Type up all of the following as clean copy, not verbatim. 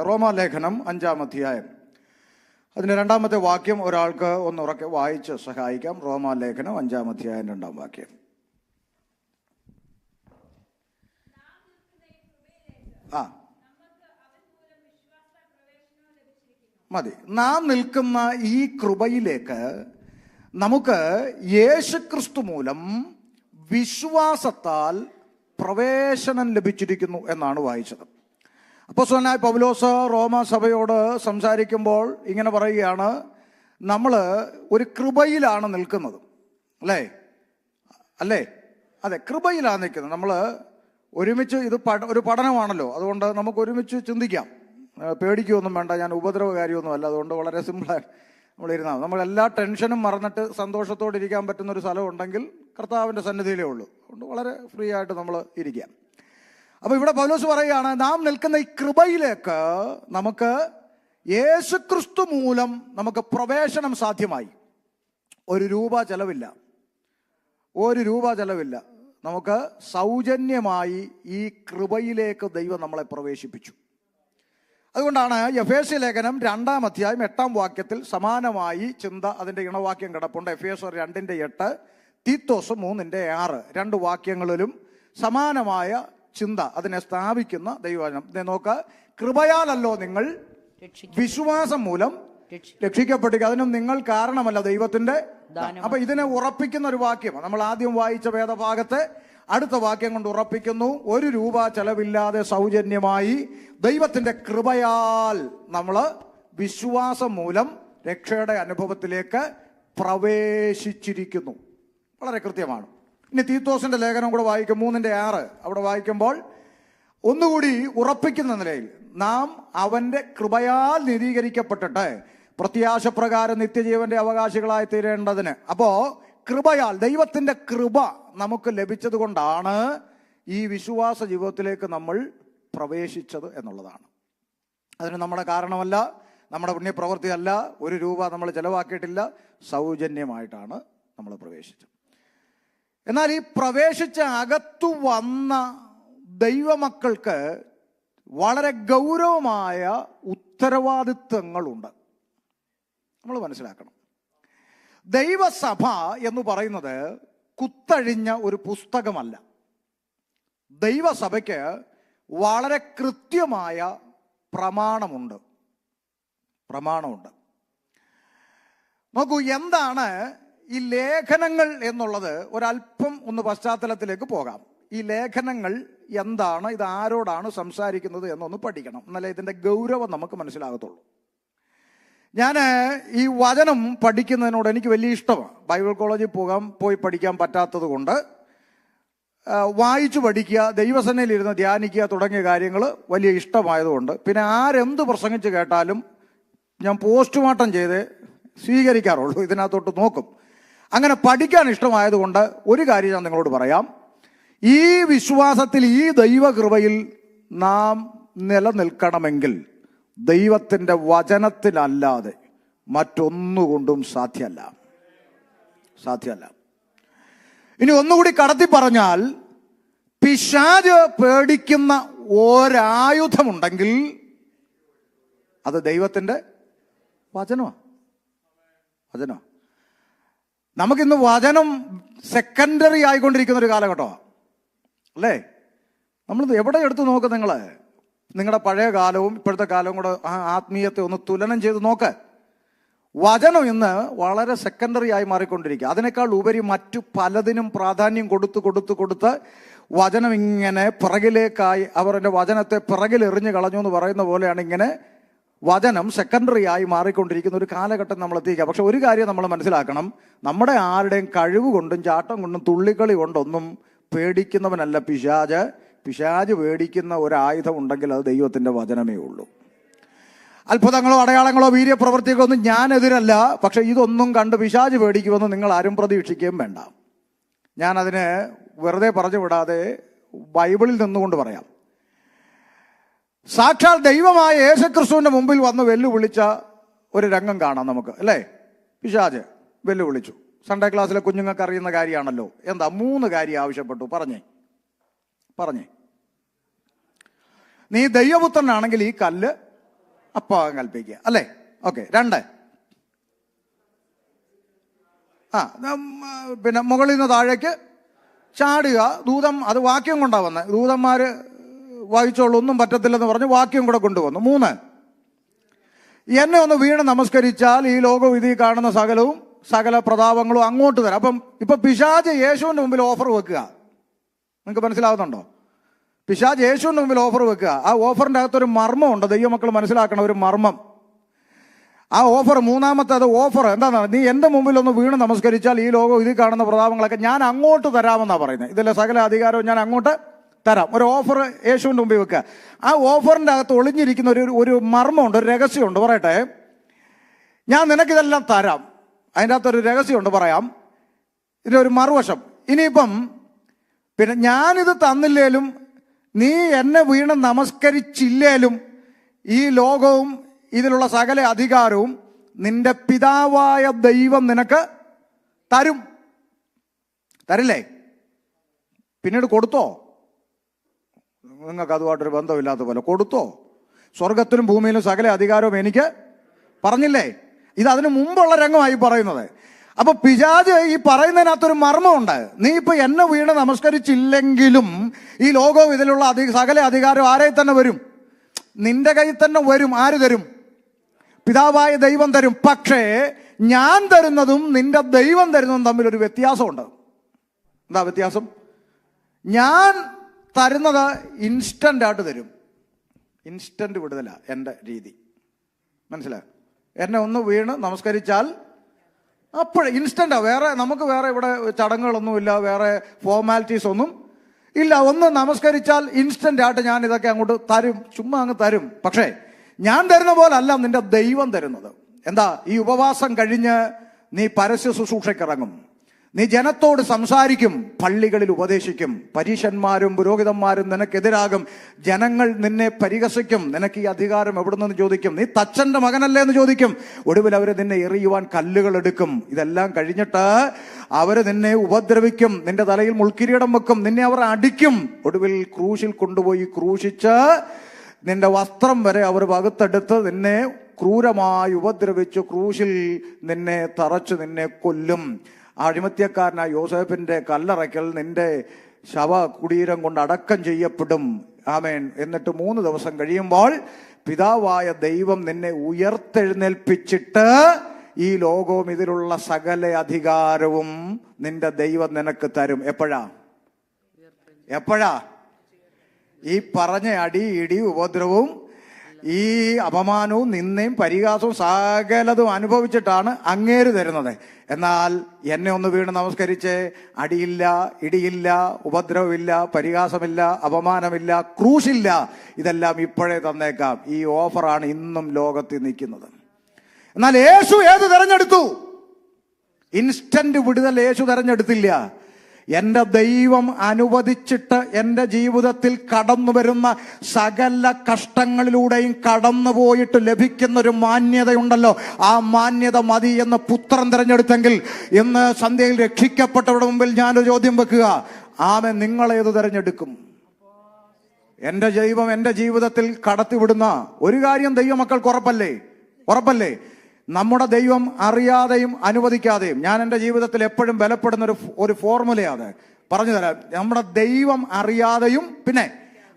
റോമാലേഖനം 5-ാം അധ്യായം അതിന്റെ 2-ാമത്തെ വാക്യം ഒരാൾക്ക് ഒന്നുറക്കെ വായിച്ച് സഹായിക്കാം. റോമാലേഖനം 5-ാം അധ്യായം 2-ാം വാക്യം. മതി. നാം നിൽക്കുന്ന ഈ കൃപയിലേക്ക് നമുക്ക് യേശുക്രിസ്തു മൂലം വിശ്വാസത്താൽ പ്രവേശനം ലഭിച്ചിരിക്കുന്നു എന്നാണ് വായിച്ചത്. അപ്പോസ്തലനായ പൗലോസ് റോമാസഭയോട് സംസാരിക്കുമ്പോൾ ഇങ്ങനെ പറയുകയാണ്, നമ്മൾ ഒരു കൃപയിലാണ് നിൽക്കുന്നത്. അല്ലേ? അതെ, കൃപയിലാണ് നിൽക്കുന്നത്. നമ്മൾ ഒരുമിച്ച്, ഇത് ഒരു പഠനമാണല്ലോ, അതുകൊണ്ട് നമുക്ക് ഒരുമിച്ച് ചിന്തിക്കാം. പേടിക്കുകയൊന്നും വേണ്ട, ഞാൻ ഉപദ്രവകാരിയൊന്നും അല്ല. അതുകൊണ്ട് വളരെ സിമ്പിളായി നമ്മളിരുന്നാൽ നമ്മൾ എല്ലാ ടെൻഷനും മറന്നിട്ട് സന്തോഷത്തോടെ ഇരിക്കാൻ പറ്റുന്ന ഒരു സ്ഥലം ഉണ്ടെങ്കിൽ കർത്താവിൻ്റെ സന്നിധിയിലേ ഉള്ളൂ. അതുകൊണ്ട് വളരെ ഫ്രീ ആയിട്ട് നമ്മൾ ഇരിക്കാം. അപ്പോൾ ഇവിടെ പൗലോസ് പറയുകയാണ്, നാം നിൽക്കുന്ന ഈ കൃപയിലേക്ക് നമുക്ക് യേശുക്രിസ്തു മൂലം നമുക്ക് പ്രവേശനം സാധ്യമായി. ഒരു രൂപ ചെലവില്ല. നമുക്ക് സൗജന്യമായി ഈ കൃപയിലേക്ക് ദൈവം നമ്മളെ പ്രവേശിപ്പിച്ചു. അതുകൊണ്ടാണ് എഫേസ്യ ലേഖനം 2-ാം അധ്യായം 8-ാം വാക്യത്തിൽ സമാനമായി ചിന്ത, അതിൻ്റെ ഇണവാക്യം കിടപ്പുണ്ട്. എഫേസ്യർ 2:8, തീത്തോസ് 3:6 രണ്ട് വാക്യങ്ങളിലും സമാനമായ ചിന്ത അതിനെ സ്ഥാപിക്കുന്ന ദൈവവചനം. നോക്ക്, കൃപയാലല്ലോ നിങ്ങൾ വിശ്വാസം മൂലം രക്ഷിക്കപ്പെടുക, അതിനും നിങ്ങൾ കാരണമല്ല, ദൈവത്തിന്റെ. അപ്പൊ ഇതിനെ ഉറപ്പിക്കുന്ന ഒരു വാക്യം നമ്മൾ ആദ്യം വായിച്ച വേദഭാഗത്തെ അടുത്ത വാക്യം കൊണ്ട് ഉറപ്പിക്കുന്നു. ഒരു രൂപ ചെലവില്ലാതെ സൗജന്യമായി ദൈവത്തിന്റെ കൃപയാൽ നമ്മൾ വിശ്വാസം മൂലം രക്ഷയുടെ അനുഭവത്തിലേക്ക് പ്രവേശിച്ചിരിക്കുന്നു. വളരെ കൃത്യമാണ്. ഇനി തീത്തോസിന്റെ ലേഖനം കൂടെ വായിക്കും, 3:6 അവിടെ വായിക്കുമ്പോൾ ഒന്നുകൂടി ഉറപ്പിക്കുന്ന നിലയിൽ, നാം അവന്റെ കൃപയാൽ നീതീകരിക്കപ്പെട്ടിട്ട് പ്രത്യാശപ്രകാരം നിത്യജീവന്റെ അവകാശികളായി തീരേണ്ടതിന്. അപ്പോ കൃപയാൽ, ദൈവത്തിന്റെ കൃപ നമുക്ക് ലഭിച്ചത് കൊണ്ടാണ് ഈ വിശ്വാസ ജീവിതത്തിലേക്ക് നമ്മൾ പ്രവേശിച്ചത് എന്നുള്ളതാണ്. അതിന് നമ്മുടെ കാരണമല്ല, നമ്മുടെ പുണ്യപ്രവൃത്തിയല്ല, ഒരു രൂപ നമ്മൾ ചെലവാക്കിയിട്ടില്ല, സൗജന്യമായിട്ടാണ് നമ്മൾ പ്രവേശിച്ചത്. എന്നാൽ ഈ പ്രവേശിച്ച അകത്തു വന്ന ദൈവമക്കൾക്ക് വളരെ ഗൗരവമായ ഉത്തരവാദിത്വങ്ങളുണ്ട്. നമ്മൾ മനസ്സിലാക്കണം, ദൈവസഭ എന്ന് പറയുന്നത് കുത്തഴിഞ്ഞ ഒരു പുസ്തകമല്ല. ദൈവസഭയ്ക്ക് വളരെ കൃത്യമായ പ്രമാണമുണ്ട്. നോക്കൂ, എന്താണ് ഈ ലേഖനങ്ങൾ എന്നുള്ളത് ഒരല്പം ഒന്ന് പശ്ചാത്തലത്തിലേക്ക് പോകാം. ഈ ലേഖനങ്ങൾ എന്താണ്, ഇത് ആരോടാണ് സംസാരിക്കുന്നത് എന്നൊന്ന് പഠിക്കണം, എന്നാലേ ഇതിൻ്റെ ഗൗരവം നമുക്ക് മനസ്സിലാകത്തുള്ളൂ. ഞാൻ ഈ വചനം പഠിക്കുന്നതിനോട് എനിക്ക് വലിയ ഇഷ്ടമാണ്. ബൈബിൾ കോളേജിൽ പോയി പഠിക്കാൻ പറ്റാത്തത് കൊണ്ട് വായിച്ചു പഠിക്കുക, ദൈവസേനയിലിരുന്ന് ധ്യാനിക്കുക തുടങ്ങിയ കാര്യങ്ങൾ വലിയ ഇഷ്ടമായതുകൊണ്ട്, പിന്നെ ആരെന്ത് പ്രസംഗിച്ച് കേട്ടാലും ഞാൻ പോസ്റ്റ്മോർട്ടം ചെയ്ത് സ്വീകരിക്കാറുള്ളൂ, ഇതിനകത്തോട്ട് നോക്കും. അങ്ങനെ പഠിക്കാൻ ഇഷ്ടമായതുകൊണ്ട് ഒരു കാര്യം ഞാൻ നിങ്ങളോട് പറയാം. ഈ വിശ്വാസത്തിൽ, ഈ ദൈവകൃപയിൽ നാം നിലനിൽക്കണമെങ്കിൽ ദൈവത്തിൻ്റെ വചനത്തിലല്ലാതെ മറ്റൊന്നുകൊണ്ടും സാധ്യമല്ല. ഇനി ഒന്നുകൂടി കടത്തി പറഞ്ഞാൽ, പിശാച് പേടിക്കുന്ന ഒരായുധമുണ്ടെങ്കിൽ അത് ദൈവത്തിൻ്റെ വചനമാണ്. നമുക്കിന്ന് വചനം സെക്കൻഡറി ആയിക്കൊണ്ടിരിക്കുന്ന ഒരു കാലഘട്ടമാണ്, അല്ലേ? നമ്മൾ എവിടെ എടുത്ത് നോക്ക്, നിങ്ങളുടെ പഴയ കാലവും ഇപ്പോഴത്തെ കാലവും കൂടെ ആത്മീയത്തെ ഒന്ന് തുലനം ചെയ്ത് നോക്ക്. വചനം ഇന്ന് വളരെ സെക്കൻഡറി ആയി മാറിക്കൊണ്ടിരിക്കുക. അതിനേക്കാൾ ഉപരി മറ്റു പലതിനും പ്രാധാന്യം കൊടുത്ത് വചനം ഇങ്ങനെ പിറകിലേക്കായി, അവർ എൻ്റെ വചനത്തെ പിറകിലെറിഞ്ഞ് കളഞ്ഞു എന്ന് പറയുന്ന പോലെയാണ് ഇങ്ങനെ വചനം സെക്കൻഡറി ആയി മാറിക്കൊണ്ടിരിക്കുന്ന ഒരു കാലഘട്ടം നമ്മൾ എത്തിക്കുക. പക്ഷെ ഒരു കാര്യം നമ്മൾ മനസ്സിലാക്കണം, നമ്മുടെ ആരുടെയും കഴിവ് കൊണ്ടും ചാട്ടം കൊണ്ടും തുള്ളിക്കളി കൊണ്ടൊന്നും പേടിക്കുന്നവനല്ല പിശാച് പേടിക്കുന്ന ഒരായുധം ഉണ്ടെങ്കിൽ അത് ദൈവത്തിൻ്റെ വചനമേ ഉള്ളൂ. അത്ഭുതങ്ങളോ അടയാളങ്ങളോ വീര്യപ്രവൃത്തികളോ ഒന്നും ഞാൻ എതിരല്ല. പക്ഷെ ഇതൊന്നും കണ്ട് പിശാച് പേടിക്കുമെന്ന് നിങ്ങൾ ആരും പ്രതീക്ഷിക്കുകയും വേണ്ട. ഞാനതിന് വെറുതെ പറഞ്ഞു വിടാതെ ബൈബിളിൽ നിന്നുകൊണ്ട് പറയാം. സാക്ഷാൽ ദൈവമായ യേശുക്രിസ്തുവിന്റെ മുമ്പിൽ വന്ന് വെല്ലുവിളിച്ച ഒരു രംഗം കാണാം നമുക്ക്, അല്ലേ? പിശാച് വെല്ലുവിളിച്ചു. സൺഡേ ക്ലാസ്സിലെ കുഞ്ഞുങ്ങൾക്ക് അറിയുന്ന കാര്യമാണല്ലോ. എന്താ? 3 കാര്യം ആവശ്യപ്പെട്ടു. പറഞ്ഞേ, നീ ദൈവപുത്രനാണെങ്കിൽ ഈ കല്ല് അപ്പാകാൻ കൽപ്പിക്കുക, അല്ലേ? ഓക്കെ. 2, പിന്നെ മുകളിൽ നിന്ന് താഴേക്ക് ചാടുക. ദൂതം, അത് വാക്യം കൊണ്ടാ വന്നത്. ദൂതന്മാര് വായിച്ചോളൂ, ഒന്നും പറ്റത്തില്ലെന്ന് പറഞ്ഞ് വാക്യം കൂടെ കൊണ്ടുവന്നു. 3, എന്നെ ഒന്ന് വീണ് നമസ്കരിച്ചാൽ ഈ ലോകവും ഇതിൽ കാണുന്ന സകല പ്രതാപങ്ങളും അങ്ങോട്ട് തരാം. അപ്പം ഇപ്പൊ പിശാച് യേശുവിന്റെ മുമ്പിൽ ഓഫർ വെക്കുക. നിങ്ങൾക്ക് മനസ്സിലാവുന്നുണ്ടോ? പിശാച് യേശുവിന്റെ മുമ്പിൽ ഓഫർ വെക്കുക. ആ ഓഫറിന്റെ അകത്തൊരു മർമ്മമുണ്ട്. ദൈവമക്കൾ മനസ്സിലാക്കണം, ഒരു മർമ്മം. ആ ഓഫർ, മൂന്നാമത്തേത് ഓഫർ എന്താണ്? നീ എന്റെ മുമ്പിൽ ഒന്ന് വീണ് നമസ്കരിച്ചാൽ ഈ ലോകം ഇതിൽ കാണുന്ന പ്രതാപങ്ങളൊക്കെ ഞാൻ അങ്ങോട്ട് തരാമെന്നാ പറയുന്നത്. ഇതിലെ സകല അധികാരവും ഞാൻ അങ്ങോട്ട് തരാം. ഒരു ഓഫർ യേശുവിന്റെ മുമ്പിൽ വെക്കുക. ആ ഓഫറിന്റെ അകത്ത് ഒളിഞ്ഞിരിക്കുന്ന ഒരു മർമ്മമുണ്ട്, ഒരു രഹസ്യമുണ്ട്. പറയട്ടെ, ഞാൻ നിനക്കിതെല്ലാം തരാം. അതിൻ്റെ അകത്തൊരു രഹസ്യമുണ്ട്, പറയാം. ഇതിനൊരു മറുവശം. ഇനിയിപ്പം പിന്നെ ഞാനിത് തന്നില്ലേലും നീ എന്നെ വീണ് നമസ്കരിച്ചില്ലേലും ഈ ലോകവും ഇതിലുള്ള സകല അധികാരവും നിന്റെ പിതാവായ ദൈവം നിനക്ക് തരും. തരില്ലേ? പിന്നീട് കൊടുത്തോ? നിങ്ങൾക്ക് അതുമായിട്ടൊരു ബന്ധമില്ലാത്ത പോലെ കൊടുത്തോ? സ്വർഗത്തിലും ഭൂമിയിലും സകല അധികാരവും എനിക്ക് പറഞ്ഞില്ലേ? ഇത് അതിനു മുമ്പുള്ള രംഗമായി പറയുന്നത്. അപ്പൊ പിശാച് ഈ പറയുന്നതിനകത്തൊരു മർമ്മമുണ്ട്. നീ ഇപ്പൊ എന്നെ വീണ് നമസ്കരിച്ചില്ലെങ്കിലും ഈ ലോകവും ഇതിലുള്ള സകല അധികാരം ആരെ തന്നെ വരും? നിന്റെ കയ്യിൽ തന്നെ വരും. ആര് തരും? പിതാവായ ദൈവം തരും. പക്ഷേ ഞാൻ തരുന്നതും നിന്റെ ദൈവം തരുന്നതും തമ്മിലൊരു വ്യത്യാസമുണ്ട്. എന്താ വ്യത്യാസം? ഞാൻ തരുന്നത് ഇൻസ്റ്റന്റ് ആയിട്ട് തരും. ഇൻസ്റ്റന്റ് വിടുതല എൻ്റെ രീതി. മനസ്സിലായോ? എന്നെ ഒന്ന് വീണ് നമസ്കരിച്ചാൽ അപ്പോഴേ ഇൻസ്റ്റന്റാ. നമുക്ക് വേറെ ഇവിടെ ചടങ്ങുകളൊന്നുമില്ല, വേറെ ഫോർമാലിറ്റീസ് ഒന്നും ഇല്ല. ഒന്ന് നമസ്കരിച്ചാൽ ഇൻസ്റ്റന്റ് ആയിട്ട് ഞാൻ ഇതൊക്കെ അങ്ങോട്ട് തരും, ചുമ്മാ അങ്ങ് തരും. പക്ഷേ ഞാൻ തരുന്ന പോലെ അല്ല നിന്റെ ദൈവം തരുന്നത്. എന്താ? ഈ ഉപവാസം കഴിഞ്ഞ് നീ പരസ്യ ശുശ്രൂഷയ്ക്കിറങ്ങും, നീ ജനത്തോട് സംസാരിക്കും, പള്ളികളിൽ ഉപദേശിക്കും, പരീശന്മാരും പുരോഹിതന്മാരും നിനക്കെതിരാകും, ജനങ്ങൾ നിന്നെ പരിഹസിക്കും, നിനക്ക് ഈ അധികാരം എവിടെ നിന്ന് ചോദിക്കും, നീ തച്ചന്റെ മകനല്ലേ എന്ന് ചോദിക്കും, ഒടുവിൽ അവര് നിന്നെ എറിയുവാൻ കല്ലുകൾ എടുക്കും. ഇതെല്ലാം കഴിഞ്ഞിട്ട് അവര് നിന്നെ ഉപദ്രവിക്കും, നിന്റെ തലയിൽ മുൾക്കിരീടം വെക്കും, നിന്നെ അവർ അടിക്കും, ഒടുവിൽ ക്രൂശിൽ കൊണ്ടുപോയി ക്രൂശിച്ച് നിന്റെ വസ്ത്രം വരെ അവർ വകുത്തെടുത്ത് നിന്നെ ക്രൂരമായി ഉപദ്രവിച്ചു ക്രൂശിൽ നിന്നെ തറച്ചു നിന്നെ കൊല്ലും. അഴിമത്യക്കാരനായ യോസേഫിന്റെ കല്ലറയ്ക്കൽ നിന്റെ ശവ കുടീരം കൊണ്ട് അടക്കം ചെയ്യപ്പെടും. ആമേൻ. എന്നിട്ട് 3 ദിവസം കഴിയുമ്പോൾ പിതാവായ ദൈവം നിന്നെ ഉയർത്തെഴുന്നേൽപ്പിച്ചിട്ട് ഈ ലോകവും ഇതിലുള്ള സകല അധികാരവും നിന്റെ ദൈവം നിനക്ക് തരും. എപ്പോഴാ? ഈ പറഞ്ഞ അടി, ഇടി, ഉപദ്രവവും ഈ അപമാനവും നിന്നയും പരിഹാസവും സകലതും അനുഭവിച്ചിട്ടാണ് അങ്ങേര് തരുന്നത്. എന്നാൽ എന്നെ ഒന്ന് വീണ് നമസ്കരിച്ച് അടിയില്ല, ഇടിയില്ല, ഉപദ്രവമില്ല, പരിഹാസമില്ല, അപമാനമില്ല, ക്രൂശില്ല, ഇതെല്ലാം ഇപ്പോഴേ തന്നേക്കാം. ഈ ഓഫറാണ് ഇന്നും ലോകത്തിൽ നിൽക്കുന്നത്. എന്നാൽ യേശു ഏത് തെരഞ്ഞെടുത്തു? ഇൻസ്റ്റന്റ് വിടുതൽ യേശു തെരഞ്ഞെടുത്തില്ല. എന്റെ ദൈവം അനുവദിച്ചിട്ട് എൻ്റെ ജീവിതത്തിൽ കടന്നു വരുന്ന സകല കഷ്ടങ്ങളിലൂടെയും കടന്നു പോയിട്ട് ലഭിക്കുന്ന ഒരു മാന്യതയുണ്ടല്ലോ, ആ മാന്യത മതി എന്ന് പുത്രൻ തിരഞ്ഞെടുത്തെങ്കിൽ ഇന്ന് സന്ധ്യയിൽ രക്ഷിക്കപ്പെട്ടവരുടെ മുമ്പിൽ ഞാനൊരു ചോദ്യം വെക്കുക, ആമേൻ, നിങ്ങളേത് തിരഞ്ഞെടുക്കും? എൻ്റെ ദൈവം എൻ്റെ ജീവിതത്തിൽ കടത്തിവിടുന്ന ഒരു കാര്യം ദൈവമക്കൾക്ക് ഉറപ്പല്ലേ? നമ്മുടെ ദൈവം അറിയാതെയും അനുവദിക്കാതെയും, ഞാൻ എൻ്റെ ജീവിതത്തിൽ എപ്പോഴും ബലപ്പെടുന്ന ഒരു ഫോർമുലയാണ് പറഞ്ഞു തരാം. നമ്മുടെ ദൈവം അറിയാതെയും പിന്നെ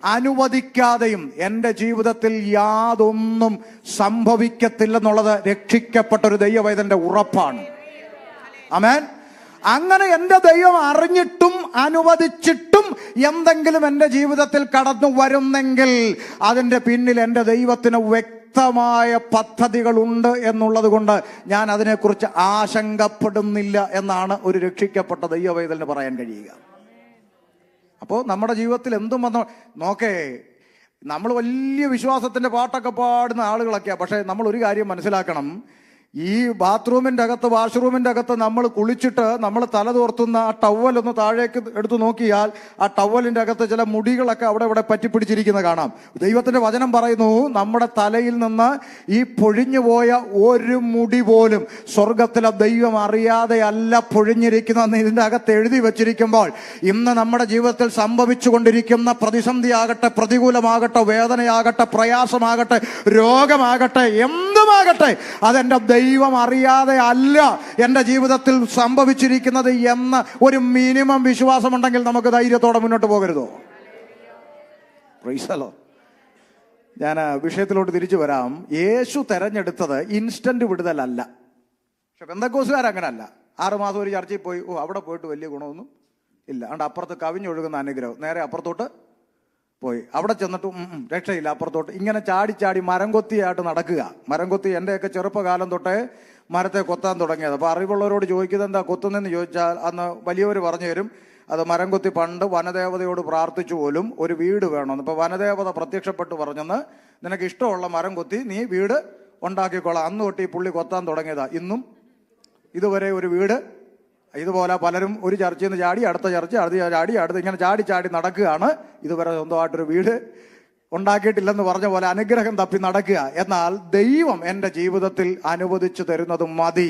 അനുവദിക്കാതെയും എൻ്റെ ജീവിതത്തിൽ യാതൊന്നും സംഭവിക്കത്തില്ലെന്നുള്ളത് രക്ഷിക്കപ്പെട്ട ഒരു ദൈവവൈതന്റെ ഉറപ്പാണ്. ആമേൻ. അങ്ങനെ എൻ്റെ ദൈവം അറിഞ്ഞിട്ടും അനുവദിച്ചിട്ടും എന്തെങ്കിലും എൻ്റെ ജീവിതത്തിൽ കടന്നു വരുന്നെങ്കിൽ അതിൻ്റെ പിന്നിൽ എൻ്റെ ദൈവത്തിന് വ്യക്തമായ പദ്ധതികളുണ്ട് എന്നുള്ളത് കൊണ്ട് ഞാൻ അതിനെക്കുറിച്ച് ആശങ്കപ്പെടുന്നില്ല എന്നാണ് ഒരു രക്ഷിക്കപ്പെട്ട ദൈവവൈതലിന് പറയാൻ കഴിയുക. അപ്പോൾ നമ്മുടെ ജീവിതത്തിൽ എന്തും വന്നോ നോക്കേ, നമ്മൾ വലിയ വിശ്വാസത്തിന്റെ പാട്ടൊക്കെ പാടുന്ന ആളുകളൊക്കെയാണ്. പക്ഷെ നമ്മൾ ഒരു കാര്യം മനസ്സിലാക്കണം, ഈ ബാത്റൂമിന്റെ അകത്ത്, വാഷ്റൂമിന്റെ അകത്ത് നമ്മൾ കുളിച്ചിട്ട് നമ്മൾ തല തോർത്തുന്ന ആ ടവൽ ഒന്ന് താഴേക്ക് എടുത്തു നോക്കിയാൽ ആ ടവലിന്റെ അകത്ത് ചില മുടികളൊക്കെ അവിടെ ഇവിടെ പറ്റിപ്പിടിച്ചിരിക്കുന്നത് കാണാം. ദൈവത്തിന്റെ വചനം പറയുന്നു, നമ്മുടെ തലയിൽ നിന്ന് ഈ പൊഴിഞ്ഞു പോയ ഒരു മുടി പോലും സ്വർഗത്തിലെ ദൈവം അറിയാതെ അല്ല പൊഴിഞ്ഞിരിക്കുന്നതെന്ന് ഇതിന്റെ അകത്ത് എഴുതി വെച്ചിരിക്കുമ്പോൾ, ഇന്ന് നമ്മുടെ ജീവിതത്തിൽ സംഭവിച്ചു കൊണ്ടിരിക്കുന്ന പ്രതിസന്ധിയാകട്ടെ, പ്രതികൂലമാകട്ടെ, വേദനയാകട്ടെ, പ്രയാസമാകട്ടെ, രോഗമാകട്ടെ, എന്തുമാകട്ടെ, അതെന്റെ ദൈവം അറിയാതെ അല്ല എൻ്റെ ജീവിതത്തിൽ സംഭവിച്ചിരിക്കുന്നത് എന്ന ഒരു മിനിമം വിശ്വാസമുണ്ടെങ്കിൽ നമുക്ക് ധൈര്യത്തോടെ മുന്നോട്ട് പോകരുതോ? Praise the Lord. ഞാൻ വിഷയത്തിലോട്ട് തിരിച്ചു വരാം. യേശു തെരഞ്ഞെടുത്തത് ഇൻസ്റ്റന്റ് വിടുതലല്ല. പക്ഷെ പെന്തക്കോസുകാരങ്ങനല്ല. 6 മാസം ഒരു ചർച്ചയിൽ പോയി, അവിടെ പോയിട്ട് വലിയ ഗുണമൊന്നും ഇല്ല, അതുകൊണ്ട് അപ്പുറത്ത് കവിഞ്ഞൊഴുകുന്ന അനുഗ്രഹം, നേരെ അപ്പുറത്തോട്ട് പോയി. അവിടെ ചെന്നിട്ട് രക്ഷയില്ല, അപ്പുറത്തോട്ട് ഇങ്ങനെ ചാടി ചാടി മരം കൊത്തിയായിട്ട് നടക്കുക. മരം കൊത്തി എൻ്റെയൊക്കെ ചെറുപ്പകാലം തൊട്ടേ മരത്തെ കൊത്താൻ തുടങ്ങിയത്. അപ്പോൾ അറിവുള്ളവരോട് ചോദിക്കുന്നത് എന്താ കൊത്തുന്നതെന്ന് ചോദിച്ചാൽ അന്ന് വലിയവർ പറഞ്ഞു തരും, അത് മരം കൊത്തി പണ്ട് വനദേവതയോട് പ്രാർത്ഥിച്ചു പോലും ഒരു വീട് വേണമെന്ന്. ഇപ്പോൾ വനദേവത പ്രത്യക്ഷപ്പെട്ട് പറഞ്ഞെന്ന്, നിനക്ക് ഇഷ്ടമുള്ള മരം കൊത്തി നീ വീട് ഉണ്ടാക്കിക്കോളാം. അന്ന് തൊട്ട് ഈ പുള്ളി കൊത്താൻ തുടങ്ങിയതാ. ഇന്നും ഇതുവരെ ഒരു വീട് ഇതുപോലെ പലരും ഒരു ചർച്ചയിൽ നിന്ന് ചാടി അടുത്ത ചർച്ച, അടുത്ത ചാടി അടുത്ത്, ഇങ്ങനെ ചാടി ചാടി നടക്കുകയാണ്. ഇതുവരെ സ്വന്തമായിട്ടൊരു വീട് ഉണ്ടാക്കിയിട്ടില്ലെന്ന് പറഞ്ഞ പോലെ അനുഗ്രഹം തപ്പി നടക്കുക. എന്നാൽ ദൈവം എൻ്റെ ജീവിതത്തിൽ അനുവദിച്ചു തരുന്നത് മതി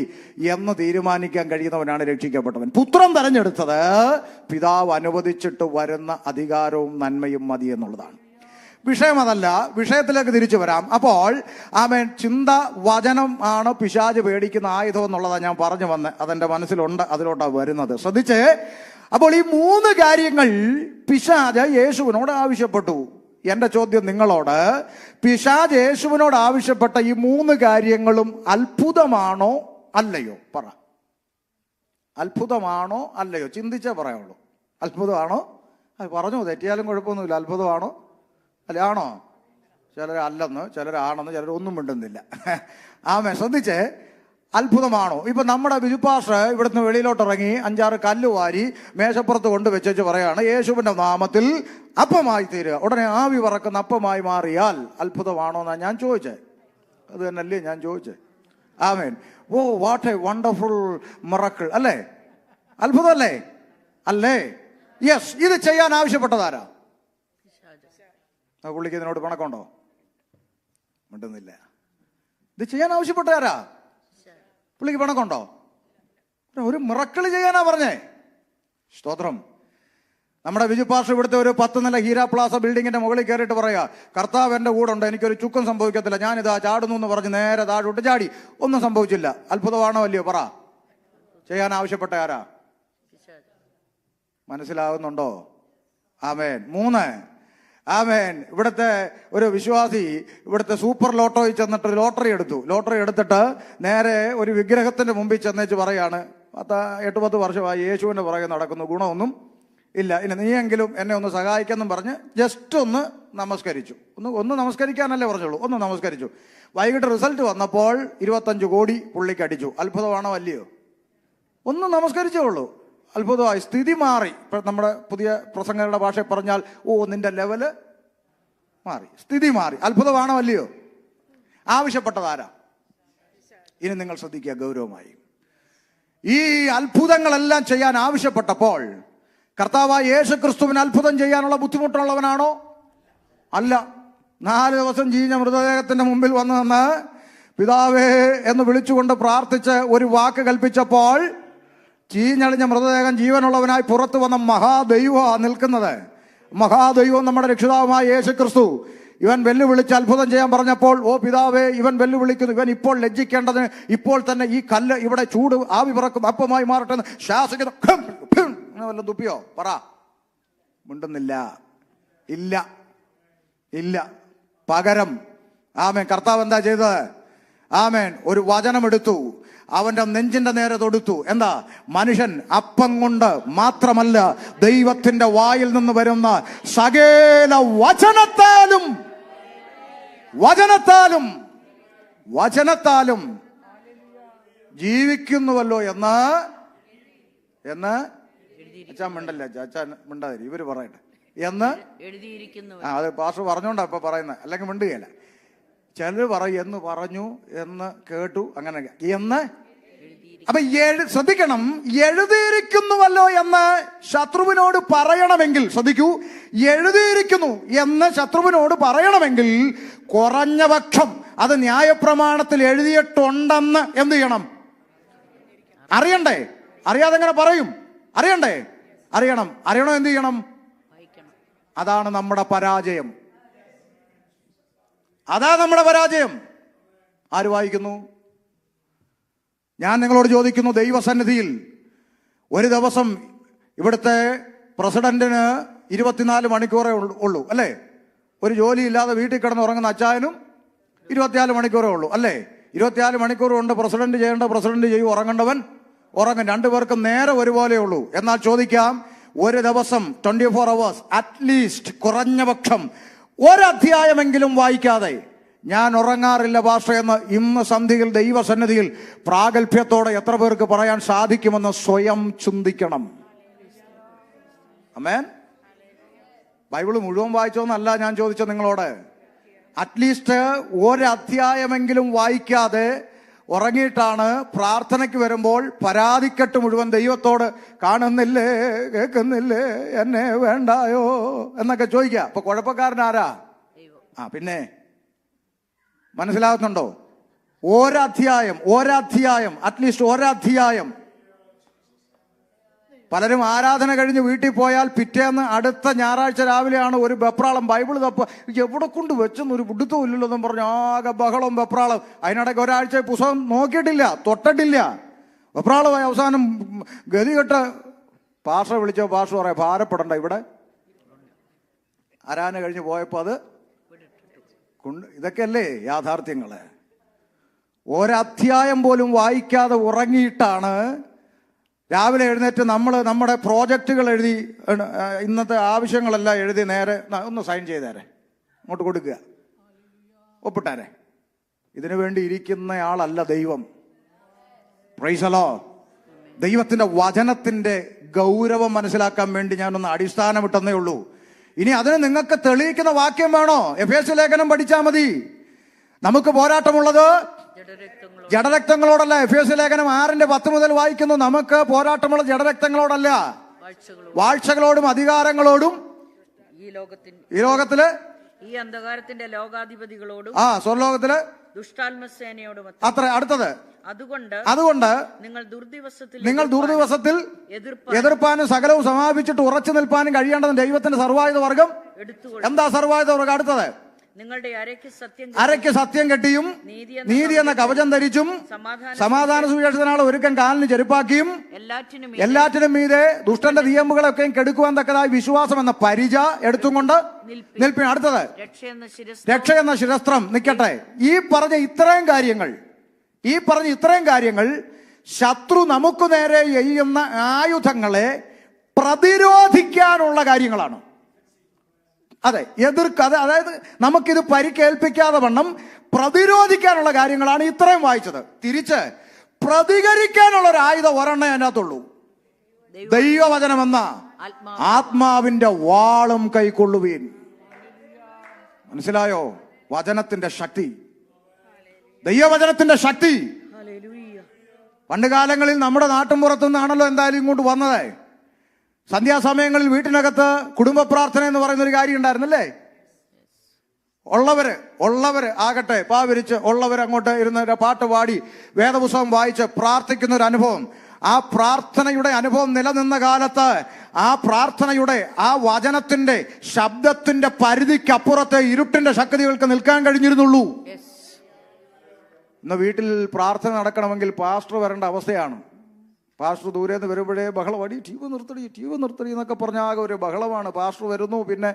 എന്ന് തീരുമാനിക്കാൻ കഴിയുന്നവനാണ് രക്ഷിക്കപ്പെട്ടവൻ. പുത്രൻ തെരഞ്ഞെടുത്തത് പിതാവ് അനുവദിച്ചിട്ട് വരുന്ന അധികാരവും നന്മയും മതി എന്നുള്ളതാണ്. വിഷയം അതല്ല, വിഷയത്തിലേക്ക് തിരിച്ചു വരാം. അപ്പോൾ ആമേൻ, ചിന്ത, വചനം ആണ് പിശാച് പേടിക്കുന്ന ആയുധം എന്നുള്ളതാണ് ഞാൻ പറഞ്ഞു വന്നത്. അതെന്റെ മനസ്സിലുണ്ട്, അതിലോട്ടാണ് വരുന്നത്. ശ്രദ്ധിച്ചേ. അപ്പോൾ ഈ 3 കാര്യങ്ങൾ പിശാച് യേശുവിനോട് ആവശ്യപ്പെട്ടു. എന്റെ ചോദ്യം നിങ്ങളോട്, പിശാച് യേശുവിനോട് ആവശ്യപ്പെട്ട ഈ 3 കാര്യങ്ങളും അത്ഭുതമാണോ അല്ലയോ? പറ. അത്ഭുതമാണോ അല്ലയോ? ചിന്തിച്ചേ പറയാവുള്ളൂ. അത്ഭുതമാണോ? അത് പറഞ്ഞു, തെറ്റിയാലും കുഴപ്പമൊന്നുമില്ല. അത്ഭുതമാണോ അല്ല? ആണോ? ചിലർ അല്ലെന്ന്, ചിലരാണെന്ന്, ചിലർ ഒന്നും മിണ്ടുന്നില്ല. ആമേ, ശ്രദ്ധിച്ചേ. അത്ഭുതമാണോ? ഇപ്പൊ നമ്മുടെ ബിജുപാസ് ഇവിടുന്ന് വെളിയിലോട്ടിറങ്ങി 5-6 കല്ല് വാരി മേശപ്പുറത്ത് കൊണ്ട് വെച്ചു പറയാണ്, യേശുവിന്റെ നാമത്തിൽ അപ്പമായി തീരുക. ഉടനെ ആവി പറക്കുന്ന അപ്പമായി മാറിയാൽ അത്ഭുതമാണോ എന്നാ ഞാൻ ചോദിച്ചേ. അത് തന്നെയല്ലേ ഞാൻ ചോദിച്ചേ. ആമേൻ. ഓ, വാട്ട് എ വണ്ടർഫുൾ മിറക്കിൾ അല്ലേ? അത്ഭുതമല്ലേ? അല്ലേ? യെസ്. ഇത് ചെയ്യാൻ ആവശ്യപ്പെട്ടതാരാ? പുള്ളിക്ക് ഇതിനോട് പണക്കുണ്ടോ? മിണ്ടുന്നില്ല. ഇത് ചെയ്യാൻ ആവശ്യപ്പെട്ടാരാ? പുള്ളിക്ക് പണക്കുണ്ടോ? ഒരു മിറക്കിൾ ചെയ്യാനാ പറഞ്ഞേ. സ്തോത്രം. നമ്മുടെ വിജുപാഷ ഇവിടുത്തെ ഒരു 10 നില ഹീര പ്ലാസ ബിൽഡിങ്ങിന്റെ മുകളിൽ കയറിയിട്ട് പറയാ, കർത്താവ് എന്റെ കൂടെ ഉണ്ട്, എനിക്കൊരു ചുക്കും സംഭവിക്കത്തില്ല, ഞാനിതാ ചാടുന്നു എന്ന് പറഞ്ഞ് നേരെ താഴോട്ട് ചാടി. ഒന്നും സംഭവിച്ചില്ല. അത്ഭുതമാണോ അല്ലയോ? പറ. ചെയ്യാൻ ആവശ്യപ്പെട്ട ആരാ? മനസ്സിലാകുന്നുണ്ടോ? ആമേൻ. 3, ആമേൻ. ഇവിടുത്തെ ഒരു വിശ്വാസി ഇവിടുത്തെ സൂപ്പർ ലോട്ടോയിൽ ചെന്നിട്ട് ലോട്ടറി എടുത്തു. ലോട്ടറി എടുത്തിട്ട് നേരെ ഒരു വിഗ്രഹത്തിന്റെ മുമ്പിൽ ചെന്നേച്ച് പറയാണ്, 8-10 വർഷമായി യേശുവിന്റെ പുറകെ നടക്കുന്നു, ഗുണമൊന്നും ഇല്ല, ഇനി നീയെങ്കിലും എന്നെ ഒന്ന് സഹായിക്കെന്നും പറഞ്ഞ് ജസ്റ്റ് ഒന്ന് നമസ്കരിച്ചു. ഒന്ന് നമസ്കരിക്കാനല്ലേ പറഞ്ഞോളൂ, ഒന്ന് നമസ്കരിച്ചു. വൈകിട്ട് റിസൾട്ട് വന്നപ്പോൾ 25 കോടി പുള്ളിക്ക് അടിച്ചു. അത്ഭുതമാണോ അല്ലയോ? ഒന്ന് നമസ്കരിച്ചേ ഉള്ളൂ. അത്ഭുതമായി. സ്ഥിതി മാറി. ഇപ്പം നമ്മുടെ പുതിയ പ്രസംഗങ്ങളുടെ ഭാഷയിൽ പറഞ്ഞാൽ, നിന്റെ ലെവല് മാറി, സ്ഥിതി മാറി. അത്ഭുതമാണോ അല്ലയോ? ആവശ്യപ്പെട്ടതാരാ? ഇനി നിങ്ങൾ ശ്രദ്ധിക്കുക ഗൗരവമായി. ഈ അത്ഭുതങ്ങളെല്ലാം ചെയ്യാൻ ആവശ്യപ്പെട്ടപ്പോൾ കർത്താവായ യേശു ക്രിസ്തുവിന് അത്ഭുതം ചെയ്യാനുള്ള ബുദ്ധിമുട്ടുള്ളവനാണോ? അല്ല. 4 ദിവസം ചീഞ്ഞ മൃതദേഹത്തിന്റെ മുമ്പിൽ വന്ന് നിന്ന് പിതാവേ എന്ന് വിളിച്ചുകൊണ്ട് പ്രാർത്ഥിച്ച് ഒരു വാക്ക് കൽപ്പിച്ചപ്പോൾ ചീഞ്ഞളിഞ്ഞ മൃതദേഹം ജീവനുള്ളവനായി പുറത്തു വന്ന മഹാദൈവമാണ് നിൽക്കുന്നത്. മഹാദൈവം നമ്മുടെ രക്ഷിതാവുമായ യേശു ക്രിസ്തു. ഇവൻ വെല്ലുവിളിച്ച് അത്ഭുതം ചെയ്യാൻ പറഞ്ഞപ്പോൾ, പിതാവേ, ഇവൻ വെല്ലുവിളിക്കുന്നു, ഇവൻ ഇപ്പോൾ ലജ്ജിക്കേണ്ടതിന് ഇപ്പോൾ തന്നെ ഈ കല്ല് ഇവിടെ ചൂട് ആവി പറക്കും അപ്പമായി മാറട്ടെ എന്ന് ശാസിക്കുന്നു. വല്ലതും തുപ്പിയോ? പറ. മിണ്ടുന്നില്ല. ഇല്ല, ഇല്ല. പകരം ആമേൻ, കർത്താവ് എന്താ ചെയ്തത്? ആമേൻ, ഒരു വചനമെടുത്തു, അവന്റെ നെഞ്ചിന്റെ നേരെ തൊടുത്തു. എന്താ? മനുഷ്യൻ അപ്പം കൊണ്ട് മാത്രമല്ല, ദൈവത്തിന്റെ വായിൽ നിന്ന് വരുന്ന സകല വചനത്താലും ജീവിക്കുന്നുവല്ലോ എന്ന് അച്ഛൻ മിണ്ടല്ല, അച്ഛൻ മിണ്ടാതിരി, ഇവര് പറയട്ടെ എന്ന്. അത് പാസ്റ്റർ പറഞ്ഞോണ്ടാ ഇപ്പൊ പറയുന്നത്, അല്ലെങ്കിൽ മിണ്ടുകയല്ല. ചിലർ പറയും എന്ന് പറഞ്ഞു, എന്ന് കേട്ടു, അങ്ങനെ എന്ന്. അപ്പൊ ശ്രദ്ധിക്കണം, എഴുതിയിരിക്കുന്നുവല്ലോ എന്ന് ശത്രുവിനോട് പറയണമെങ്കിൽ, ശ്രദ്ധിക്കൂ, എഴുതിയിരിക്കുന്നു എന്ന് ശത്രുവിനോട് പറയണമെങ്കിൽ കുറഞ്ഞ പക്ഷം അത് ന്യായപ്രമാണത്തിൽ എഴുതിയിട്ടുണ്ടെന്ന് എന്ത് ചെയ്യണം? അറിയണ്ടേ? അറിയാതെ എങ്ങനെ പറയും? അറിയണ്ടേ? അറിയണം. അറിയണോ? എന്ത് ചെയ്യണം? അതാണ് നമ്മുടെ പരാജയം. അതാ നമ്മുടെ പരാജയം. ആര് വായിക്കുന്നു? ഞാൻ നിങ്ങളോട് ചോദിക്കുന്നു, ദൈവസന്നിധിയിൽ ഒരു ദിവസം ഇവിടുത്തെ പ്രസിഡന്റിന് 24 മണിക്കൂറേ ഉള്ളൂ അല്ലേ? ഒരു ജോലിയില്ലാതെ വീട്ടിൽ കിടന്ന് ഉറങ്ങുന്ന അച്ചായനും 24 മണിക്കൂറേ ഉള്ളൂ അല്ലേ? 24 മണിക്കൂർ കൊണ്ട് പ്രസിഡന്റ് ചെയ്യേണ്ട പ്രസിഡന്റ് ചെയ്യും, ഉറങ്ങേണ്ടവൻ ഉറങ്ങും. രണ്ടുപേർക്കും നേരെ ഒരുപോലെ ഉള്ളൂ. എന്നാൽ ചോദിക്കാം, ഒരു ദിവസം 24 hours അറ്റ്ലീസ്റ്റ് കുറഞ്ഞ പക്ഷം ഒരധ്യായമെങ്കിലും വായിക്കാതെ ഞാൻ ഉറങ്ങാറില്ല ഭാഷ എന്ന് ഇന്ന് സന്ധ്യയിൽ ദൈവസന്നിധിയിൽ പ്രാഗൽഭ്യത്തോടെ എത്ര പേർക്ക് പറയാൻ സാധിക്കുമെന്ന് സ്വയം ചിന്തിക്കണം. ആമേൻ. ബൈബിള് മുഴുവൻ വായിച്ചോന്നല്ല ഞാൻ ചോദിച്ചത് നിങ്ങളോട്. അറ്റ്ലീസ്റ്റ് ഒരധ്യായമെങ്കിലും വായിക്കാതെ ഉറങ്ങിയിട്ടാണ് പ്രാർത്ഥനയ്ക്ക് വരുമ്പോൾ പരാതിക്കെട്ട് മുഴുവൻ ദൈവത്തോട് കാണുന്നില്ലേ, കേൾക്കുന്നില്ലേ, എന്നെ വേണ്ടായോ എന്നൊക്കെ ചോദിക്കുക. അപ്പൊ കുഴപ്പക്കാരനാരാ? പിന്നെ മനസ്സിലാകുന്നുണ്ടോ? ഒരധ്യായം അറ്റ്ലീസ്റ്റ് ഒരധ്യായം. പലരും ആരാധന കഴിഞ്ഞ് വീട്ടിൽ പോയാൽ പിറ്റേന്ന് അടുത്ത ഞായറാഴ്ച രാവിലെയാണ് ഒരു വെപ്രാളം. ബൈബിൾ തപ്പ എവിടെ കൊണ്ട് വെച്ചെന്നൊരു പിടുത്തവും ഇല്ലല്ലോ എന്നും പറഞ്ഞു ആകെ ബഹളം വെപ്രാളം. അതിനിടയ്ക്ക് ഒരാഴ്ച പുസ്തകം നോക്കിയിട്ടില്ല, തൊട്ടിട്ടില്ല, വെപ്രാളമായി. അവസാനം ഗതികെട്ട് പാസ്റ്റർ വിളിച്ചോ, പാസ്റ്റർ പറയാം ഭാരപ്പെടണ്ട, ഇവിടെ ആരാധന കഴിഞ്ഞ് പോയപ്പോൾ അത് ഇതൊക്കെയല്ലേ യാഥാർത്ഥ്യങ്ങള്. ഒരധ്യായം പോലും വായിക്കാതെ ഉറങ്ങിയിട്ടാണ് രാവിലെ എഴുന്നേറ്റ് നമ്മൾ നമ്മുടെ പ്രോജക്റ്റുകൾ എഴുതി, ഇന്നത്തെ ആവശ്യങ്ങളെല്ലാം എഴുതി നേരെ ഒന്ന് സൈൻ ചെയ്തേരെ, അങ്ങോട്ട് കൊടുക്കുക, ഒപ്പിട്ടാരെ. ഇതിനു വേണ്ടി ഇരിക്കുന്നയാളല്ല ദൈവം. Praise the Lord. ദൈവത്തിന്റെ വചനത്തിന്റെ ഗൗരവം മനസ്സിലാക്കാൻ വേണ്ടി ഞാനൊന്ന് അടിസ്ഥാനമിട്ടെന്നേ ഉള്ളൂ. ഇനി അതിന് നിങ്ങൾക്ക് തെളിയിക്കുന്ന വാക്യം വേണോ? എഫേസ്യ ലേഖനം പഠിച്ചാൽ മതി. നമുക്ക് പോരാട്ടമുള്ളത് ജഡരക്തങ്ങളോടല്ല. എഫേസ്യ ലേഖനം 6:10 മുതൽ വായിക്കുന്നു. നമുക്ക് പോരാട്ടമുള്ള ജഡരക്തങ്ങളോടല്ല, വാഴ്ചകളോടും അധികാരങ്ങളോടും ഈ ലോകത്തില് ഈ അന്ധകാരത്തിന്റെ ലോകാധിപതികളോടും സ്വർലോകത്തില് ദുഷ്ടാത്മസേനയോടും. അത്ര അടുത്തത്, അതുകൊണ്ട് നിങ്ങൾ ദുർദിവസത്തിൽ എതിർപ്പാനും സകലവും സമാപിച്ചിട്ട് ഉറച്ചു നിൽപ്പാനും കഴിയേണ്ടത് ദൈവത്തിന്റെ സർവായുധ വർഗം. എന്താ സർവായുധ വർഗം? അടുത്തത്, നിങ്ങളുടെ അരയ്ക്ക് സത്യം കെട്ടിയും നീതി എന്ന കവചം ധരിച്ചും സമാധാന സുവിശേഷത്തിനാൾ ഒരുക്കം കാലിന് ചെരുപ്പാക്കിയും എല്ലാറ്റിനും മീതെ ദുഷ്ടന്റെ തീയമ്പുകളൊക്കെയും കെടുക്കുവാൻ തക്കതായി വിശ്വാസം എന്ന പരിച എടുത്തും കൊണ്ട് നിൽപ്പിന്. അടുത്തത്, രക്ഷ എന്ന ശിരസ്ത്രം. നിൽക്കട്ടെ, ഈ പറഞ്ഞ ഇത്രയും കാര്യങ്ങൾ ശത്രു നമുക്ക് നേരെ എയ്യുന്ന ആയുധങ്ങളെ പ്രതിരോധിക്കാനുള്ള കാര്യങ്ങളാണ്. അതെ, അതായത് നമുക്കിത് പരിക്കേൽപ്പിക്കാതെ വണ്ണം പ്രതിരോധിക്കാനുള്ള കാര്യങ്ങളാണ് ഇത്രയും വായിച്ചത്. തിരിച്ച് പ്രതികരിക്കാനുള്ള ഒരു ആയുധം ഒരെണ്ണേ അതിനകത്തുള്ളൂ, ദൈവവചനമെന്ന ആത്മാവിന്റെ വാളും കൈക്കൊള്ളുവീൻ. മനസ്സിലായോ? വചനത്തിന്റെ ശക്തി, ദൈവവചനത്തിന്റെ ശക്തി. പണ്ട് കാലങ്ങളിൽ നമ്മുടെ നാട്ടിൻപുറത്തു നിന്നാണല്ലോ എന്തായാലും ഇങ്ങോട്ട് വന്നത്. സന്ധ്യാസമയങ്ങളിൽ വീട്ടിനകത്ത് കുടുംബ പ്രാർത്ഥന എന്ന് പറയുന്ന ഒരു കാര്യം ഉണ്ടായിരുന്നല്ലേ? ഉള്ളവര് ആകട്ടെ പാവിരിച്ച് ഉള്ളവർ അങ്ങോട്ട് ഇരുന്ന് പാട്ട് പാടി വേദപുസ്തകം വായിച്ച് പ്രാർത്ഥിക്കുന്ന ഒരു അനുഭവം. ആ പ്രാർത്ഥനയുടെ അനുഭവം നിലനിന്ന കാലത്ത് ആ പ്രാർത്ഥനയുടെ ആ വചനത്തിന്റെ ശബ്ദത്തിന്റെ പരിധിക്കപ്പുറത്തെ ഇരുട്ടിന്റെ ശക്തികൾക്ക് നിൽക്കാൻ കഴിഞ്ഞിരുന്നുള്ളൂ. ഇന്ന് വീട്ടിൽ പ്രാർത്ഥന നടക്കണമെങ്കിൽ പാസ്റ്റർ വരേണ്ട അവസ്ഥയാണ്. പാസ്റ്റർ ദൂരെ നിന്ന് വരുമ്പോഴേ ബഹളം, അടി ടി വി നിർത്തടി എന്നൊക്കെ പറഞ്ഞ ആകെ ഒരു ബഹളമാണ്. പാസ്റ്റർ വരുന്നു, പിന്നെ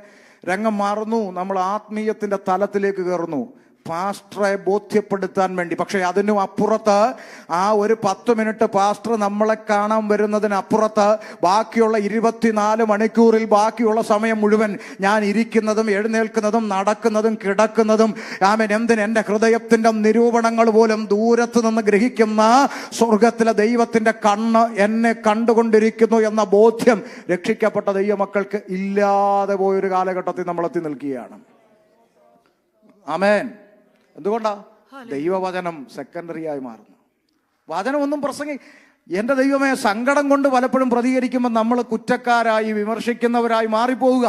രംഗം മാറുന്നു, നമ്മൾ ആത്മീയത്തിന്റെ തലത്തിലേക്ക് കയറുന്നു പാസ്റ്ററെ ബോധ്യപ്പെടുത്താൻ വേണ്ടി. പക്ഷെ അതിനും അപ്പുറത്ത് ആ ഒരു 10 മിനിറ്റ് പാസ്റ്റർ നമ്മളെ കാണാൻ വരുന്നതിനപ്പുറത്ത് ബാക്കിയുള്ള 24 മണിക്കൂറിൽ ബാക്കിയുള്ള സമയം മുഴുവൻ ഞാൻ ഇരിക്കുന്നതും എഴുന്നേൽക്കുന്നതും നടക്കുന്നതും കിടക്കുന്നതും എൻ്റെ ഹൃദയത്തിന്റെ നിരൂപണങ്ങൾ പോലും ദൂരത്ത് നിന്ന് ഗ്രഹിക്കുന്ന സ്വർഗത്തിലെ ദൈവത്തിന്റെ കണ്ണ് എന്നെ കണ്ടുകൊണ്ടിരിക്കുന്നു എന്ന ബോധ്യം രക്ഷിക്കപ്പെട്ട ദൈവമക്കൾക്ക് ഇല്ലാതെ പോയൊരു കാലഘട്ടത്തിൽ നമ്മളെത്തി നിൽക്കുകയാണ്. ആമേൻ. എന്തുകൊണ്ടാ? ദൈവവചനം സെക്കൻഡറി ആയി മാറുന്നു. വചനമൊന്നും എൻ്റെ ദൈവമേ, സങ്കടം കൊണ്ട് പലപ്പോഴും പ്രതികരിക്കുമ്പോൾ നമ്മൾ കുറ്റക്കാരായി വിമർശിക്കുന്നവരായി മാറിപ്പോവുക.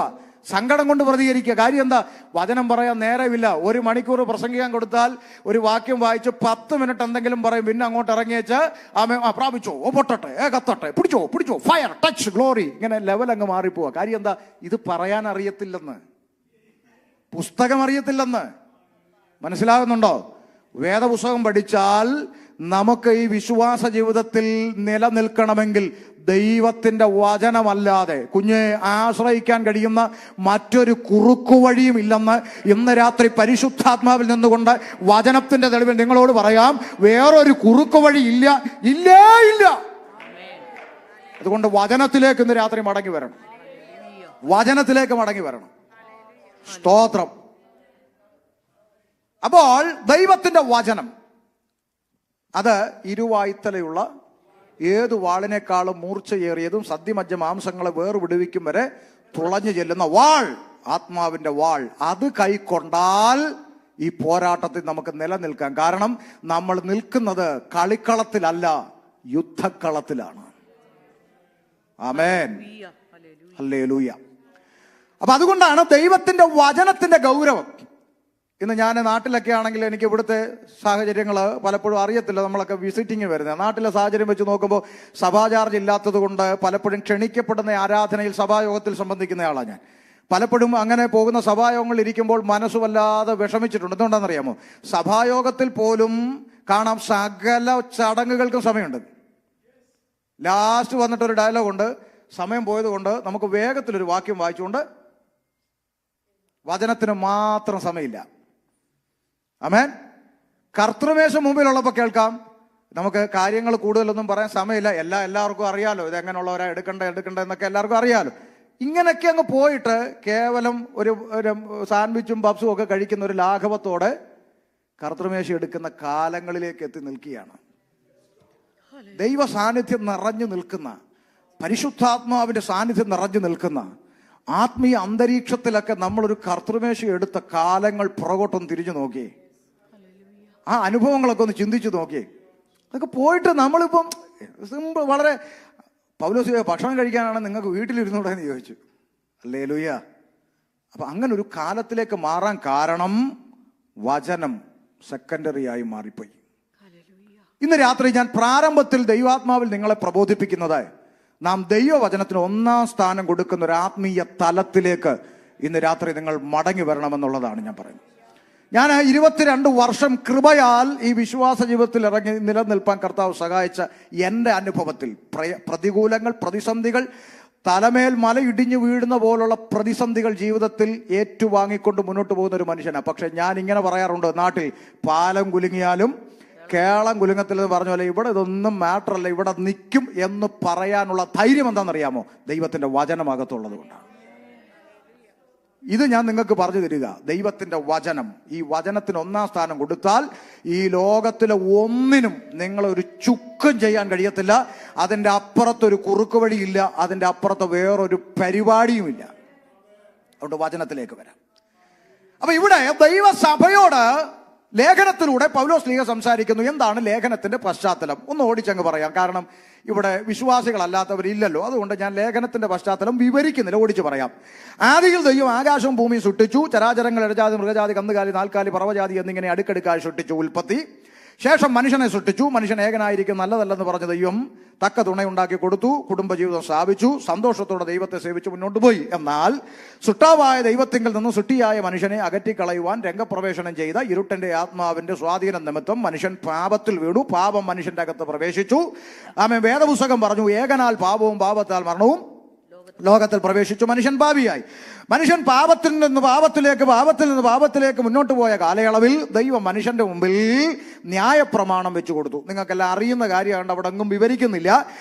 സങ്കടം കൊണ്ട് പ്രതികരിക്കുക. കാര്യം എന്താ? വചനം പറയാൻ നേരമില്ല. 1 മണിക്കൂർ പ്രസംഗിക്കാൻ കൊടുത്താൽ ഒരു വാക്യം വായിച്ച് 10 മിനിറ്റ് എന്തെങ്കിലും പറയും, പിന്നെ അങ്ങോട്ട് ഇറങ്ങിയേച്ച് പ്രാപിച്ചോ, പൊട്ടട്ടെ, കത്തട്ടെ, പിടിച്ചോ, ഫയർ, ടച്ച്, ഗ്ലോറി, ഇങ്ങനെ ലെവൽ അങ്ങ് മാറിപ്പോവുക. കാര്യം എന്താ? ഇത് പറയാൻ അറിയത്തില്ലെന്ന്, പുസ്തകം അറിയത്തില്ലെന്ന്. മനസ്സിലാകുന്നുണ്ടോ? വേദപുസ്തകം പഠിച്ചാൽ നമുക്ക് ഈ വിശ്വാസ ജീവിതത്തിൽ നിലനിൽക്കണമെങ്കിൽ ദൈവത്തിന്റെ വചനമല്ലാതെ കുഞ്ഞെ ആശ്രയിക്കാൻ കഴിയുന്ന മറ്റൊരു കുറുക്കുവഴിയും ഇല്ലെന്ന് ഇന്ന് രാത്രി പരിശുദ്ധാത്മാവിൽ നിന്നുകൊണ്ട് വചനത്തിന്റെ തെളിവിൽ നിങ്ങളോട് പറയാം. വേറൊരു കുറുക്കുവഴി ഇല്ല. അതുകൊണ്ട് വചനത്തിലേക്ക് ഇന്ന് രാത്രി മടങ്ങി വരണം. വചനത്തിലേക്ക് മടങ്ങി വരണം. സ്തോത്രം. അപ്പോൾ ദൈവത്തിന്റെ വചനം അത് ഇരുവായ്ത്തലയുള്ള ഏതു വാളിനേക്കാളും മൂർച്ചയേറിയതും സദ്യമജ്ജ മാംസങ്ങളെ വേർവിടുവിക്കും വരെ തുളഞ്ഞു ചെല്ലുന്ന വാൾ, ആത്മാവിന്റെ വാൾ. അത് കൈക്കൊണ്ടാൽ ഈ പോരാട്ടത്തിൽ നമുക്ക് നിലനിൽക്കാം. കാരണം നമ്മൾ നിൽക്കുന്നത് കളിക്കളത്തിലല്ല, യുദ്ധക്കളത്തിലാണ്. ആമേൻ, ഹല്ലേലൂയ. അപ്പൊ അതുകൊണ്ടാണ് ദൈവത്തിന്റെ വചനത്തിന്റെ ഗൗരവം. ഇന്ന് ഞാൻ നാട്ടിലൊക്കെ ആണെങ്കിൽ എനിക്ക് ഇവിടുത്തെ സാഹചര്യങ്ങൾ പലപ്പോഴും അറിയത്തില്ല. നമ്മളൊക്കെ വിസിറ്റിങ്ങിന് വരുന്നത് നാട്ടിലെ സാഹചര്യം വെച്ച് നോക്കുമ്പോൾ സഭാ ചാർജ് ഇല്ലാത്തത് കൊണ്ട് പലപ്പോഴും ക്ഷണിക്കപ്പെടുന്ന ആരാധനയിൽ സഭായോഗത്തിൽ സംബന്ധിക്കുന്ന ആളാണ് ഞാൻ. പലപ്പോഴും അങ്ങനെ പോകുന്ന സഭായോഗങ്ങളിൽ ഇരിക്കുമ്പോൾ മനസ്സ് വല്ലാതെ വിഷമിച്ചിട്ടുണ്ട്. എന്തുകൊണ്ടാണെന്നറിയാമോ? സഭായോഗത്തിൽ പോലും കാണാം സകല ചടങ്ങുകൾക്കും സമയമുണ്ട്. ലാസ്റ്റ് വന്നിട്ടൊരു ഡയലോഗുണ്ട്, സമയം പോയത് കൊണ്ട് നമുക്ക് വേഗത്തിലൊരു വാക്യം വായിച്ചുകൊണ്ട് വചനത്തിന് മാത്രം സമയമില്ല. ആമേൻ. കർത്തൃമേശ മുമ്പിലുള്ളപ്പോൾ കേൾക്കാം, നമുക്ക് കാര്യങ്ങൾ കൂടുതലൊന്നും പറയാൻ സമയമില്ല, എല്ലാവർക്കും അറിയാലോ ഇതെങ്ങനെയുള്ളവരാ എടുക്കണ്ട എന്നൊക്കെ എല്ലാവർക്കും അറിയാലോ. ഇങ്ങനെയൊക്കെ അങ്ങ് പോയിട്ട് കേവലം ഒരു സാൻഡ്വിച്ചും പപ്സും ഒക്കെ കഴിക്കുന്ന ഒരു ലാഘവത്തോടെ കർത്തൃമേശ എടുക്കുന്ന കാലങ്ങളിലേക്ക് എത്തി നിൽക്കുകയാണ്. ദൈവ സാന്നിധ്യം നിറഞ്ഞു നിൽക്കുന്ന, പരിശുദ്ധാത്മാവിന്റെ സാന്നിധ്യം നിറഞ്ഞു നിൽക്കുന്ന ആത്മീയ അന്തരീക്ഷത്തിലൊക്കെ നമ്മളൊരു കർത്തൃമേശ എടുത്ത കാലങ്ങൾ പുറകോട്ടൊന്ന് തിരിഞ്ഞു നോക്കിയേ. ആ അനുഭവങ്ങളൊക്കെ ഒന്ന് ചിന്തിച്ചു നോക്കിയേ. അതൊക്കെ പോയിട്ട് നമ്മളിപ്പം സിമ്പിൾ, വളരെ പൗലോസ് ഭക്ഷണം കഴിക്കാനാണ് നിങ്ങൾക്ക് വീട്ടിലിരുന്നൂടെ എന്ന് ചോദിച്ചു. ഹല്ലേലൂയ. അപ്പൊ അങ്ങനെ ഒരു കാലത്തിലേക്ക് മാറാൻ കാരണം വചനം സെക്കൻഡറി ആയി മാറിപ്പോയി. ഇന്ന് രാത്രി ഞാൻ പ്രാരംഭത്തിൽ ദൈവാത്മാവിൽ നിങ്ങളെ പ്രബോധിപ്പിക്കുന്നത്, നാം ദൈവവചനത്തിന് 1-ാം സ്ഥാനം കൊടുക്കുന്ന ഒരു ആത്മീയ തലത്തിലേക്ക് ഇന്ന് രാത്രി നിങ്ങൾ മടങ്ങി വരണമെന്നുള്ളതാണ് ഞാൻ പറയുന്നത്. ഞാൻ 22 വർഷം കൃപയാൽ ഈ വിശ്വാസ ജീവിതത്തിൽ ഇറങ്ങി നിലനിൽപ്പാൻ കർത്താവ് സഹായിച്ച എൻ്റെ അനുഭവത്തിൽ പ്രതികൂലങ്ങൾ, പ്രതിസന്ധികൾ, തലമേൽ മല ഇടിഞ്ഞു വീഴുന്ന പോലുള്ള പ്രതിസന്ധികൾ ജീവിതത്തിൽ ഏറ്റുവാങ്ങിക്കൊണ്ട് മുന്നോട്ട് പോകുന്ന ഒരു മനുഷ്യനാണ്. പക്ഷെ ഞാൻ ഇങ്ങനെ പറയാറുണ്ട്, നാട്ടിൽ പാലം കുലുങ്ങിയാലും കേളം കുലുങ്ങത്തില്ലെന്ന് പറഞ്ഞ പോലെ ഇവിടെ ഇതൊന്നും മാറ്റർ അല്ല, ഇവിടെ നിൽക്കും എന്ന് പറയാനുള്ള ധൈര്യം എന്താണെന്നറിയാമോ? ദൈവത്തിന്റെ വചനമകത്തുള്ളത് കൊണ്ടാണ്. ഇത് ഞാൻ നിങ്ങൾക്ക് പറഞ്ഞു തരിക. ദൈവത്തിന്റെ വചനം, ഈ വചനത്തിന് 1-ാം സ്ഥാനം കൊടുത്താൽ ഈ ലോകത്തിലെ ഒന്നിനും നിങ്ങളൊരു ചുക്കും ചെയ്യാൻ കഴിയത്തില്ല. അതിൻ്റെ അപ്പുറത്തൊരു കുറുക്ക് വഴിയില്ല, അതിൻ്റെ അപ്പുറത്ത് വേറൊരു പരിപാടിയുമില്ല. അതുകൊണ്ട് വചനത്തിലേക്ക് വരാം. അപ്പൊ ഇവിടെ ദൈവസഭയോട് ലേഖനത്തിലൂടെ പൗലോസ് ശ്ലീഹ സംസാരിക്കുന്നു. എന്താണ് ലേഖനത്തിന്റെ പശ്ചാത്തലം? ഒന്ന് ഓടിച്ചങ്ങ് പറയാം, കാരണം ഇവിടെ വിശ്വാസികളല്ലാത്തവരില്ലല്ലോ. അതുകൊണ്ട് ഞാൻ ലേഖനത്തിന്റെ പശ്ചാത്തലം വിവരിക്കുന്നില്ല, ഓടിച്ചു പറയാം. ആദിയിൽ ദൈവം ആകാശവും ഭൂമിയും സൃഷ്ടിച്ചു. ചരാചരങ്ങൾ, ഇഴജാതി, മൃഗജാതി, കന്നുകാലി, നാൽക്കാലി, പറവജാതി എന്നിങ്ങനെ അടുക്കടുക്കായി സൃഷ്ടിച്ചു. ഉൽപ്പത്തി. ശേഷം മനുഷ്യനെ സൃഷ്ടിച്ചു. മനുഷ്യൻ ഏകനായിരിക്കും നല്ലതല്ലെന്ന് പറഞ്ഞ ദൈവം തക്ക തുണയുണ്ടാക്കി കൊടുത്തു. കുടുംബജീവിതം സ്ഥാപിച്ചു. സന്തോഷത്തോടെ ദൈവത്തെ സേവിച്ച് മുന്നോട്ട് പോയി. എന്നാൽ സൃഷ്ടാവായ ദൈവത്തിങ്കിൽ നിന്ന് സൃഷ്ടിയായ മനുഷ്യനെ അകറ്റിക്കളയുവാൻ രംഗപ്രവേശനം ചെയ്ത ഇരുട്ടന്റെ ആത്മാവിന്റെ സ്വാധീനം നിമിത്തം മനുഷ്യൻ പാപത്തിൽ വീണു. പാപം മനുഷ്യന്റെ അകത്ത് പ്രവേശിച്ചു. ആമേൻ. വേദപുസ്തകം പറഞ്ഞു, ഏകനാൽ പാപവും പാപത്താൽ മരണവും ലോകത്തിൽ പ്രവേശിച്ചു. മനുഷ്യൻ പാപിയായി. മനുഷ്യൻ പാപത്തിൽ നിന്ന് പാപത്തിലേക്ക് മുന്നോട്ട് പോയ കാലയളവിൽ ദൈവം മനുഷ്യന്റെ മുമ്പിൽ ന്യായപ്രമാണം വെച്ചു കൊടുത്തു. നിങ്ങൾക്കെല്ലാം അറിയുന്ന കാര്യമാണ്, അവിടെ എങ്ങും വിവരിക്കുന്നില്ല.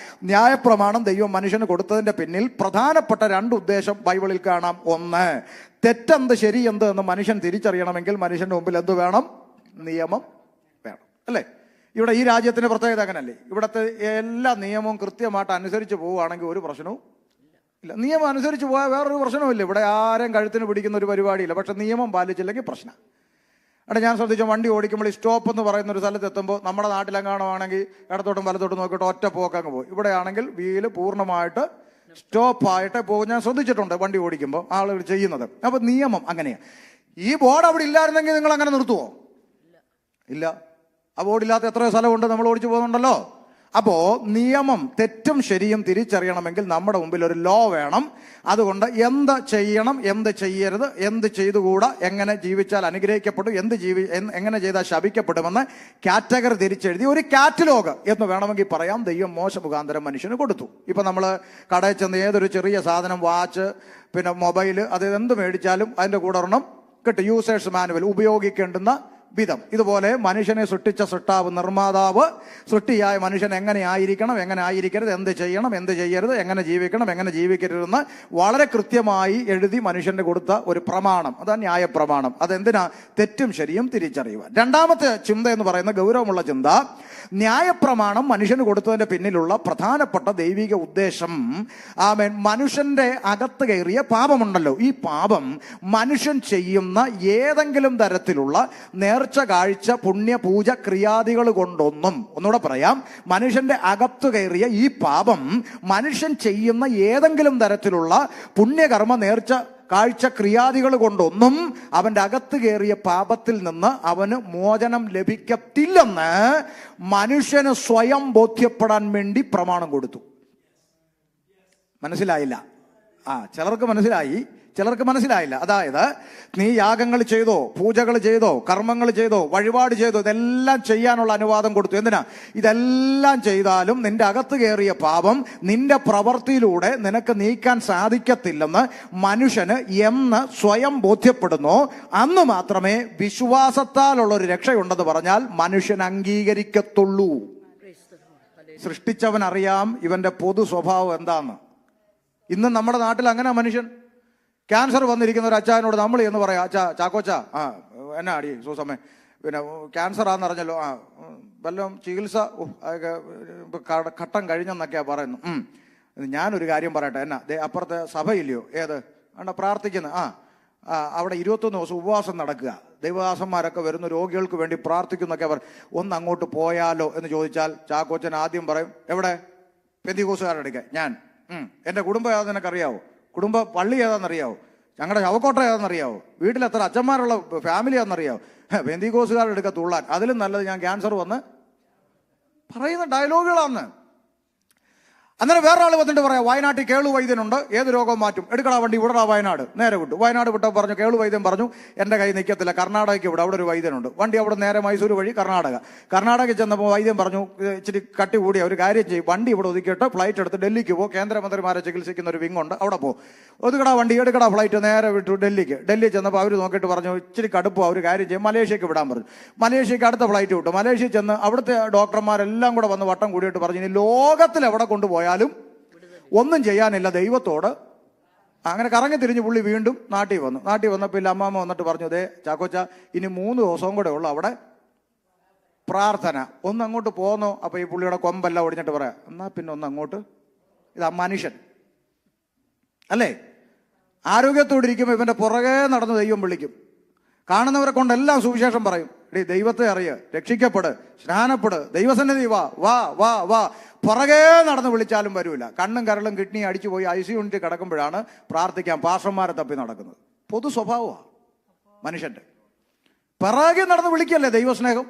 ന്യായപ്രമാണം ദൈവം മനുഷ്യന് കൊടുത്തതിന്റെ പിന്നിൽ പ്രധാനപ്പെട്ട 2 ഉദ്ദേശം ബൈബിളിൽ കാണാം. ഒന്ന്, തെറ്റെന്ത് ശരിയെന്ത് എന്ന് മനുഷ്യൻ തിരിച്ചറിയണമെങ്കിൽ മനുഷ്യന്റെ മുമ്പിൽ എന്ത് വേണം? നിയമം വേണം, അല്ലേ? ഇവിടെ ഈ രാജ്യത്തിന്റെ പ്രത്യേകത അങ്ങനല്ലേ? ഇവിടുത്തെ എല്ലാ നിയമവും കൃത്യമായിട്ട് അനുസരിച്ച് പോവുകയാണെങ്കിൽ ഒരു പ്രശ്നവും ഇല്ല. നിയമം അനുസരിച്ച് പോയാൽ വേറൊരു പ്രശ്നവുമില്ല. ഇവിടെ ആരെയും കഴുത്തിന് പിടിക്കുന്ന ഒരു പരിപാടിയില്ല. പക്ഷെ നിയമം പാലിച്ചില്ലെങ്കിൽ പ്രശ്നം. അവിടെ ഞാൻ ശ്രദ്ധിച്ച വണ്ടി ഓടിക്കുമ്പോൾ ഈ സ്റ്റോപ്പ് എന്ന് പറയുന്ന ഒരു സ്ഥലത്ത് എത്തുമ്പോൾ നമ്മുടെ നാട്ടിലെങ്ങാണമാണെങ്കിൽ ഇടത്തോട്ടും വലത്തോട്ടും നോക്കിയിട്ട് ഒറ്റ പോക്കങ്ങ് പോകും. ഇവിടെയാണെങ്കിൽ വീല് പൂർണ്ണമായിട്ട് സ്റ്റോപ്പായിട്ട് പോകും. ഞാൻ ശ്രദ്ധിച്ചിട്ടുണ്ട് വണ്ടി ഓടിക്കുമ്പോൾ ആളുകൾ ചെയ്യുന്നത്. അപ്പൊ നിയമം അങ്ങനെയാണ്. ഈ ബോർഡ് അവിടെ ഇല്ലായിരുന്നെങ്കിൽ നിങ്ങൾ അങ്ങനെ നിർത്തുവോ? ഇല്ല. ആ ബോർഡില്ലാത്ത എത്രയോ സ്ഥലമുണ്ട്, നമ്മൾ ഓടിച്ചു പോകുന്നുണ്ടല്ലോ. അപ്പോ നിയമം, തെറ്റും ശരിയും തിരിച്ചറിയണമെങ്കിൽ നമ്മുടെ മുമ്പിൽ ഒരു ലോ വേണം. അതുകൊണ്ട് എന്ത് ചെയ്യണം, എന്ത് ചെയ്യരുത്, എന്ത് ചെയ്തുകൂടാ, എങ്ങനെ ജീവിച്ചാൽ അനുഗ്രഹിക്കപ്പെടും, എങ്ങനെ ചെയ്താൽ ശപിക്കപ്പെടുമെന്ന് കാറ്റഗറി തിരിച്ചെഴുതി ഒരു കാറ്റലോഗ് എന്ന് വേണമെങ്കിൽ പറയാം ദൈവം മോശ മുഖാന്തരം മനുഷ്യന് കൊടുത്തു. ഇപ്പൊ നമ്മൾ കടയിൽ ചെന്ന് ഏതൊരു ചെറിയ സാധനം, വാച്ച്, പിന്നെ മൊബൈല്, അത് എന്ത് മേടിച്ചാലും അതിന്റെ കൂടെ ഒരെണ്ണം കിട്ടും, യൂസേഴ്സ് മാനുവൽ, ഉപയോഗിക്കേണ്ടുന്ന വിധം. ഇതുപോലെ മനുഷ്യനെ സൃഷ്ടിച്ച സൃഷ്ടാവ്, നിർമ്മാതാവ്, സൃഷ്ടിയായ മനുഷ്യൻ എങ്ങനെ ആയിരിക്കണം, എങ്ങനെ ആയിരിക്കരുത്, എന്ത് ചെയ്യണം, എന്ത് ചെയ്യരുത്, എങ്ങനെ ജീവിക്കണം, എങ്ങനെ ജീവിക്കരുതെന്ന് വളരെ കൃത്യമായി എഴുതി മനുഷ്യന് കൊടുത്ത ഒരു പ്രമാണം, അതാണ് ന്യായപ്രമാണം. അതെന്തിനാ? തെറ്റും ശരിയും തിരിച്ചറിയുവാൻ. രണ്ടാമത്തെ ചിന്ത എന്ന് പറയുന്ന ഗൗരവമുള്ള ചിന്ത, ന്യായപ്രമാണം മനുഷ്യന് കൊടുത്തതിന്റെ പിന്നിലുള്ള പ്രധാനപ്പെട്ട ദൈവിക ഉദ്ദേശം, ആമേൻ, മനുഷ്യന്റെ അകത്ത് കയറിയ പാപമുണ്ടല്ലോ, ഈ പാപം മനുഷ്യൻ ചെയ്യുന്ന ഏതെങ്കിലും തരത്തിലുള്ള നേർച്ച, കാഴ്ച, പുണ്യ, പൂജ, ക്രിയാദികൾ കൊണ്ടൊന്നും, ഒന്നുകൂടെ പറയാം, മനുഷ്യന്റെ അകത്ത് കയറിയ ഈ പാപം മനുഷ്യൻ ചെയ്യുന്ന ഏതെങ്കിലും തരത്തിലുള്ള പുണ്യകർമ്മ, നേർച്ച, കാഴ്ച, ക്രിയാദികൾ കൊണ്ടൊന്നും അവന്റെ അകത്ത് കയറിയ പാപത്തിൽ നിന്ന് അവന് മോചനം ലഭിക്കത്തില്ലെന്ന് മനുഷ്യന് സ്വയം ബോധ്യപ്പെടാൻ വേണ്ടി പ്രമാണം കൊടുത്തു. മനസ്സിലായില്ല? ചിലർക്ക് മനസ്സിലായി, ചിലർക്ക് മനസ്സിലായില്ല. അതായത് നീ യാഗങ്ങൾ ചെയ്തോ, പൂജകൾ ചെയ്തോ, കർമ്മങ്ങൾ ചെയ്തോ, വഴിപാട് ചെയ്തോ, ഇതെല്ലാം ചെയ്യാനുള്ള അനുവാദം കൊടുത്തു. എന്തിനാ? ഇതെല്ലാം ചെയ്താലും നിന്റെ അകത്ത് കയറിയ പാപം നിന്റെ പ്രവൃത്തിയിലൂടെ നിനക്ക് നീക്കാൻ സാധിക്കത്തില്ലെന്ന് മനുഷ്യന് എന്ന് സ്വയം ബോധ്യപ്പെടുന്നു, അന്ന് മാത്രമേ വിശ്വാസത്താലുള്ളൊരു രക്ഷയുണ്ടെന്ന് പറഞ്ഞാൽ മനുഷ്യൻ അംഗീകരിക്കത്തുള്ളൂ. സൃഷ്ടിച്ചവൻ അറിയാം ഇവന്റെ പൊതു സ്വഭാവം എന്താന്ന്. ഇന്ന് നമ്മുടെ നാട്ടിൽ അങ്ങനെ മനുഷ്യൻ, ക്യാൻസർ വന്നിരിക്കുന്ന ഒരു അച്ചായനോട് നമ്മൾ എന്ന് പറയാം, അച്ഛാ, ചാക്കോച്ച, എന്നാ അടി സൂസമ്മേ, പിന്നെ ക്യാൻസർ ആണെന്ന് അറിഞ്ഞല്ലോ, വല്ലതും ചികിത്സ ഘട്ടം കഴിഞ്ഞെന്നൊക്കെയാ പറയുന്നു. ഞാനൊരു കാര്യം പറയട്ടെ, എന്നാ അപ്പുറത്തെ സഭയില്ലയോ, ഏത് പ്രാർത്ഥിക്കുന്ന, അവിടെ 21 ദിവസം ഉപവാസം നടക്കുക, ദൈവദാസന്മാരൊക്കെ വരുന്ന രോഗികൾക്ക് വേണ്ടി പ്രാർത്ഥിക്കുന്നൊക്കെ ഒന്ന് അങ്ങോട്ട് പോയാലോ എന്ന് ചോദിച്ചാൽ ചാക്കോച്ചൻ ആദ്യം പറയും, എവിടെ? പെന്തിക്കോസുകാരുടെ അടുക്ക. ഞാൻ എൻ്റെ കുടുംബം ഏതാണെന്ന് നിനക്കറിയാവോ? കുടുംബ പള്ളി ഏതാണെന്നറിയാവോ? ഞങ്ങളുടെ ശവക്കോട്ട ഏതാണെന്നറിയാവോ? വീട്ടിൽ എത്ര അച്ഛന്മാരുള്ള ഫാമിലി ആണെന്നറിയാവോ? പെന്തിക്കോസുകാരുടെ അടുക്ക തുള്ളാൻ. അതിലും നല്ലത് ഞാൻ ക്യാൻസർ വന്ന് പറയുന്ന ഡയലോഗുകളാണ്. അന്നേരം വേറൊരാൾ വന്നിട്ട് പറയാം, വയനാട്ടിൽ കേളു വൈദ്യനുണ്ട്, ഏത് രോഗവും മാറ്റും, എടുക്കടാ വണ്ടി, വിടടാ വയനാട്. നേരെ വിട്ടു. വയനാട് വിട്ടപ്പോൾ പറഞ്ഞു, കേളു വൈദ്യൻ പറഞ്ഞു എൻ്റെ കൈ നിൽക്കത്തില്ല, കർണാടകയ്ക്ക് വിടും, അവിടെ ഒരു വൈദ്യനുണ്ട്. വണ്ടി അവിടെ നേരെ മൈസൂർ വഴി കർണാടകയിൽ ചെന്നപ്പോൾ വൈദ്യൻ പറഞ്ഞു, ഇച്ചിരി കട്ടി കൂടിയ ഒരു കാര്യം ചെയ്യും, വണ്ടി ഇവിടെ ഒതുക്കിയിട്ട് ഫ്ലൈറ്റ് എടുത്ത് ഡൽഹിക്ക് പോകും, കേന്ദ്രമന്ത്രിമാരെ ചികിത്സിക്കുന്ന ഒരു വിങ്ങുണ്ട്, അവിടെ പോകും, ഒതുക്കടാ വണ്ടി, എടുക്കടാ ഫ്ലൈറ്റ്, നേരെ വിട്ടു ഡൽഹി ചെന്നപ്പോൾ അവർ നോക്കിയിട്ട് പറഞ്ഞു, ഇച്ചിരി കടുപ്പോ, ഒരു കാര്യം ചെയ്യും, മലേഷ്യക്ക് വിടാൻ പറഞ്ഞു. മലേഷ്യക്ക് അടുത്ത ഫ്ലൈറ്റ് വിട്ടു. മലേഷ്യയിൽ ചെന്ന് അവിടുത്തെ ഡോക്ടർമാരെല്ലാം കൂടെ വന്ന് വട്ടം കൂടിയിട്ട് പറഞ്ഞു, ഇനി ലോകത്തിൽ എവിടെ കൊണ്ടുപോയാലും ഒന്നും ചെയ്യാനില്ല, ദൈവത്തോട്. അങ്ങനെ കറങ്ങി തിരിഞ്ഞ് പുള്ളി വീണ്ടും നാട്ടിൽ വന്നപ്പോൾ ഇല്ല അമ്മാമ്മ വന്നിട്ട് പറഞ്ഞു, ദേ ചാക്കോച്ച, ഇനി 3 ദിവസവും കൂടെ ഉള്ളു അവിടെ പ്രാർത്ഥന, ഒന്ന് അങ്ങോട്ട് പോന്നോ. അപ്പൊ ഈ പുള്ളിയുടെ കൊമ്പെല്ലാം ഒടിഞ്ഞിട്ട് പറയാം, എന്നാ പിന്നെ ഒന്ന് അങ്ങോട്ട്. ഇതാ മനുഷ്യൻ അല്ലേ? ആരോഗ്യത്തോടെ ഇരിക്കുമ്പോൾ ഇവന്റെ പുറകെ നടന്ന് ദൈവം വിളിക്കും. കാണുന്നവരെ കൊണ്ടെല്ലാം സുവിശേഷം പറയും, ദൈവത്തെ അറിയ, രക്ഷിക്കപ്പെട്, സ്നാനപ്പെട്, ദൈവസന്നിധി വാ വാ വാ വാ. പുറകെ നടന്ന് വിളിച്ചാലും വരൂല. കണ്ണും കരളും കിഡ്നി അടിച്ചു പോയി ICU യൂണിറ്റ് കിടക്കുമ്പോഴാണ് പ്രാർത്ഥിക്കാൻ പാസ്റ്റർമാരെ തപ്പി നടക്കുന്നത്. പൊതു സ്വഭാവമാണ് മനുഷ്യന്റെ. പിറകെ നടന്ന് വിളിക്കല്ലേ ദൈവസ്നേഹം.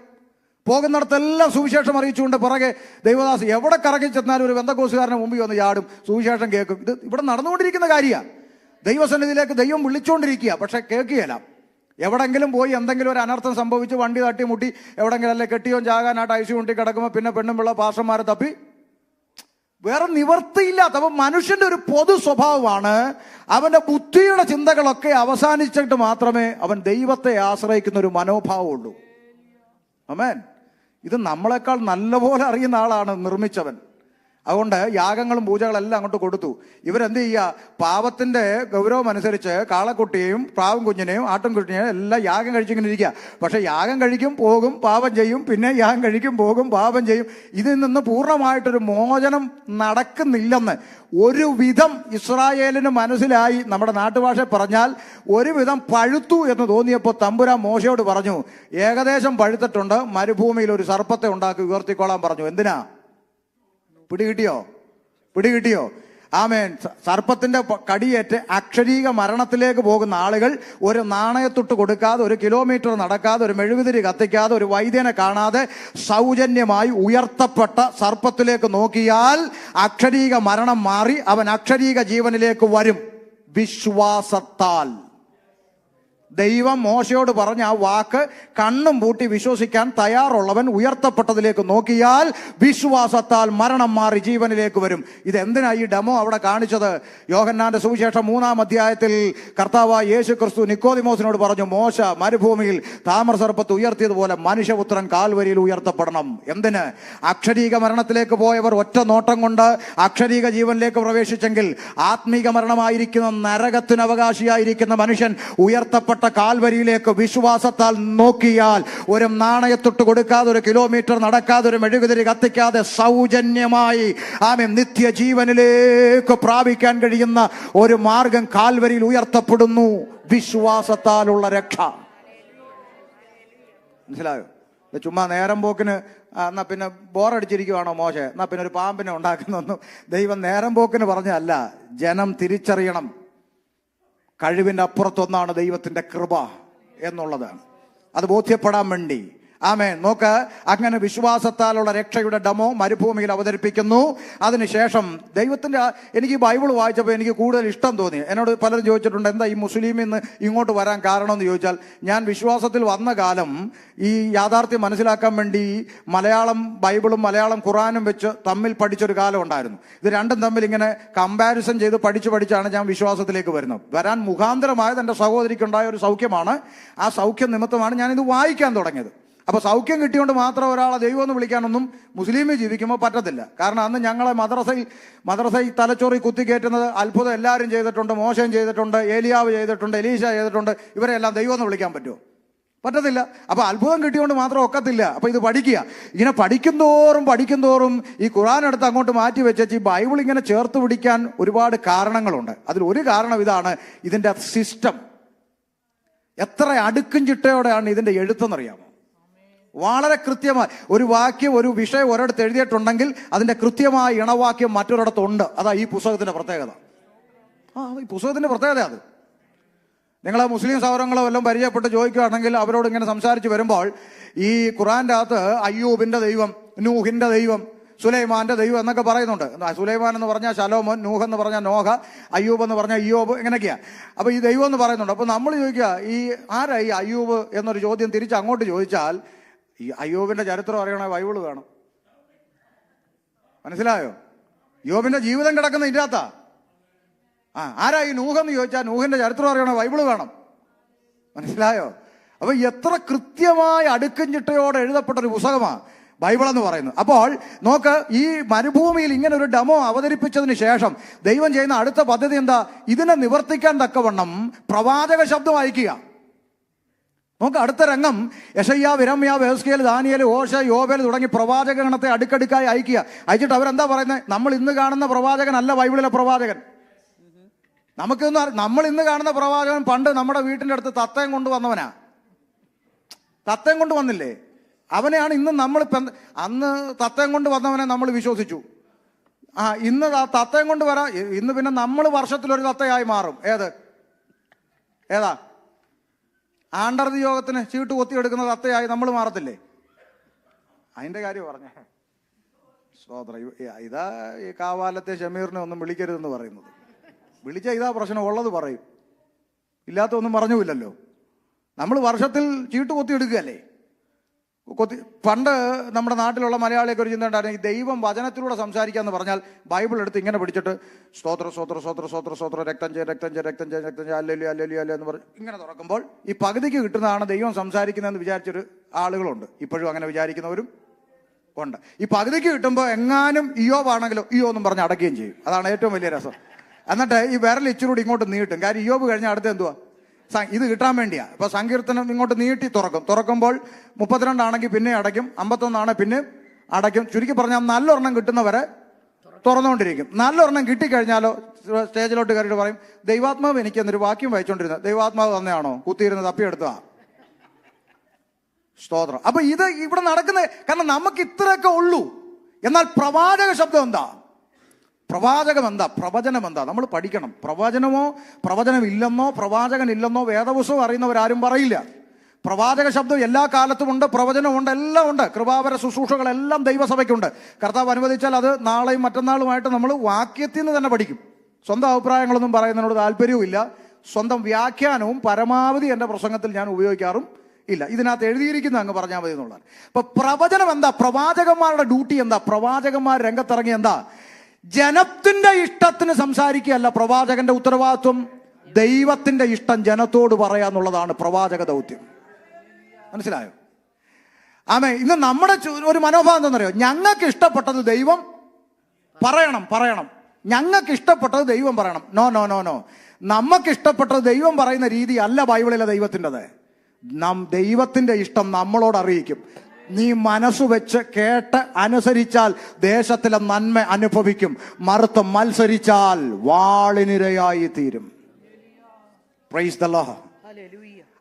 പോകുന്നിടത്തെല്ലാം സുവിശേഷം അറിയിച്ചുകൊണ്ട് പുറകെ ദൈവദാസ് എവിടെ കറങ്ങി ചെന്നാലും ഒരു ബന്ധക്കോസുകാരനെ മുമ്പിൽ വന്ന് ചാടും, സുവിശേഷം കേൾക്കും. ഇത് ഇവിടെ നടന്നുകൊണ്ടിരിക്കുന്ന കാര്യമാണ്. ദൈവസന്നിധിയിലേക്ക് ദൈവം വിളിച്ചുകൊണ്ടിരിക്കുക, പക്ഷെ കേൾക്കുകയല്ല. എവിടെങ്കിലും പോയി എന്തെങ്കിലും ഒരു അനർത്ഥം സംഭവിച്ച് വണ്ടി തട്ടി മുട്ടി എവിടെങ്കിലും അല്ലെ കെട്ടിയോ ചാകാനായിട്ട് ICU യൂണിറ്റ് കിടക്കുമ്പോൾ പിന്നെ പെണ്ണും പിള്ള പാസ്റ്റർമാരെ തപ്പി വേറെ നിവർത്തിയില്ലാത്ത. അപ്പം മനുഷ്യന്റെ ഒരു പൊതു സ്വഭാവമാണ്, അവന്റെ ബുദ്ധിയുടെ ചിന്തകളൊക്കെ അവസാനിച്ചിട്ട് മാത്രമേ അവൻ ദൈവത്തെ ആശ്രയിക്കുന്ന ഒരു മനോഭാവമുള്ളൂ. ആമേൻ. ഇത് നമ്മളെക്കാൾ നല്ലപോലെ അറിയുന്ന ആളാണ് നിർമ്മിച്ചവൻ. അതുകൊണ്ട് യാഗങ്ങളും പൂജകളെല്ലാം അങ്ങോട്ട് കൊടുത്തു. ഇവരെന്ത് ചെയ്യുക? പാപത്തിന്റെ ഗൗരവം അനുസരിച്ച് കാളക്കുട്ടിയെയും പ്രാവും കുഞ്ഞിനെയും ആട്ടുംകുട്ടിനെയും എല്ലാം യാഗം കഴിച്ചിങ്ങനെ ഇരിക്കുക. പക്ഷെ യാഗം കഴിക്കും, പോകും, പാപം ചെയ്യും, പിന്നെ യാഗം കഴിക്കും, പോകും, പാപം ചെയ്യും. ഇതിൽ നിന്ന് പൂർണ്ണമായിട്ടൊരു മോചനം നടക്കുന്നില്ലെന്ന് ഒരുവിധം ഇസ്രായേലിന് മനസ്സിലായി. നമ്മുടെ നാട്ടുഭാഷ പറഞ്ഞാൽ ഒരുവിധം പഴുത്തു എന്ന് തോന്നിയപ്പോൾ തമ്പുരാൻ മോശയോട് പറഞ്ഞു, ഏകദേശം പഴുത്തിട്ടുണ്ട്, മരുഭൂമിയിൽ ഒരു സർപ്പത്തെ ഉണ്ടാക്കി ഉയർത്തിക്കോളാൻ പറഞ്ഞു. എന്തിനാ? പിടികിട്ടിയോ? ആമേൻ. സർപ്പത്തിന്റെ കടിയേറ്റ് അക്ഷരീക മരണത്തിലേക്ക് പോകുന്ന ആളുകൾ ഒരു നാണയത്തൊട്ട് കൊടുക്കാതെ, 1 കിലോമീറ്റർ നടക്കാതെ, ഒരു മെഴുകുതിരി കത്തിക്കാതെ, ഒരു വൈദ്യനെ കാണാതെ സൗജന്യമായി ഉയർത്തപ്പെട്ട സർപ്പത്തിലേക്ക് നോക്കിയാൽ അക്ഷരീക മരണം മാറി അവൻ അക്ഷരീക ജീവനിലേക്ക് വരും. വിശ്വാസത്താൽ. ദൈവം മോശയോട് പറഞ്ഞ ആ വാക്ക് കണ്ണും പൂട്ടി വിശ്വസിക്കാൻ തയ്യാറുള്ളവൻ ഉയർത്തപ്പെട്ടതിലേക്ക് നോക്കിയാൽ വിശ്വാസത്താൽ മരണം മാറി ജീവനിലേക്ക് വരും. ഇതെന്തിനാ ഈ ഡെമോ അവിടെ കാണിച്ചത്? യോഹന്നാന്റെ സുവിശേഷം 3-ാം അധ്യായത്തിൽ കർത്താവായ യേശു ക്രിസ്തു നിക്കോദിമോസിനോട് പറഞ്ഞു, മോശ മരുഭൂമിയിൽ താമ്രസർപ്പത്തെ ഉയർത്തിയതുപോലെ മനുഷ്യപുത്രൻ കാൽവരിയിൽ ഉയർത്തപ്പെടണം. എന്തിന്? അക്ഷരീക മരണത്തിലേക്ക് പോയവർ ഒറ്റ നോട്ടം കൊണ്ട് അക്ഷരീക ജീവനിലേക്ക് പ്രവേശിച്ചെങ്കിൽ ആത്മീക മരണമായിരിക്കുന്ന നരകത്തിന് അവകാശിയായിരിക്കുന്ന മനുഷ്യൻ ഉയർത്തപ്പെട്ട കാൽവരിയിലേക്ക് വിശ്വാസത്താൽ നോക്കിയാൽ ഒരു നാണയത്തൊട്ട് കൊടുക്കാതെ, 1 കിലോമീറ്റർ നടക്കാതെ, ഒരു മെഴുകുതിരി കത്തിക്കാതെ സൗജന്യമായി നിത്യജീവനിലേക്ക് പ്രാപിക്കാൻ കഴിയുന്ന ഒരു മാർഗം കാൽവരിയിൽ ഉയർത്തപ്പെടുന്നു. വിശ്വാസത്താലുള്ള രക്ഷ. മനസ്സിലായോ? ചുമ്മാ നേരം പോക്കിന് എന്നാ പിന്നെ ബോറടിച്ചിരിക്കുവാണോ മോശ, എന്നാ പിന്നെ ഒരു പാമ്പിനെ ഉണ്ടാക്കുന്നൊന്നും ദൈവം നേരം പോക്കിന് പറഞ്ഞല്ല. ജനം തിരിച്ചറിയണം, കഴിവിന്റെ അപ്പുറത്തൊന്നാണ് ദൈവത്തിന്റെ കൃപ എന്നുള്ളത്. അത് ബോധ്യപ്പെടാൻ വേണ്ടി. ആമേൻ. നോക്ക്, അങ്ങനെ വിശ്വാസത്താലുള്ള രക്ഷയുടെ ഡെമോ മരുഭൂമിയിൽ അവതരിപ്പിക്കുന്നു. അതിനുശേഷം ദൈവത്തിന്റെ, എനിക്ക് ബൈബിൾ വായിച്ചപ്പോൾ എനിക്ക് കൂടുതൽ ഇഷ്ടം തോന്നി. എന്നോട് പലരും ചോദിച്ചിട്ടുണ്ട്, എന്താ ഈ മുസ്ലിമിൽ നിന്ന് ഇങ്ങോട്ട് വരാൻ കാരണമെന്ന് ചോദിച്ചാൽ, ഞാൻ വിശ്വാസത്തിൽ വന്ന കാലം ഈ യാഥാർത്ഥ്യം മനസ്സിലാക്കാൻ വേണ്ടി മലയാളം ബൈബിളും മലയാളം ഖുറാനും വെച്ച് തമ്മിൽ പഠിച്ചൊരു കാലം ഉണ്ടായിരുന്നു. ഇത് രണ്ടും തമ്മിൽ ഇങ്ങനെ കമ്പാരിസൺ ചെയ്ത് പഠിച്ചാണ് ഞാൻ വിശ്വാസത്തിലേക്ക് വരുന്നത്. വരാൻ മുഖാന്തരമായത് എൻ്റെ സഹോദരിക്കുണ്ടായ ഒരു സൗഖ്യമാണ്. ആ സൗഖ്യം നിമിത്തമാണ് ഞാനിത് വായിക്കാൻ തുടങ്ങിയത്. അപ്പൊ സൗഖ്യം കിട്ടിയോണ്ട് മാത്രം ഒരാളെ ദൈവം എന്ന് വിളിക്കാനൊന്നും മുസ്ലിമിൽ ജീവിക്കുമ്പോൾ പറ്റത്തില്ല. കാരണം അന്ന് ഞങ്ങളെ മദ്രസയിൽ തലച്ചോറി കുത്തിക്കയറ്റുന്നത് അത്ഭുതം എല്ലാവരും ചെയ്തിട്ടുണ്ട്, മോശം ചെയ്തിട്ടുണ്ട്, ഏലിയാവ് ചെയ്തിട്ടുണ്ട്, എലീശ ചെയ്തിട്ടുണ്ട്. ഇവരെല്ലാം ദൈവം എന്ന് വിളിക്കാൻ പറ്റുമോ? പറ്റത്തില്ല. അപ്പൊ അത്ഭുതം കിട്ടിയോണ്ട് മാത്രം ഒക്കത്തില്ല. അപ്പൊ ഇത് പഠിക്കുക. ഇങ്ങനെ പഠിക്കുന്തോറും ഈ ഖുർആൻ എടുത്ത് അങ്ങോട്ട് മാറ്റി വെച്ച് ഈ ബൈബിൾ ഇങ്ങനെ ചേർത്ത് പിടിക്കാൻ ഒരുപാട് കാരണങ്ങളുണ്ട്. അതിൽ ഒരു കാരണം ഇതാണ്, ഇതിന്റെ സിസ്റ്റം. എത്ര അടുക്കും ചിട്ടയോടെയാണ് ഇതിന്റെ എഴുത്തെന്നറിയാമോ? വളരെ കൃത്യമായി ഒരു വാക്യം, ഒരു വിഷയം ഒരിടത്ത് എഴുതിയിട്ടുണ്ടെങ്കിൽ അതിന്റെ കൃത്യമായ ഇണവാക്യം മറ്റൊരിടത്തുണ്ട്. അതാ ഈ പുസ്തകത്തിന്റെ പ്രത്യേകത. ഈ പുസ്തകത്തിന്റെ പ്രത്യേകത അത്. നിങ്ങൾ മുസ്ലിം സൗരങ്ങളോ എല്ലാം പരിചയപ്പെട്ട് ചോദിക്കുകയാണെങ്കിൽ അവരോട് ഇങ്ങനെ സംസാരിച്ച് വരുമ്പോൾ ഈ ഖുറാന്റെ അകത്ത് അയ്യൂബിന്റെ ദൈവം, നൂഹിന്റെ ദൈവം, സുലൈമാന്റെ ദൈവം എന്നൊക്കെ പറയുന്നുണ്ട്. സുലൈമാൻ എന്ന് പറഞ്ഞാൽ ശലോമോൻ, നൂഹ് എന്ന് പറഞ്ഞാൽ നോഹ, അയ്യൂബ് എന്ന് പറഞ്ഞാൽ ഇയ്യോബ്, ഇങ്ങനെയൊക്കെയാ. അപ്പൊ ഈ ദൈവം എന്ന് പറയുന്നുണ്ട്. അപ്പൊ നമ്മൾ ചോദിക്കുക, ഈ ആരാ ഈ അയ്യൂബ് എന്നൊരു ചോദ്യം തിരിച്ച് അങ്ങോട്ട് ചോദിച്ചാൽ, ഈ അയ്യൂബിന്റെ ചരിത്രം അറിയണേ ബൈബിള് വേണം. മനസ്സിലായോ? യോബിന്റെ ജീവിതം കിടക്കുന്ന ഇതിനകത്താ. ആരാ ഈ നൂഹെന്ന് ചോദിച്ചാൽ നൂഹിന്റെ ചരിത്രം അറിയണേ ബൈബിള് വേണം. മനസ്സിലായോ? അപ്പൊ എത്ര കൃത്യമായ അടുക്കും ചിട്ടയോടെ എഴുതപ്പെട്ട ഒരു പുസ്തകമാണ് ബൈബിൾ എന്ന് പറയുന്നത്. അപ്പോൾ നോക്ക്, ഈ മരുഭൂമിയിൽ ഇങ്ങനെ ഒരു ഡെമോ അവതരിപ്പിച്ചതിന് ശേഷം ദൈവം ചെയ്യുന്ന അടുത്ത പദ്ധതി എന്താ? ഇതിനെ നിവർത്തിക്കാൻ തക്കവണ്ണം പ്രവാചക ശബ്ദം അയക്കുക. നോക്ക്, അടുത്ത രംഗം യെശയ്യാവ്, യിരെമ്യാവ്, എഹെസ്കേൽ, ദാനിയേൽ, ഹോശ, യോബേൽ തുടങ്ങി പ്രവാചക ഗണത്തെ അടുക്കടുക്കായി അയക്കുക. അയച്ചിട്ട് അവരെന്താ പറയുന്നത്? നമ്മൾ ഇന്ന് കാണുന്ന പ്രവാചകനല്ല ബൈബിളിലെ പ്രവാചകൻ. നമ്മൾ ഇന്ന് കാണുന്ന പ്രവാചകൻ പണ്ട് നമ്മുടെ വീട്ടിൻ്റെ അടുത്ത് തത്തയും കൊണ്ടുവന്നവനാ. തത്തയും കൊണ്ട് വന്നില്ലേ? അവനെയാണ് ഇന്ന് നമ്മൾ, അന്ന് തത്തയും കൊണ്ട് വന്നവനെ നമ്മൾ വിശ്വസിച്ചു. ഇന്ന് തത്തയും കൊണ്ട് വരാം. ഇന്ന് പിന്നെ നമ്മൾ വർഷത്തിലൊരു തത്തയായി മാറും. ഏതാ ആണ്ടർതി യോഗത്തിന് ചീട്ട് കൊത്തിയെടുക്കുന്ന തത്തയായി നമ്മൾ മാറത്തില്ലേ? അതിന്റെ കാര്യം പറഞ്ഞേ. സ്വോത്രം. ഇതാ ഈ കാവാലത്തെ ഷമീറിനെ ഒന്നും വിളിക്കരുതെന്ന് പറയുന്നത്. വിളിച്ച ഇതാ പ്രശ്നം, ഉള്ളത് പറയും, ഇല്ലാത്ത ഒന്നും പറഞ്ഞുമില്ലല്ലോ. നമ്മൾ വർഷത്തിൽ ചീട്ട് കൊത്തിയെടുക്കുകയല്ലേ? പണ്ട് നമ്മുടെ നാട്ടിലുള്ള മലയാളിയൊക്കെ ഒരു ചിന്ത ഉണ്ടായിരുന്നു, ഈ ദൈവം വചനത്തിലൂടെ സംസാരിക്കാന്ന് പറഞ്ഞാൽ ബൈബിൾ എടുത്ത് ഇങ്ങനെ പിടിച്ചിട്ട് സ്തോത്ര സ്തോത്ര സ്തോത്ര സ്തോത്ര സ്തോത്ര രക്തം ചെയ്യ രക്തം ചെയ്യ രക്തം ചെയ്യ രക്തം ചെയ്യ അല്ലലി അല്ലലി അല്ല എന്ന് പറഞ്ഞ് ഇങ്ങനെ തുറക്കുമ്പോൾ ഈ പകുതിക്ക് കിട്ടുന്നതാണ് ദൈവം സംസാരിക്കുന്നതെന്ന് വിചാരിച്ചൊരു ആളുകളുണ്ട്. ഇപ്പോഴും അങ്ങനെ വിചാരിക്കുന്നവരും ഉണ്ട്. ഈ പകുതിക്ക് കിട്ടുമ്പോൾ എങ്ങാനും ഇയ്യോബാണെങ്കിലോ ഇയ്യോ എന്നും പറഞ്ഞ് അടയ്ക്കുകയും ചെയ്യും. അതാണ് ഏറ്റവും വലിയ രസം. എന്നിട്ട് ഈ വിരൽ ഇച്ചിരൂടി ഇങ്ങോട്ട് നീട്ടും. കാര്യം ഇയ്യോബ് കഴിഞ്ഞാൽ അടുത്ത് എന്തുവാ, ഇത് കിട്ടാൻ വേണ്ടിയാ. ഇപ്പൊ സങ്കീർത്തനം ഇങ്ങോട്ട് നീട്ടി തുറക്കുമ്പോൾ 32 ആണെങ്കിൽ പിന്നെ അടയ്ക്കും, 51 ആണെങ്കിൽ പിന്നെ അടയ്ക്കും. ചുരുക്കി പറഞ്ഞാൽ നല്ലൊരെണ്ണം കിട്ടുന്നവരെ തുറന്നുകൊണ്ടിരിക്കും. നല്ലൊരെണ്ണം കിട്ടിക്കഴിഞ്ഞാലോ സ്റ്റേജിലോട്ട് കയറിയിട്ട് പറയും, ദൈവാത്മാവ് എനിക്ക് എന്നൊരു വാക്യം വായിച്ചുകൊണ്ടിരുന്നത്, ദൈവാത്മാവ് തന്നെയാണോ കുത്തിയിരുന്ന് തപ്പിയെടുത്തതാ. സ്തോത്രം. അപ്പൊ ഇത് ഇവിടെ നടക്കുന്നത് കാരണം നമുക്ക് ഇത്രയൊക്കെ ഉള്ളൂ. എന്നാൽ പ്രവാചക ശബ്ദം എന്താ, പ്രവാചകം എന്താ, പ്രവചനം എന്താ, നമ്മൾ പഠിക്കണം. പ്രവചനം ഇല്ലെന്നോ പ്രവാചകൻ ഇല്ലെന്നോ വേദപുസ്തകം അറിയുന്നവരാരും പറയില്ല. പ്രവാചക ശബ്ദം എല്ലാ കാലത്തുമുണ്ട്, പ്രവചനമുണ്ട്, എല്ലാം ഉണ്ട്. കൃപാവര ശുശ്രൂഷകളെല്ലാം ദൈവസഭയ്ക്കുണ്ട്. കർത്താവ് അനുവദിച്ചാൽ അത് നാളെയും മറ്റന്നാളുമായിട്ട് നമ്മൾ വാക്യത്തിൽ നിന്ന് തന്നെ പഠിക്കും. സ്വന്തം അഭിപ്രായങ്ങളൊന്നും പറയുന്നതിനോട് താല്പര്യവും ഇല്ല. സ്വന്തം വ്യാഖ്യാനവും പരമാവധി എൻ്റെ പ്രസംഗത്തിൽ ഞാൻ ഉപയോഗിക്കാറും ഇല്ല. ഇതിനകത്ത് എഴുതിയിരിക്കുന്ന അങ്ങ് പറഞ്ഞാൽ മതി എന്നുള്ളതാണ്. അപ്പൊ പ്രവചനം എന്താ, പ്രവാചകന്മാരുടെ ഡ്യൂട്ടി എന്താ, പ്രവാചകന്മാർ രംഗത്തിറങ്ങി എന്താ, ജനത്തിന്റെ ഇഷ്ടത്തിന് സംസാരിക്കുകയല്ല പ്രവാചകന്റെ ഉത്തരവാദിത്വം. ദൈവത്തിന്റെ ഇഷ്ടം ജനത്തോട് പറയാന്നുള്ളതാണ് പ്രവാചക ദൗത്യം. മനസ്സിലായോ? ആമേ. ഇന്ന് നമ്മുടെ ഒരു മനോഭാവം എന്താണെന്നറിയോ, ഞങ്ങൾക്ക് ഇഷ്ടപ്പെട്ടത് ദൈവം പറയണം. ഞങ്ങൾക്ക് ഇഷ്ടപ്പെട്ടത് ദൈവം പറയണം. നോ നോ നോ നോ നമുക്ക് ഇഷ്ടപ്പെട്ടത് ദൈവം പറയുന്ന രീതി അല്ല ബൈബിളിലെ ദൈവത്തിൻ്റെത്. ദൈവത്തിന്റെ ഇഷ്ടം നമ്മളോട് അറിയിക്കും. നീ മനസ്സു വെച്ച് കേട്ട് അനുസരിച്ചാൽ ദേശത്തിലെ നന്മ അനുഭവിക്കും, മറുത്ത് മത്സരിച്ചാൽ വാളിനിരയായി തീരും. Praise the Lord.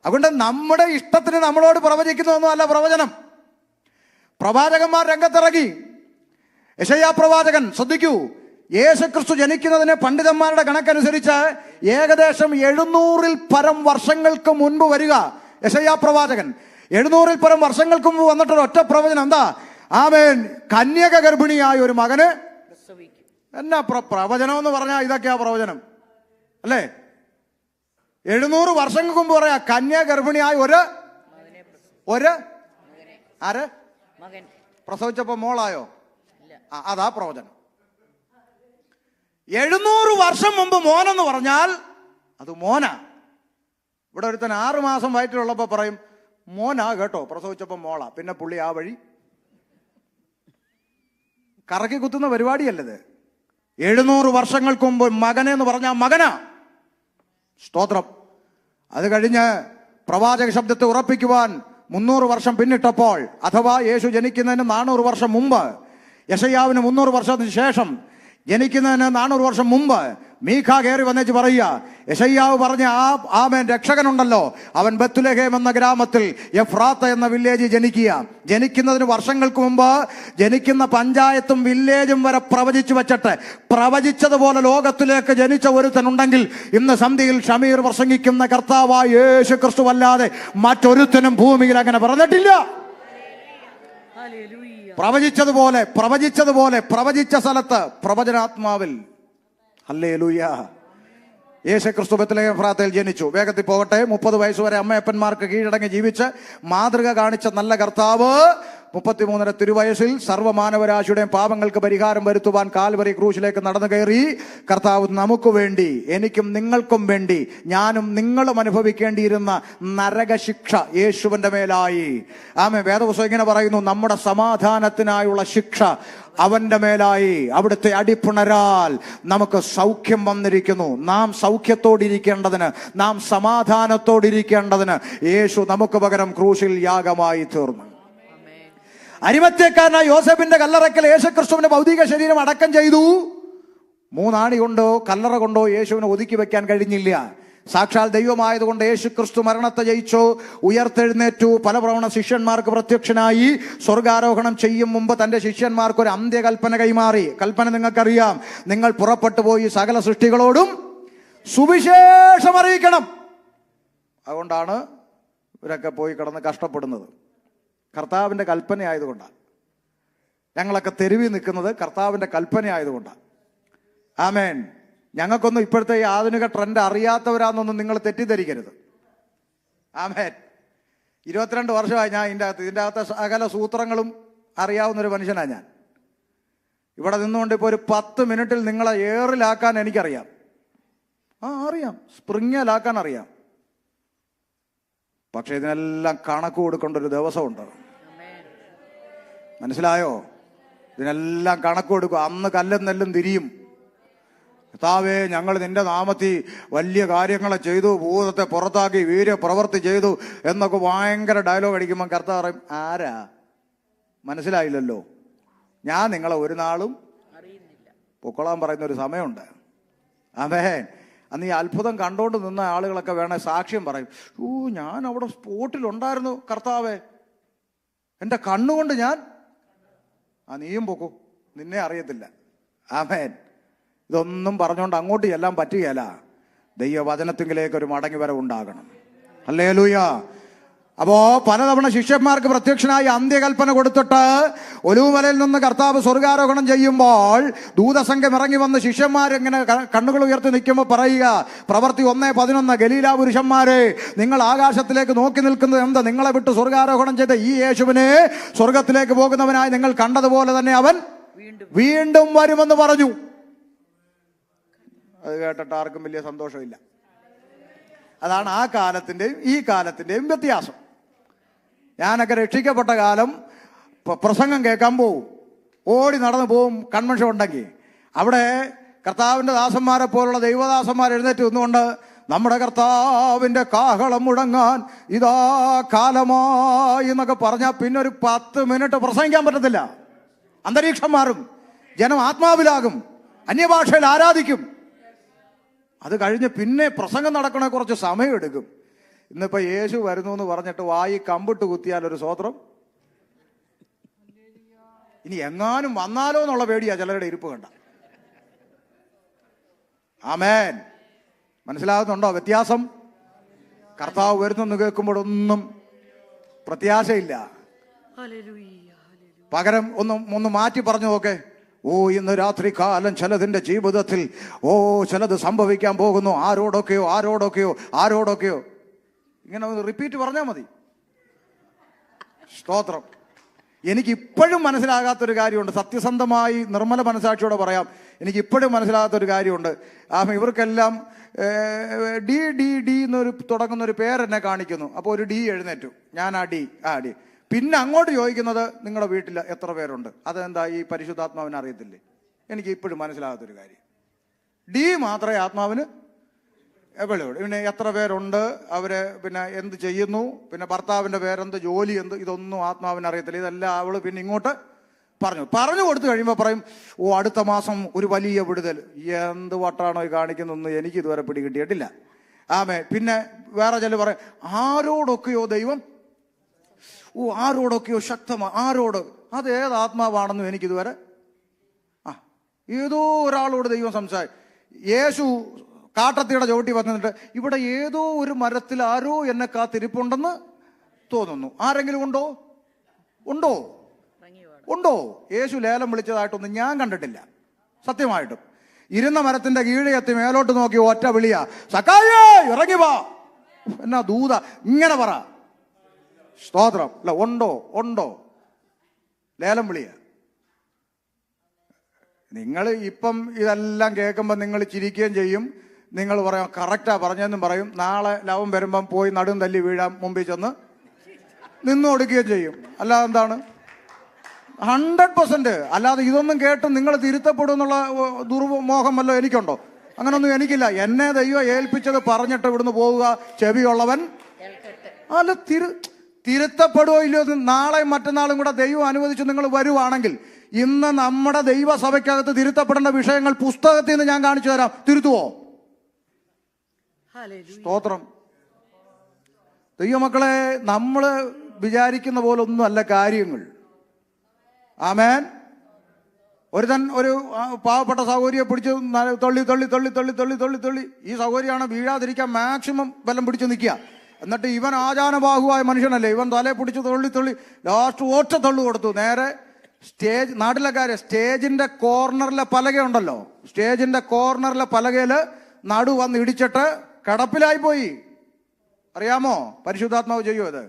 അതുകൊണ്ട് നമ്മുടെ ഇഷ്ടത്തിന് നമ്മളോട് പ്രവചിക്കുന്നതൊന്നും അല്ല പ്രവചനം. പ്രവാചകന്മാർ രംഗത്തിറങ്ങി. യെശയ്യാ പ്രവാചകൻ, ശ്രദ്ധിക്കൂ, യേശുക്രിസ്തു ജനിക്കുന്നതിന് പണ്ഡിതന്മാരുടെ കണക്കനുസരിച്ച് ഏകദേശം 700-ൽ പരം വർഷങ്ങൾക്ക് മുൻപ് വരിക യെശയ്യാ പ്രവാചകൻ. 700-ൽ പരം വർഷങ്ങൾക്ക് മുമ്പ് വന്നിട്ടൊരു ഒറ്റ പ്രവചനം എന്താ, ആമേൻ, കന്യക ഗർഭിണിയായ ഒരു മകന്. എന്നാ പ്രവചനം എന്ന് പറഞ്ഞാൽ ഇതൊക്കെയാ പ്രവചനം അല്ലേ? 700 വർഷങ്ങൾക്ക് മുമ്പ് പറയാ കന്യക ഗർഭിണിയായ ഒരു ആര് പ്രസവിച്ചപ്പോ മോളായോ? അതാ പ്രവചനം. 700 വർഷം മുമ്പ് മോനെന്ന് പറഞ്ഞാൽ അത് മോനാ. ഇവിടെ ഒരുത്തൻ 6 മാസം വയറ്റിലുള്ളപ്പോ പറയും മോനാ കേട്ടോ, പ്രസവിച്ചപ്പോ മോളാ. പിന്നെ പുള്ളി ആ വഴി കറക്കി കുത്തുന്ന പരിപാടിയല്ലത്. 700 വർഷങ്ങൾക്ക് മുമ്പ് മകനെന്ന് പറഞ്ഞാൽ മകനാ. സ്തോത്രം. അത് കഴിഞ്ഞ് പ്രവാചക ശബ്ദത്തെ ഉറപ്പിക്കുവാൻ 300 വർഷം പിന്നിട്ടപ്പോൾ, അഥവാ യേശു ജനിക്കുന്നതിന് 400 വർഷം മുമ്പ്, യെശയ്യാവിന് 300 വർഷത്തിന് ശേഷം, ജനിക്കുന്നതിന് 400 വർഷം മുമ്പ് മീഖ കയറി വന്നേച്ച് പറയുക, യെശയ്യാവ് പറഞ്ഞ ആമേൻ രക്ഷകനുണ്ടല്ലോ, അവൻ ബത്ലഹേം എന്ന ഗ്രാമത്തിൽ എഫ്രാത്ത എന്ന വില്ലേജിൽ ജനിക്കുന്നതിന് വർഷങ്ങൾക്ക് മുമ്പ് ജനിക്കുന്ന പഞ്ചായത്തും വില്ലേജും വരെ പ്രവചിച്ചു വെച്ചിട്ട് പ്രവചിച്ചതുപോലെ ലോകത്തിലേക്ക് ജനിച്ച ഒരുത്തനുണ്ടെങ്കിൽ ഇന്ന് സന്ധ്യയിൽ ഷമീർ പ്രസംഗിക്കുന്ന കർത്താവായ യേശു ക്രിസ്തു അല്ലാതെ മറ്റൊരുത്തനും ഭൂമിയിൽ അങ്ങനെ പറഞ്ഞിട്ടില്ല. പ്രവചിച്ചതുപോലെ പ്രവചിച്ച സ്ഥലത്ത് പ്രവചനാത്മാവിൽ. ഹല്ലേലൂയ. യേശുക്രിസ്തു ബത്ലഹേം എഫ്രാത്തയിൽ ജനിച്ചു. വേഗത്തിൽ പോകട്ടെ. 30 വയസ്സ് വരെ അമ്മയപ്പന്മാർക്ക് കീഴടങ്ങി ജീവിച്ച് മാതൃക കാണിച്ച നല്ല കർത്താവ് 33 തിരുവയസ്സിൽ സർവ്വമാനവരാശിയുടെയും പാപങ്ങൾക്ക് പരിഹാരം വരുത്തുവാൻ കാൽവരി ക്രൂശിലേക്ക് നടന്നു കയറി. കർത്താവ് നമുക്ക് വേണ്ടി, എനിക്കും നിങ്ങൾക്കും വേണ്ടി, ഞാനും നിങ്ങളും അനുഭവിക്കേണ്ടിയിരുന്ന നരകശിക്ഷ യേശുവിന്റെ മേലായി. ആമേൻ. വേദപുസ്തകം ഇങ്ങനെ പറയുന്നു, നമ്മുടെ സമാധാനത്തിനായുള്ള ശിക്ഷ അവന്റെ മേലായി. അവിടുത്തെ അടിപ്പിണരാൽ നമുക്ക് സൗഖ്യം വന്നിരിക്കുന്നു. നാം സൗഖ്യത്തോടിരിക്കേണ്ടതിന്, നാം സമാധാനത്തോടിരിക്കേണ്ടതിന് യേശു നമുക്ക് പകരം ക്രൂശിൽ യാഗമായി തീർന്നു. അരിമത്യക്കാരനായ യോസേഫിന്റെ കല്ലറയ്ക്കൽ യേശുക്രിസ്തുവിന്റെ ഭൗതിക ശരീരം അടക്കം ചെയ്തു. 3 ആണി കൊണ്ടോ കല്ലറ കൊണ്ടോ യേശുവിനെ ഒതുക്കി വെക്കാൻ കഴിഞ്ഞില്ല. സാക്ഷാൽ ദൈവമായതുകൊണ്ട് യേശുക്രിസ്തു മരണത്തെ ജയിച്ചു, ഉയർത്തെഴുന്നേറ്റു, പല പ്രവണ ശിഷ്യന്മാർക്ക് പ്രത്യക്ഷനായി. സ്വർഗാരോഹണം ചെയ്യും മുമ്പ് തന്റെ ശിഷ്യന്മാർക്ക് ഒരു അന്ത്യകൽപ്പന കൈമാറി. കൽപ്പന നിങ്ങൾക്കറിയാം, നിങ്ങൾ പുറപ്പെട്ടു പോയി സകല സൃഷ്ടികളോടും സുവിശേഷം അറിയിക്കണം. അതുകൊണ്ടാണ് ഇവരൊക്കെ പോയി കിടന്ന് കഷ്ടപ്പെടുന്നത്. കർത്താവിന്റെ കൽപ്പന ആയതുകൊണ്ടാണ്. ഞങ്ങളൊക്കെ തെരുവിൽ നിൽക്കുന്നത് കർത്താവിന്റെ കൽപ്പന ആയതുകൊണ്ടാണ്. ആമേൻ. ഞങ്ങൾക്കൊന്നും ഇപ്പോഴത്തെ ഈ ആധുനിക ട്രെൻഡ് അറിയാത്തവരാന്നൊന്നും നിങ്ങൾ തെറ്റിദ്ധരിക്കരുത്. ആമേൻ. 22 വർഷമായി ഞാൻ ഇതിൻ്റെ അകത്തെ സകല സൂത്രങ്ങളും അറിയാവുന്നൊരു മനുഷ്യനാണ് ഞാൻ. ഇവിടെ നിന്നുകൊണ്ട് ഇപ്പോൾ ഒരു 10 മിനിറ്റിൽ നിങ്ങളെ ഏറിലാക്കാൻ എനിക്കറിയാം. അറിയാം, സ്പ്രിങ്ങിലാക്കാൻ അറിയാം. പക്ഷെ ഇതിനെല്ലാം കണക്ക് കൊടുക്കേണ്ട ഒരു ദിവസമുണ്ട്. മനസ്സിലായോ? ഇതിനെല്ലാം കണക്ക് കൊടുക്കും. അന്ന് കല്ലും നെല്ലും തിരിയും. കർത്താവേ, ഞങ്ങൾ നിന്റെ നാമത്തിൽ വലിയ കാര്യങ്ങളെ ചെയ്തു, ഭൂതത്തെ പുറത്താക്കി, വീര്യപ്രവൃത്തി ചെയ്തു എന്നൊക്കെ ഭയങ്കര ഡയലോഗ് അടിക്കുമ്പോൾ കർത്താവ് പറയും, ആരാ? മനസ്സിലായില്ലല്ലോ, ഞാൻ നിങ്ങളെ ഒരു നാളും പൊക്കോളാൻ പറയുന്ന ഒരു സമയമുണ്ട്. ആമേൻ. അന്ന് ഈ അത്ഭുതം കണ്ടുകൊണ്ട് നിന്ന ആളുകളൊക്കെ വേണേ സാക്ഷ്യം പറയും, ഞാൻ അവിടെ സ്പോട്ടിലുണ്ടായിരുന്നു കർത്താവേ, എൻ്റെ കണ്ണുകൊണ്ട് ഞാൻ. നീയും പൊക്കൂ, നിന്നെ അറിയത്തില്ല. ആമേൻ. ഇതൊന്നും പറഞ്ഞുകൊണ്ട് അങ്ങോട്ട് ചെല്ലാൻ പറ്റുകയില്ല. ദൈവവചനത്തിലേക്ക് ഒരു മടങ്ങി വരവുണ്ടാകണം. ഹല്ലേലൂയ. അപ്പോ പലതവണ ശിഷ്യന്മാർക്ക് പ്രത്യക്ഷനായി അന്ത്യകൽപ്പന കൊടുത്തിട്ട് ഒലിവുമലയിൽ നിന്ന് കർത്താവ് സ്വർഗാരോഹണം ചെയ്യുമ്പോൾ ദൂതസംഘം ഇറങ്ങി വന്ന് ശിഷ്യന്മാരിങ്ങനെ കണ്ണുകൾ ഉയർത്തി നിൽക്കുമ്പോൾ പറയുക, പ്രവൃത്തി 1:11, ഗലീലാ പുരുഷന്മാരെ, നിങ്ങൾ ആകാശത്തിലേക്ക് നോക്കി നിൽക്കുന്നത് എന്താ? നിങ്ങളെ വിട്ട് സ്വർഗാരോഹണം ചെയ്ത ഈ യേശുവിനെ സ്വർഗത്തിലേക്ക് പോകുന്നവനായി നിങ്ങൾ കണ്ടതുപോലെ തന്നെ അവൻ വീണ്ടും വരുമെന്ന് പറഞ്ഞു. അത് കേട്ടിട്ട് ആർക്കും വലിയ സന്തോഷമില്ല. അതാണ് ആ കാലത്തിൻ്റെയും ഈ കാലത്തിൻ്റെയും വ്യത്യാസം. ഞാനൊക്കെ രക്ഷിക്കപ്പെട്ട കാലം പ്രസംഗം കേൾക്കാൻ പോവും, ഓടി നടന്നു പോവും. കൺവെൻഷൻ ഉണ്ടെങ്കിൽ അവിടെ കർത്താവിൻ്റെ ദാസന്മാരെ പോലുള്ള ദൈവദാസന്മാർ എഴുന്നേറ്റ് നിന്നുകൊണ്ട് നമ്മുടെ കർത്താവിൻ്റെ കാഹളം മുഴങ്ങാൻ ഇതാ കാലമായി എന്നൊക്കെ പറഞ്ഞാൽ പിന്നെ ഒരു 10 മിനിറ്റ് പ്രസംഗിക്കാൻ പറ്റത്തില്ല. അന്തരീക്ഷം മാറും, ജനം ആത്മാവിലാകും, അന്യഭാഷയിൽ ആരാധിക്കും. അത് കഴിഞ്ഞ് പിന്നെ പ്രസംഗം നടക്കണ കുറച്ച് സമയമെടുക്കും. ഇന്നിപ്പോ യേശു വരുന്നു എന്ന് പറഞ്ഞിട്ട് വായി കമ്പിട്ട് കുത്തിയാൽ ഒരു സ്വോത്രം. ഇനി എങ്ങാനും വന്നാലോ എന്നുള്ള പേടിയാ ചിലരുടെ ഇരിപ്പ് കണ്ട. ആമേൻ. മനസ്സിലാകുന്നുണ്ടോ വ്യത്യാസം? കർത്താവ് വരുന്നെന്ന് കേൾക്കുമ്പോഴൊന്നും പ്രത്യാശയില്ല. പകരം ഒന്ന് മാറ്റി പറഞ്ഞു നോക്കെ. ഇന്ന് രാത്രി കാലം ചിലതിൻ്റെ ജീവിതത്തിൽ ചിലത് സംഭവിക്കാൻ പോകുന്നു. ആരോടൊക്കെയോ ഇങ്ങനെ ഒന്ന് റിപ്പീറ്റ് പറഞ്ഞാൽ മതി. സ്തോത്രം. എനിക്കിപ്പോഴും മനസ്സിലാകാത്തൊരു കാര്യമുണ്ട്. സത്യസന്ധമായി നിർമ്മല മനസാക്ഷിയോടെ പറയാം, എനിക്കിപ്പോഴും മനസ്സിലാകാത്തൊരു കാര്യമുണ്ട്. ഇവർക്കെല്ലാം ഡി ഡി ഡി എന്നൊരു തുടങ്ങുന്ന ഒരു പേരെന്നെ കാണിക്കുന്നു. അപ്പോൾ ഒരു ഡി എഴുന്നേറ്റു. ഞാൻ ആ ഡി. പിന്നെ അങ്ങോട്ട് ചോദിക്കുന്നത്, നിങ്ങളുടെ വീട്ടിൽ എത്ര പേരുണ്ട്? അതെന്താ ഈ പരിശുദ്ധാത്മാവിന് അറിയത്തില്ലേ? എനിക്ക് ഇപ്പോഴും മനസ്സിലാകാത്തൊരു കാര്യം. ഡി മാത്രമേ ആത്മാവിന് എവിടെയുള്ളൂ. പിന്നെ എത്ര പേരുണ്ട്, അവര് പിന്നെ എന്ത് ചെയ്യുന്നു, പിന്നെ ഭർത്താവിൻ്റെ പേരെന്ത്, ജോലി എന്ത്, ഇതൊന്നും ആത്മാവിന് അറിയത്തില്ല. ഇതെല്ലാം അവള് പിന്നെ ഇങ്ങോട്ട് പറഞ്ഞു കൊടുത്തു കഴിയുമ്പോൾ പറയും, അടുത്ത മാസം ഒരു വലിയ വിടുതൽ. എന്ത് വട്ടാണോ ഈ കാണിക്കുന്നൊന്നും എനിക്ക് ഇതുവരെ പിടികിട്ടിയിട്ടില്ല. പിന്നെ വേറെ ചില പറയും, ആരോടൊക്കെയോ ദൈവം, ആരോടൊക്കെയോ ആരോട്. അത് ഏത് ആത്മാവാണെന്നും എനിക്കിതുവരെ. ഏതോ ഒരാളോട് ദൈവം സംസാരിക്കും. യേശു കാട്ടത്തിയുടെ ചവിട്ടി വന്നിട്ട്, ഇവിടെ ഏതോ ഒരു മരത്തിൽ ആരോ എന്നെ കാത്തിരിപ്പുണ്ടെന്ന് തോന്നുന്നു. ആരെങ്കിലും ഉണ്ടോ? യേശു ലേലം വിളിച്ചതായിട്ടൊന്നും ഞാൻ കണ്ടിട്ടില്ല സത്യമായിട്ടും. ഇരുന്ന മരത്തിന്റെ കീഴെ എത്തി മേലോട്ട് നോക്കി ഒറ്റ വിളിയാ, സക്കായേ ഇറങ്ങി വാ. എന്നാ ദൂത ഇങ്ങനെ പറ. സ്തോത്രം. അല്ല, ഉണ്ടോ ലേലം വിളിയ. നിങ്ങൾ ഇപ്പം ഇതെല്ലാം കേൾക്കുമ്പോൾ നിങ്ങൾ ചിരിക്കുകയും ചെയ്യും. നിങ്ങൾ പറയാം കറക്റ്റാ പറഞ്ഞെന്നും പറയും. നാളെ ലവം വരുമ്പം പോയി നടും തല്ലി വീഴാൻ മുമ്പിൽ ചെന്ന് നിന്നു കൊടുക്കുകയും ചെയ്യും. അല്ലാതെ എന്താണ്? 100%. അല്ലാതെ ഇതൊന്നും കേട്ട് നിങ്ങൾ തിരുത്തപ്പെടും എന്നുള്ള ദുർമോഹം വല്ലോ എനിക്കുണ്ടോ? അങ്ങനൊന്നും എനിക്കില്ല. എന്നെ ദൈവം ഏൽപ്പിച്ചത് പറഞ്ഞിട്ട് ഇവിടുന്ന് പോവുക. ചെവിയുള്ളവൻ അല്ല തിരുത്തപ്പെടുകയോ ഇല്ലയോ? നാളെയും മറ്റന്നാളും കൂടെ ദൈവം അനുവദിച്ച് നിങ്ങൾ വരുവാണെങ്കിൽ ഇന്ന് നമ്മുടെ ദൈവസഭയ്ക്കകത്ത് തിരുത്തപ്പെടേണ്ട വിഷയങ്ങൾ പുസ്തകത്തിൽ നിന്ന് ഞാൻ കാണിച്ചു തരാം. തിരുത്തുവോ? സ്തോത്രം. ദൈവമക്കളെ, നമ്മൾ വിചാരിക്കുന്ന പോലെ ഒന്നും അല്ല കാര്യങ്ങൾ. ആമേൻ. ഒരു പാവപ്പെട്ട സഹോദരിയെ പിടിച്ച് തള്ളി ഈ സഹോദരിയാണ് വീഴാതിരിക്കാൻ മാക്സിമം ബലം പിടിച്ച് നിൽക്കുക. എന്നിട്ട് ഇവൻ ആചാനബാഹുവായ മനുഷ്യനല്ലേ, ഇവൻ തലയെ പിടിച്ച് തള്ളി ലാസ്റ്റ് ഒറ്റ തള്ളു കൊടുത്തു. നേരെ നാട്ടിലെ കാര്യം, സ്റ്റേജിന്റെ കോർണറിലെ പലകയുണ്ടല്ലോ, സ്റ്റേജിന്റെ കോർണറിലെ പലകയിൽ നടു വന്ന് ഇടിച്ചിട്ട് കിടപ്പിലായി പോയി. അറിയാമോ? പരിശുദ്ധാത്മാവ് ചെയ്യുമോ ഇത്?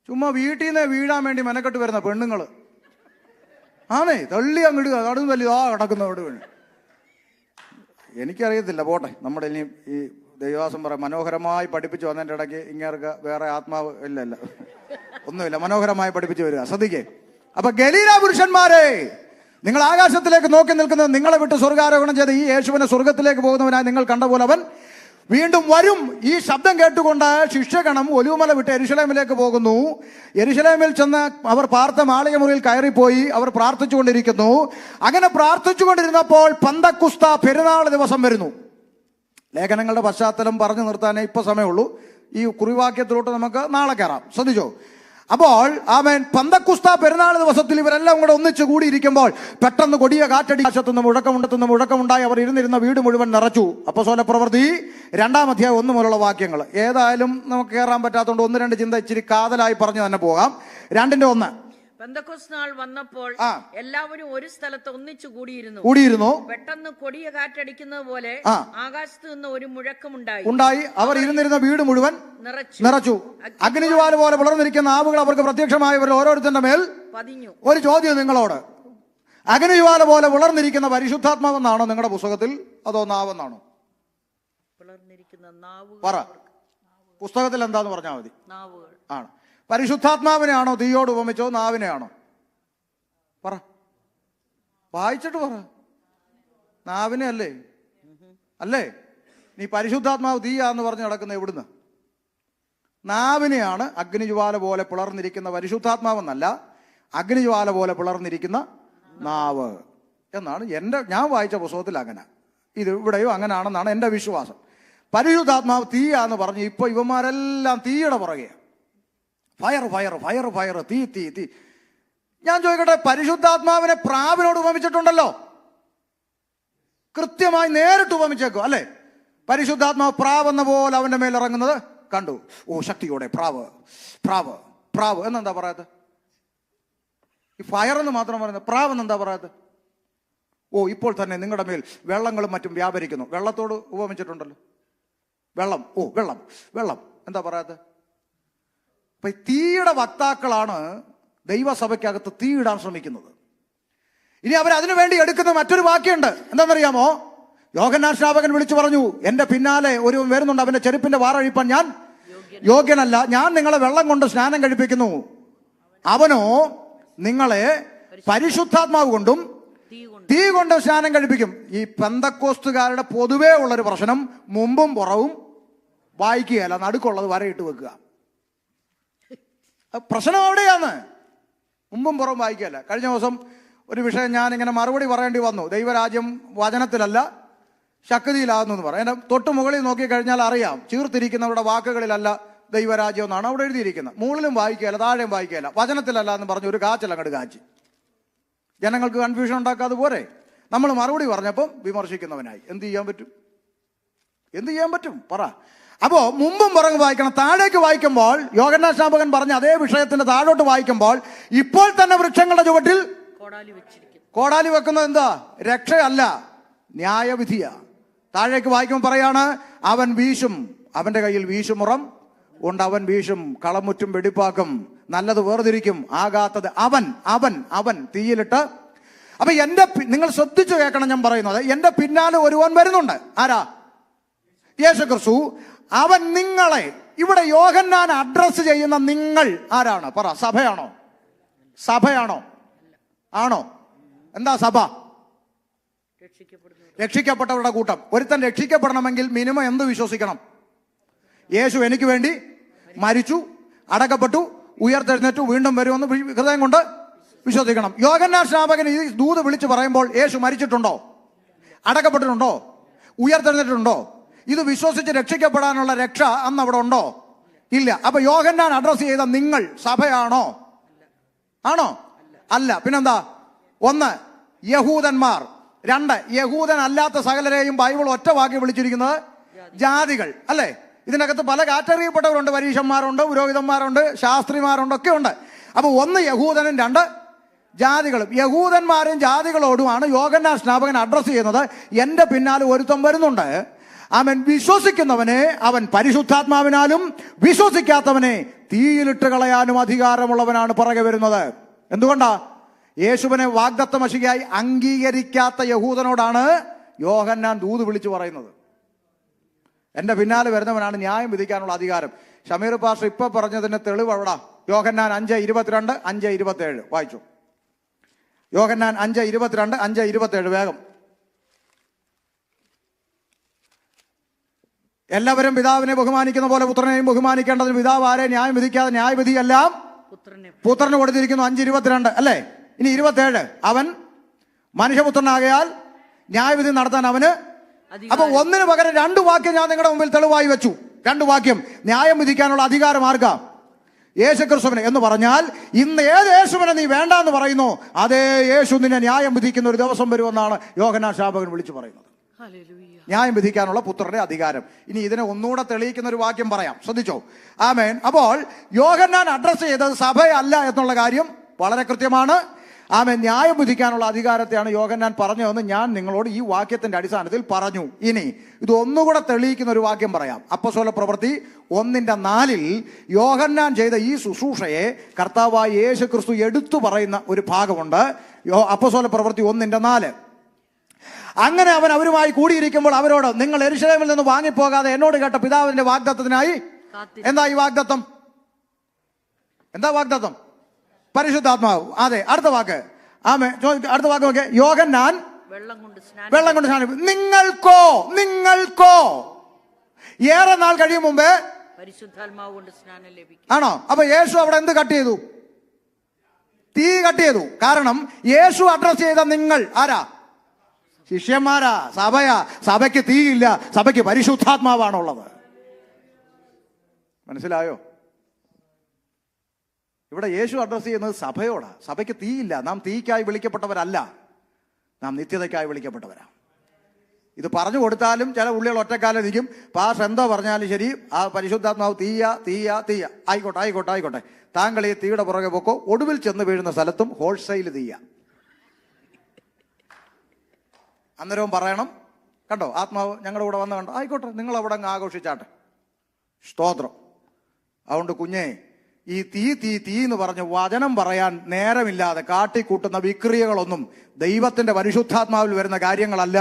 ചുമ്മാ വീട്ടിൽ നിന്ന് വീഴാൻ വേണ്ടി മെനക്കെട്ട് വരുന്ന പെണ്ണുങ്ങൾ തള്ളി അങ്ങിടുക. നടുവ് തല്ലി കിടക്കുന്നവിടെ വീണ്. എനിക്കറിയത്തില്ല, പോട്ടെ. നമ്മുടെ ഇനി ഈ ദൈവവാസം പറയാം, മനോഹരമായി പഠിപ്പിച്ചു വന്നതിൻ്റെ ഇടയ്ക്ക് ഇങ്ങേർക്ക് വേറെ ആത്മാവ് ഇല്ലല്ല. ഒന്നുമില്ല, മനോഹരമായി പഠിപ്പിച്ചു വരിക. ശ്രദ്ധിക്കേ. അപ്പൊ ഗലീല പുരുഷന്മാരെ, നിങ്ങൾ ആകാശത്തിലേക്ക് നോക്കി നിൽക്കുന്നത്, നിങ്ങളെ വിട്ട് സ്വർഗാരോഹണം ചെയ്ത് ഈ യേശുവിനെ സ്വർഗത്തിലേക്ക് പോകുന്നവനായി നിങ്ങൾ കണ്ട പോലെ അവൻ വീണ്ടും വരും. ഈ ശബ്ദം കേട്ടുകൊണ്ട് ശിഷ്യഗണം ഒലിവുമല വിട്ട് യെരുശലേമിലേക്ക് പോകുന്നു. യെരുശലേമിൽ ചെന്ന് അവർ പാർത്ത മാളിക മുറിയിൽ കയറിപ്പോയി അവർ പ്രാർത്ഥിച്ചുകൊണ്ടിരിക്കുന്നു. അങ്ങനെ പ്രാർത്ഥിച്ചുകൊണ്ടിരുന്നപ്പോൾ പന്തക്കുസ്ത പെരുന്നാൾ ദിവസം വരുന്നു. ലേഖനങ്ങളുടെ പശ്ചാത്തലം പറഞ്ഞു നിർത്താനേ ഇപ്പൊ സമയമുള്ളൂ. ഈ കുറിവാക്യത്തിലോട്ട് നമുക്ക് നാളെ കയറാം. ശ്രദ്ധിച്ചോ. അപ്പോൾ ആമേൻ, പന്തക്കുസ്ത പെരുന്നാൾ ദിവസത്തിൽ ഇവരെല്ലാം കൂടെ ഒന്നിച്ചു കൂടിയിരിക്കുമ്പോൾ പെട്ടെന്ന് കൊടിയ കാറ്റടി, ആകാശത്തുനിന്ന് മുഴക്കമുണ്ടായി അവർ ഇരുന്നിരുന്ന വീട് മുഴുവൻ നിറച്ചു. അപ്പോസ്തല പ്രവൃത്തി 2-ാം അധ്യായം 1 മുതലുള്ള വാക്യങ്ങൾ. ഏതായാലും നമുക്ക് കയറാൻ പറ്റാത്തതുകൊണ്ട് 1-2 ചിന്ത ഇച്ചിരി കാതലായി പറഞ്ഞു തന്നെ പോകാം. 2-1. പെന്തക്കോസ്ത് നാൾ വന്നപ്പോൾ എല്ലാവരും ഒരു സ്ഥലത്ത് ഒന്നിച്ചു കൂടിയിരുന്നു. പെട്ടെന്ന് കൊടിയ കാറ്റടിക്കുന്നത് പോലെ ആകാശത്ത് നിന്ന് ഒരു മുഴക്കമുണ്ടായി. അവർ ഇരുന്നിരുന്ന വീട് മുഴുവൻ നിറച്ചു. അഗ്നിജ്വാല പോലെ വളർന്നിരിക്കുന്ന നാവുകൾ അവർക്ക് പ്രത്യക്ഷമായവരിൽ ഓരോരുത്തരുടെ മേൽ പതിഞ്ഞു. ഒരു ചോദ്യം നിങ്ങളോട്, അഗ്നിജ്വാല പോലെ വളർന്നിരിക്കുന്ന പരിശുദ്ധാത്മാവെന്നാണോ നിങ്ങളുടെ പുസ്തകത്തിൽ, അതോ നാവെന്നാണോ? പറ, പുസ്തകത്തിൽ എന്താന്ന് പറഞ്ഞാൽ മതി. ആണ്. പരിശുദ്ധാത്മാവിനെയാണോ തീയോട് ഉപമിച്ചോ, നാവിനെയാണോ? പറ, വായിച്ചിട്ട് പറ. നാവിനെ അല്ലേ? അല്ലേ? നീ പരിശുദ്ധാത്മാവ് തീയാന്ന് പറഞ്ഞ് നടക്കുന്ന എവിടുന്ന്? നാവിനെയാണ് അഗ്നിജ്വാല പോലെ പിളർന്നിരിക്കുന്ന പരിശുദ്ധാത്മാവെന്നല്ല, അഗ്നിജ്വാല പോലെ പിളർന്നിരിക്കുന്ന നാവ് എന്നാണ് ഞാൻ വായിച്ച പുസ്തകത്തിൽ. അങ്ങനെ ഇത് ഇവിടെയോ അങ്ങനെയാണെന്നാണ് എൻ്റെ വിശ്വാസം. പരിശുദ്ധാത്മാവ് തീയാന്ന് പറഞ്ഞ് ഇപ്പൊ ഇവന്മാരെല്ലാം തീയുടെ പുറകെ, ഫയർ, തീ. ഞാൻ ചോദിക്കട്ടെ, പരിശുദ്ധാത്മാവിനെ പ്രാവിനോട് ഉപമിച്ചിട്ടുണ്ടല്ലോ, കൃത്യമായി നേരിട്ട് ഉപമിച്ചേക്കും അല്ലേ? പരിശുദ്ധാത്മാവ് പ്രാവെന്ന പോലെ അവന്റെ മേൽ ഇറങ്ങുന്നത് കണ്ടു. ഓ, ശക്തിയോടെ പ്രാവ് എന്നെന്താ പറയാത്ത? ഈ ഫയർ എന്ന് മാത്രം പറയുന്നത്, പ്രാവ് എന്നെന്താ പറയാത്ത? ഓ, ഇപ്പോൾ തന്നെ നിങ്ങളുടെ മേൽ വെള്ളങ്ങളും മറ്റും വ്യാപരിക്കുന്നു. വെള്ളത്തോട് ഉപമിച്ചിട്ടുണ്ടല്ലോ, വെള്ളം എന്താ പറയാത്ത? അപ്പൊ തീയുടെ വക്താക്കളാണ് ദൈവസഭയ്ക്കകത്ത് തീയിടാൻ ശ്രമിക്കുന്നത്. ഇനി അവരതിനു വേണ്ടി എടുക്കുന്ന മറ്റൊരു വാക്യമുണ്ട്. എന്താണെന്നറിയാമോ? യോഹന്നാൻ സ്നാപകൻ വിളിച്ചു പറഞ്ഞു, എന്റെ പിന്നാലെ ഒരു വരുന്നുണ്ട്, അവന്റെ ചെരുപ്പിന്റെ വാറഴിപ്പാൻ ഞാൻ യോഗ്യനല്ല. ഞാൻ നിങ്ങളെ വെള്ളം കൊണ്ട് സ്നാനം കഴിപ്പിക്കുന്നു, അവനോ നിങ്ങളെ പരിശുദ്ധാത്മാവ് കൊണ്ടും തീ കൊണ്ട് സ്നാനം കഴിപ്പിക്കും. ഈ പെന്തക്കോസ്തുകാരുടെ പൊതുവേ ഉള്ളൊരു പ്രശ്നം, മുമ്പും പുറവും വായിക്കുകയല്ല, നടുക്കുള്ളത് വരയിട്ട് വെക്കുക. പ്രശ്നം അവിടെയാണ്, മുമ്പും പുറവും വായിക്കുകയല്ല. കഴിഞ്ഞ ദിവസം ഒരു വിഷയം ഞാൻ ഇങ്ങനെ മറുപടി പറയേണ്ടി വന്നു. ദൈവരാജ്യം വചനത്തിലല്ല ശക്തിയിലാകുന്നു പറയും. അതിന്റെ തൊട്ട് മുകളിൽ നോക്കിക്കഴിഞ്ഞാൽ അറിയാം, ചീർത്തിരിക്കുന്നവരുടെ വാക്കുകളിലല്ല ദൈവരാജ്യം എന്നാണ് അവിടെ എഴുതിയിരിക്കുന്നത്. മുകളിലും വായിക്കുകയല്ല, താഴെയും വായിക്കുകയല്ല, വചനത്തിലല്ല എന്ന് പറഞ്ഞ് ഒരു കാച്ചലങ്ങട് കാച്ചി ജനങ്ങൾക്ക് കൺഫ്യൂഷൻ ഉണ്ടാക്കാതെ പോരെ. നമ്മൾ മറുപടി പറഞ്ഞപ്പം വിമർശിക്കുന്നവനായി. എന്ത് ചെയ്യാൻ പറ്റും പറ. അപ്പോ മുമ്പും പുറകെ വായിക്കണം. താഴേക്ക് വായിക്കുമ്പോൾ യോഹന്നാൻ സ്നാപകൻ പറഞ്ഞ അതേ വിഷയത്തിന്റെ താഴോട്ട് വായിക്കുമ്പോൾ ഇപ്പോൾ തന്നെ വൃക്ഷങ്ങളുടെ ചുവട്ടിൽ കോടാലി വെക്കുന്നത് എന്താ? രക്ഷയല്ല, ന്യായവിധിയാ. താഴേക്ക് വായിക്കുമ്പോൾ പറയാണ്, അവൻ വീശും, അവന്റെ കയ്യിൽ വീശുമുറം ഉണ്ട്, അവൻ വീശും, കളമുറ്റും വെടിപ്പാക്കും, നല്ലത് വേർതിരിക്കും, ആകാത്തത് അവൻ തീയിലിട്ട്. അപ്പൊ നിങ്ങൾ ശ്രദ്ധിച്ചു കേൾക്കണം ഞാൻ പറയുന്നത്. എന്റെ പിന്നാലെ ഒരുവൻ വരുന്നുണ്ട്. ആരാ? യേശുക്രിസ്തു. അവൻ നിങ്ങളെ, ഇവിടെ യോഹന്നാൻ അഡ്രസ് ചെയ്യുന്ന നിങ്ങൾ ആരാണ്? പറ. സഭയാണോ? ആണോ? എന്താ സഭ? രക്ഷിക്കപ്പെട്ടവരുടെ കൂട്ടം. ഒരുത്തൻ രക്ഷിക്കപ്പെടണമെങ്കിൽ മിനിമം എന്ത് വിശ്വസിക്കണം? യേശു എനിക്ക് വേണ്ടി മരിച്ചു, അടക്കപ്പെട്ടു, ഉയർത്തെഴുന്നേറ്റു, വീണ്ടും വരുമെന്ന് ഹൃദയം കൊണ്ട് വിശ്വസിക്കണം. യോഹന്നാൻ സ്നാപകൻ ഈ ദൂത് വിളിച്ചു പറയുമ്പോൾ യേശു മരിച്ചിട്ടുണ്ടോ? അടക്കപ്പെട്ടിട്ടുണ്ടോ? ഉയർത്തെഴുന്നേറ്റിട്ടുണ്ടോ? ഇത് വിശ്വസിച്ച് രക്ഷിക്കപ്പെടാനുള്ള രക്ഷ അന്ന് അവിടെ ഉണ്ടോ? ഇല്ല. അപ്പൊ യോഹന്നാൻ അഡ്രസ് ചെയ്ത നിങ്ങൾ സഭയാണോ? ആണോ? അല്ല. പിന്നെന്താ? 1 യഹൂദന്മാർ, 2 യഹൂദൻ അല്ലാത്ത സകലരെയും ബൈബിൾ ഒറ്റ വാക്കി വിളിച്ചിരിക്കുന്നത് ജാതികൾ അല്ലേ? ഇതിനകത്ത് പല കാറ്റഗറിയിൽപ്പെട്ടവരുണ്ട്. പരീക്ഷന്മാരുണ്ട്, പുരോഹിതന്മാരുണ്ട്, ശാസ്ത്രിമാരുണ്ട്, ഒക്കെ ഉണ്ട്. അപ്പൊ 1 യഹൂദനും 2 ജാതികളും. യഹൂദന്മാരും ജാതികളോടുമാണ് യോഹന്നാൻ സ്നാപകൻ അഡ്രസ് ചെയ്യുന്നത്. എന്റെ പിന്നാലെ ഒരുത്തം വരുന്നുണ്ട്, അവൻ വിശ്വസിക്കുന്നവനെ അവൻ പരിശുദ്ധാത്മാവിനാലും വിശ്വസിക്കാത്തവനെ തീയിലിട്ട് കളയാനും അധികാരമുള്ളവനാണ് പുറകെ വരുന്നത്. എന്തുകൊണ്ടാ? യേശുവിനെ വാഗ്ദത്ത മശിഹയായി അംഗീകരിക്കാത്ത യഹൂദനോടാണ് യോഹന്നാൻ ദൂത് വിളിച്ചു പറയുന്നത്. എന്റെ പിന്നാലെ വരുന്നവനാണ് ന്യായം വിധിക്കാനുള്ള അധികാരം. ഷമീർ പാസ്റ്റർ ഇപ്പൊ പറഞ്ഞതിന്റെ തെളിവ് എവിടാ? യോഹന്നാൻ 5:22, 5:27 വായിച്ചു. യോഹന്നാൻ 5:22, 5:27 വേഗം. എല്ലാവരും പിതാവിനെ ബഹുമാനിക്കുന്ന പോലെ പുത്രനെയും ബഹുമാനിക്കേണ്ടതിന് പിതാവ് ആരെ ന്യായം വിധിക്കാതെ ന്യായവിധിയെല്ലാം പുത്രന് കൊടുത്തിരിക്കുന്നു. 5:22 അല്ലേ? ഇനി 27, അവൻ മനുഷ്യപുത്രനാകയാൽ ന്യായവിധി നടത്താൻ അവന്. അപ്പൊ ഒന്നിന് പകരം 2 വാക്യം ഞാൻ നിങ്ങളുടെ മുമ്പിൽ തെളിവായി വെച്ചു. 2 വാക്യം. ന്യായം വിധിക്കാനുള്ള അധികാരം ആർക്കാ? യേശുക്രിസ്തുവിന്. എന്ന് പറഞ്ഞാൽ ഇന്ന് ഏത് യേശുവിനെ നീ വേണ്ടാന്ന് പറയുന്നു, അതേ യേശു നിന്നെ ന്യായം വിധിക്കുന്ന ഒരു ദിവസം വരുമെന്നാണ് യോഹന്നാൻ ശാപകൻ വിളിച്ചു പറയുന്നത്. ന്യായം വിധിക്കാനുള്ള പുത്രന്റെ അധികാരം. ഇനി ഇതിനെ ഒന്നുകൂടെ തെളിയിക്കുന്ന ഒരു വാക്യം പറയാം, ശ്രദ്ധിച്ചോ. ആമേൻ. അപ്പോൾ യോഹന്നാൻ അഡ്രസ് ചെയ്തത് സഭയല്ല എന്നുള്ള കാര്യം വളരെ കൃത്യമാണ്. ആമേൻ. ന്യായം വിധിക്കാനുള്ള അധികാരത്തെയാണ് യോഹന്നാൻ പറഞ്ഞതെന്ന് ഞാൻ നിങ്ങളോട് ഈ വാക്യത്തിന്റെ അടിസ്ഥാനത്തിൽ പറഞ്ഞു. ഇനി ഇത് ഒന്നുകൂടെ തെളിയിക്കുന്ന ഒരു വാക്യം പറയാം. അപ്പോസ്തല പ്രവൃത്തി 1:4 യോഹന്നാൻ ചെയ്ത ഈ ശുശ്രൂഷയെ കർത്താവായ യേശു ക്രിസ്തു എടുത്തു പറയുന്ന ഒരു ഭാഗമുണ്ട്. അപ്പോസ്തല പ്രവൃത്തി 1:4. അങ്ങനെ അവൻ അവരുമായി കൂടിയിരിക്കുമ്പോൾ അവരോട്, നിങ്ങൾ യെരൂശലേമിൽ നിന്ന് വാങ്ങിപ്പോകാതെ എന്നോട് കേട്ട പിതാവിന്റെ വാഗ്ദത്തത്തിനായി. എന്താ ഈ വാഗ്ദത്തം? എന്താ വാഗ്ദത്തം? പരിശുദ്ധാത്മാവ്. അതെ. അടുത്ത വാക്ക്. ആമേ. അടുത്ത വാക്ക് നോക്കെ. യോഹന്നാൻ വെള്ളം കൊണ്ട് സ്നാനം. നിങ്ങൾക്കോ ഏറെ നാൾ കഴിയും മുമ്പേ പരിശുദ്ധാത്മാവ് കൊണ്ട് സ്നാനം ലഭിക്കും. ആണോ? അപ്പൊ യേശു അവിടെ എന്ത് കട്ട് ചെയ്തു? തീ കട്ട് ചെയ്തു. കാരണം യേശു അഡ്രസ് ചെയ്ത നിങ്ങൾ ആരാ? ശിഷ്യന്മാരാ, സഭയാ. സഭയ്ക്ക് തീയില്ല, സഭയ്ക്ക് പരിശുദ്ധാത്മാവാണുള്ളത്. മനസ്സിലായോ? ഇവിടെ യേശു അഡ്രസ് ചെയ്യുന്നത് സഭയോടാ. സഭയ്ക്ക് തീയില്ല. നാം തീക്കായി വിളിക്കപ്പെട്ടവരല്ല, നാം നിത്യതയ്ക്കായി വിളിക്കപ്പെട്ടവരാ. ഇത് പറഞ്ഞു കൊടുത്താലും ചില ഉള്ളികൾ ഒറ്റക്കാലം നിൽക്കും. പാസ് എന്താ പറഞ്ഞാലും ശരി, ആ പരിശുദ്ധാത്മാവ് തീയ. ആയിക്കോട്ടെ. താങ്കൾ ഈ തീയുടെ പുറകെ പോക്കോ. ഒടുവിൽ ചെന്ന് വീഴുന്ന സ്ഥലത്തും ഹോൾസെയിൽ തീയ. അന്നേരവും പറയണം, കണ്ടോ ആത്മാവ് ഞങ്ങളുടെ കൂടെ വന്ന കണ്ടോ, ആയിക്കോട്ടെ, നിങ്ങൾ അവിടെ അങ്ങ് ആഘോഷിച്ചാട്ടെ. സ്തോത്രം. അതുകൊണ്ട് കുഞ്ഞേ, ഈ തീ എന്ന് പറഞ്ഞ് വചനം പറയാൻ നേരമില്ലാതെ കാട്ടിക്കൂട്ടുന്ന വിക്രിയകളൊന്നും ദൈവത്തിന്റെ പരിശുദ്ധാത്മാവിൽ വരുന്ന കാര്യങ്ങളല്ല.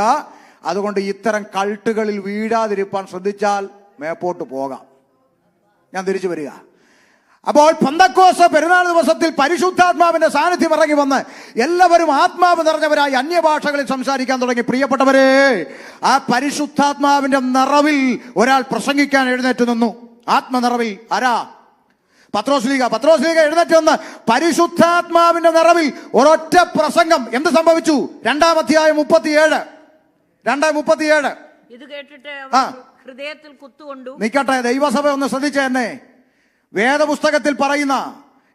അതുകൊണ്ട് ഇത്തരം കൾട്ടുകളിൽ വീഴാതിരിപ്പാൻ ശ്രദ്ധിച്ചാൽ മേപ്പോട്ട് പോകാം. ഞാൻ തിരിച്ചു വരിക. അപ്പോൾ പെന്തക്കോസ്ത് പെരുന്നാൾ ദിവസത്തിൽ പരിശുദ്ധാത്മാവിന്റെ സാന്നിധ്യം ഇറങ്ങി വന്ന് എല്ലാവരും ആത്മാവ് നിറഞ്ഞവരായി അന്യഭാഷകളിൽ സംസാരിക്കാൻ തുടങ്ങി. പ്രിയപ്പെട്ടവരെ, ആ പരിശുദ്ധാത്മാവിന്റെ നിറവിൽ ഒരാൾ പ്രസംഗിക്കാൻ എഴുന്നേറ്റ് നിന്നു. ആത്മനിറവിൽ. ആരാ? പത്രോസ്ലീഗ എഴുന്നേറ്റ് വന്ന് പരിശുദ്ധാത്മാവിന്റെ നിറവിൽ ഒരൊറ്റ പ്രസംഗം. എന്ത് സംഭവിച്ചു? 2-ാം അധ്യായം 37. ഇത് കേട്ടിട്ട് ഹൃദയത്തിൽ കുത്തുകൊണ്ടു. നിക്കട്ടെ, ദൈവസഭ ഒന്ന് ശ്രദ്ധിച്ച എന്നെ. വേദപുസ്തകത്തിൽ പറയുന്ന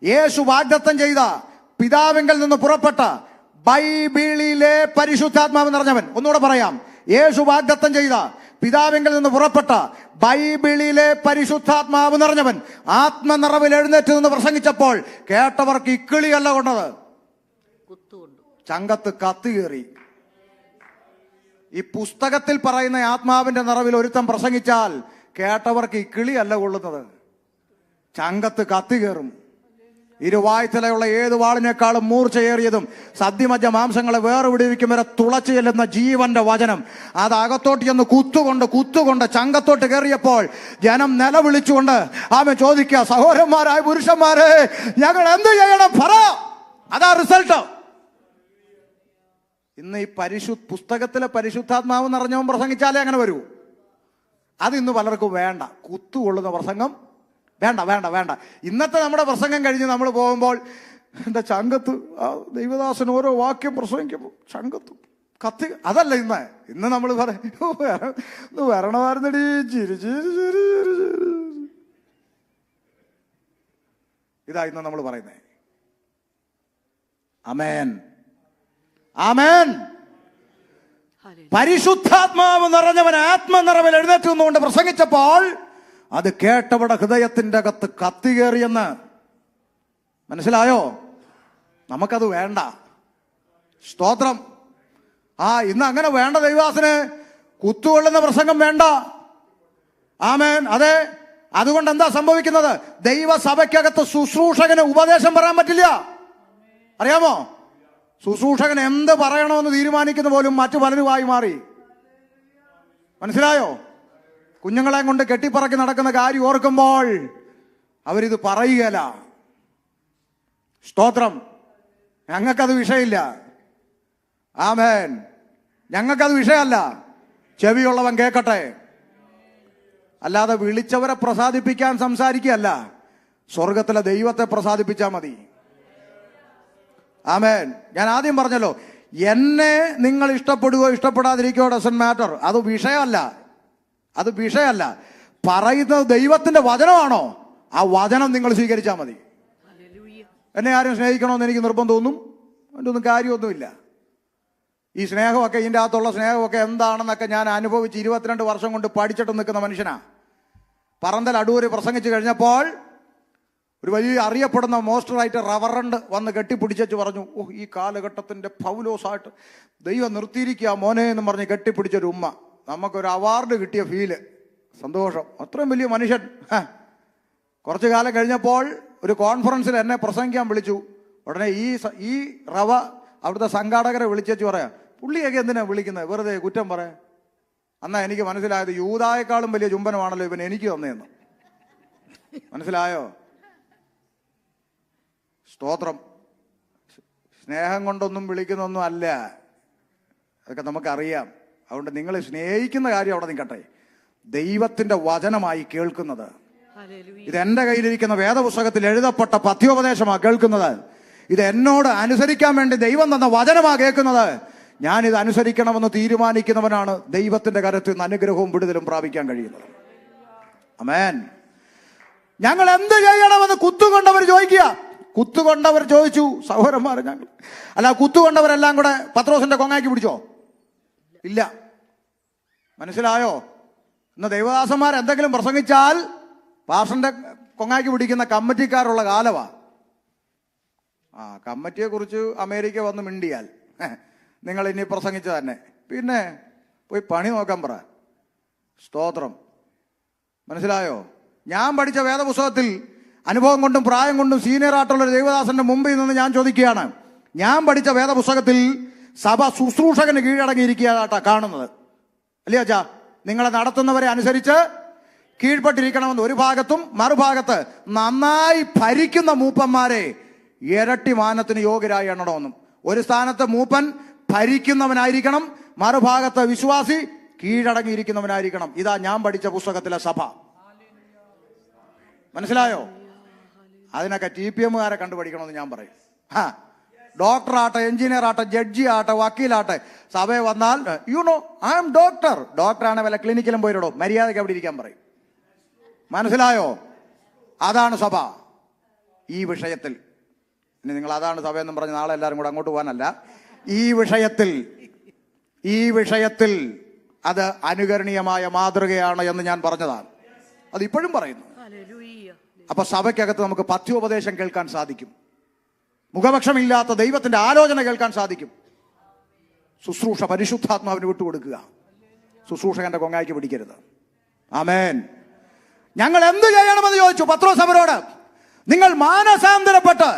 യേശു വാഗ്ദത്തം ചെയ്ത പിതാവിങ്കൽ നിന്ന് പുറപ്പെട്ട ബൈബിളിലെ പരിശുദ്ധാത്മാവ് നിറഞ്ഞവൻ. ഒന്നുകൂടെ പറയാം. യേശു വാഗ്ദത്തം ചെയ്ത പിതാവിങ്കൽ നിന്ന് പുറപ്പെട്ട ബൈബിളിലെ പരിശുദ്ധാത്മാവ് നിറഞ്ഞവൻ ആത്മനിറവിൽ എഴുന്നേറ്റ് നിന്ന് പ്രസംഗിച്ചപ്പോൾ കേട്ടവർക്ക് ഇക്കിളിയല്ല കൊണ്ടത്, ചങ്കത്ത് കത്തുകേറി. ഈ പുസ്തകത്തിൽ പറയുന്ന ആത്മാവിന്റെ നിറവിൽ ഒരുത്തം പ്രസംഗിച്ചാൽ കേട്ടവർക്ക് ഇക്കിളിയല്ല കൊള്ളുന്നത്, ചങ്കത്ത് കത്തുകേറും. ഇരുവായ്ത്തലയുള്ള ഏത് വാളിനേക്കാളും മൂർച്ചയേറിയതും സദ്യമജ്ജ മാംസങ്ങളെ വേർപിടിവിക്കും വരെ തുളച്ചു ചെല്ലുന്ന ജീവന്റെ വചനം അത് അകത്തോട്ട് ചെന്ന് കുത്തുകൊണ്ട് ചങ്കത്തോട്ട് കയറിയപ്പോൾ ജനം നിലവിളിച്ചുകൊണ്ട് ആമേ ചോദിക്കുക, സഹോദരന്മാരായ പുരുഷന്മാരെ, ഞങ്ങൾ എന്ത് ചെയ്യണം? പറ. അതാ റിസൾട്ട്. ഇന്ന് ഈ പുസ്തകത്തിലെ പരിശുദ്ധാത്മാവ് നിറഞ്ഞവൻ പ്രസംഗിച്ചാലേ അങ്ങനെ വരൂ. അത് ഇന്ന് പലർക്കും വേണ്ട. കുത്തുകൊള്ളുന്ന പ്രസംഗം വേണ്ട. ഇന്നത്തെ നമ്മുടെ പ്രസംഗം കഴിഞ്ഞ് നമ്മൾ പോകുമ്പോൾ എന്താ ചങ്കത്ത് ദൈവദാസൻ ഓരോ വാക്യം പ്രസംഗിക്കുമ്പോൾ ചങ്കത്ത് കത്തി. അതല്ല ഇന്ന് നമ്മൾ പറയും വരണമായിരുന്നടി ചിരി. ഇതാ ഇന്ന് നമ്മൾ പറയുന്നേ. ആമേൻ. പരിശുദ്ധാത്മാവ് നിറഞ്ഞവൻ ആത്മനിറവിൽ എഴുന്നേറ്റ് നിന്നുകൊണ്ട് പ്രസംഗിച്ചപ്പോൾ അത് കേട്ടവിടെ ഹൃദയത്തിന്റെ അകത്ത് കത്തികേറിയെന്ന് മനസ്സിലായോ? നമുക്കത് വേണ്ട. സ്തോത്രം. ഇന്ന് അങ്ങനെ വേണ്ട. ദൈവദാസന് കുത്തുകൊള്ളുന്ന പ്രസംഗം വേണ്ട. ആമേൻ. അതെ. അതുകൊണ്ട് എന്താ സംഭവിക്കുന്നത്? ദൈവസഭയ്ക്കകത്ത് ശുശ്രൂഷകന് ഉപദേശം പറയാൻ പറ്റില്ല. അറിയാമോ? ശുശ്രൂഷകൻ എന്ത് പറയണമെന്ന് തീരുമാനിക്കുന്ന പോലും മറ്റു പലരുമായി മാറി. മനസ്സിലായോ? കുഞ്ഞുങ്ങളെ കൊണ്ട് കെട്ടിപ്പറക്കി നടക്കുന്ന കാര്യം ഓർക്കുമ്പോൾ അവരിത് പറയുകയില്ല. സ്തോത്രം. ഞങ്ങൾക്കത് വിഷയമില്ല. ആമേൻ. ഞങ്ങൾക്കത് വിഷയമല്ല. ചെവിയുള്ളവൻ കേൾക്കട്ടെ. അല്ലാതെ വിളിച്ചവരെ പ്രസാദിപ്പിക്കാൻ സംസാരിക്കുകയല്ല, സ്വർഗത്തിലെ ദൈവത്തെ പ്രസാദിപ്പിച്ചാൽ മതി. ആമേൻ. ഞാൻ ആദ്യം പറഞ്ഞല്ലോ, എന്നെ നിങ്ങൾ ഇഷ്ടപ്പെടുകയോ ഇഷ്ടപ്പെടാതിരിക്കുകയോ ഡസന്റ് മാറ്റർ. അത് വിഷയമല്ല. അത് വിഷയമല്ല. പറയുന്നത് ദൈവത്തിന്റെ വചനമാണോ, ആ വചനം നിങ്ങൾ സ്വീകരിച്ചാൽ മതി. എന്നെ ആരും സ്നേഹിക്കണമെന്ന് എനിക്ക് നിർബന്ധമൊന്നും അതിൻ്റെ ഒന്നും കാര്യമൊന്നുമില്ല. ഈ സ്നേഹമൊക്കെ, ഇതിൻ്റെ അകത്തുള്ള സ്നേഹമൊക്കെ എന്താണെന്നൊക്കെ ഞാൻ അനുഭവിച്ച് 22 വർഷം കൊണ്ട് പഠിച്ചിട്ട് നിൽക്കുന്ന മനുഷ്യനാ. പറന്തൽ അടൂര് പ്രസംഗിച്ചു കഴിഞ്ഞപ്പോൾ ഒരു വലിയ അറിയപ്പെടുന്ന മോസ്റ്ററായിട്ട് റവറണ്ട് വന്ന് കെട്ടിപ്പിടിച്ചു പറഞ്ഞു, ഓ, ഈ കാലഘട്ടത്തിന്റെ പൗലോസായിട്ട് ദൈവം നിർത്തിയിരിക്കുക മോനെ എന്ന് പറഞ്ഞ് കെട്ടിപ്പിടിച്ചൊരു ഉമ്മ. നമുക്കൊരു അവാർഡ് കിട്ടിയ ഫീല്, സന്തോഷം. അത്രയും വലിയ മനുഷ്യൻ. കുറച്ചു കാലം കഴിഞ്ഞപ്പോൾ ഒരു കോൺഫറൻസിൽ എന്നെ പ്രസംഗിക്കാൻ വിളിച്ചു. ഉടനെ ഈ റവ അവിടുത്തെ സംഘാടകരെ വിളിച്ചു പറയാം, പുള്ളിയൊക്കെ എന്തിനാ വിളിക്കുന്നത്, വെറുതെ കുറ്റം പറയാം. എന്നാ എനിക്ക് മനസ്സിലായത്, യൂദായേക്കാളും വലിയ ചുംബനമാണല്ലോ ഇവൻ എനിക്ക് തന്നേന്ന്. മനസ്സിലായോ? സ്തോത്രം. സ്നേഹം കൊണ്ടൊന്നും വിളിക്കുന്നൊന്നും അല്ല, അതൊക്കെ നമുക്കറിയാം. അതുകൊണ്ട് നിങ്ങൾ സ്നേഹിക്കുന്ന കാര്യം അവിടെ നിൽക്കട്ടെ. ദൈവത്തിന്റെ വചനമായി കേൾക്കുന്നത്, ഇത് എന്റെ കയ്യിലിരിക്കുന്ന വേദപുസ്തകത്തിൽ എഴുതപ്പെട്ട പഥ്യോപദേശമാണ് കേൾക്കുന്നത്. ഇത് എന്നോട് അനുസരിക്കാൻ വേണ്ടി ദൈവം തന്ന വചനമാണ് കേൾക്കുന്നത്. ഞാനിത് അനുസരിക്കണമെന്ന് തീരുമാനിക്കുന്നവനാണ് ദൈവത്തിന്റെ കരത്തിൽ നിന്ന് അനുഗ്രഹവും വിടുതലും പ്രാപിക്കാൻ കഴിയുന്നത്. ആമേൻ. ഞങ്ങൾ എന്ത് ചെയ്യണമെന്ന് കുത്തുകൊണ്ടവർ ചോദിക്കുക. കുത്തുകൊണ്ടവർ ചോദിച്ചു, സഹോദരന്മാരെ, ഞങ്ങൾ അല്ല, കുത്തുകൊണ്ടവരെല്ലാം കൂടെ പത്രോസിന്റെ കൊങ്ങാക്കി പിടിച്ചോ? ഇല്ല. മനസ്സിലായോ? ഇന്ന് ദൈവദാസന്മാർ എന്തെങ്കിലും പ്രസംഗിച്ചാൽ പാസ്റ്ററിന്റെ കൊങ്ങാക്കി പിടിക്കുന്ന കമ്മിറ്റിക്കാരുള്ള കാലമാ. കമ്മിറ്റിയെ കുറിച്ച് അമേരിക്ക വന്ന് മിണ്ടിയാൽ നിങ്ങൾ ഇനി പ്രസംഗിച്ച തന്നെ, പിന്നെ പോയി പണി നോക്കാൻ പറ. സ്തോത്രം. മനസ്സിലായോ? ഞാൻ പഠിച്ച വേദപുസ്തകത്തിൽ അനുഭവം കൊണ്ടും പ്രായം കൊണ്ടും സീനിയർ ആയിട്ടുള്ള ഒരു ദൈവദാസന്റെ മുമ്പിൽ നിന്ന് ഞാൻ ചോദിക്കുകയാണ്, ഞാൻ പഠിച്ച വേദപുസ്തകത്തിൽ സഭ ശുശ്രൂഷകന് കീഴടങ്ങിയിരിക്കുകയാട്ടാ കാണുന്നത്. അല്ലേ അച്ഛാ? നിങ്ങളെ നടത്തുന്നവരെ അനുസരിച്ച് കീഴ്പ്പെട്ടിരിക്കണമെന്ന് ഒരു ഭാഗത്തും, മറുഭാഗത്ത് നന്നായി ഭരിക്കുന്ന മൂപ്പന്മാരെ ഇരട്ടി മാനത്തിന് യോഗ്യരായി എണ്ണണമെന്നും. ഒരു സ്ഥാനത്ത് മൂപ്പൻ ഭരിക്കുന്നവനായിരിക്കണം, മറുഭാഗത്ത് വിശ്വാസി കീഴടങ്ങിയിരിക്കുന്നവനായിരിക്കണം. ഇതാ ഞാൻ പഠിച്ച പുസ്തകത്തിലെ സഭ. മനസ്സിലായോ? അതിനൊക്കെ TPMകാരെ കണ്ടുപഠിക്കണമെന്ന് ഞാൻ പറയും. ഡോക്ടറാട്ടെ, എഞ്ചിനീയർ ആട്ടെ, ജഡ്ജി ആട്ടെ, വക്കീലാട്ടെ, സഭയെ വന്നാൽ ഐ എം ഡോക്ടർ. ഡോക്ടറാണ് വല്ല ക്ലിനിക്കിലും പോയിട്ടോ, മര്യാദയ്ക്ക് അവിടെ ഇരിക്കാൻ പറയും. മനസ്സിലായോ? അതാണ് സഭ ഈ വിഷയത്തിൽ. ഇനി നിങ്ങൾ അതാണ് സഭയെന്നും പറഞ്ഞ് നാളെ എല്ലാവരും കൂടെ അങ്ങോട്ട് പോകാനല്ല. ഈ വിഷയത്തിൽ അത് അനുകരണീയമായ മാതൃകയാണ് എന്ന് ഞാൻ പറഞ്ഞതാണ്. അത് ഇപ്പോഴും പറയുന്നു. അപ്പൊ സഭയ്ക്കകത്ത് നമുക്ക് പഥ്യോപദേശം കേൾക്കാൻ സാധിക്കും. മുഖപക്ഷമില്ലാത്ത ദൈവത്തിന്റെ ആലോചന കേൾക്കാൻ സാധിക്കും. ശുശ്രൂഷ പരിശുദ്ധാത്മാവിന് വിട്ടുകൊടുക്കുക. ശുശ്രൂഷകന്റെ കൊങ്ങായ്ക്ക് പിടിക്കരുത്. ആമേൻ. ഞങ്ങൾ എന്ത് ചെയ്യണമെന്ന് ചോദിച്ചു പത്രോസ് അവരോട്. നിങ്ങൾ മാനസാന്തരപ്പെട്ട്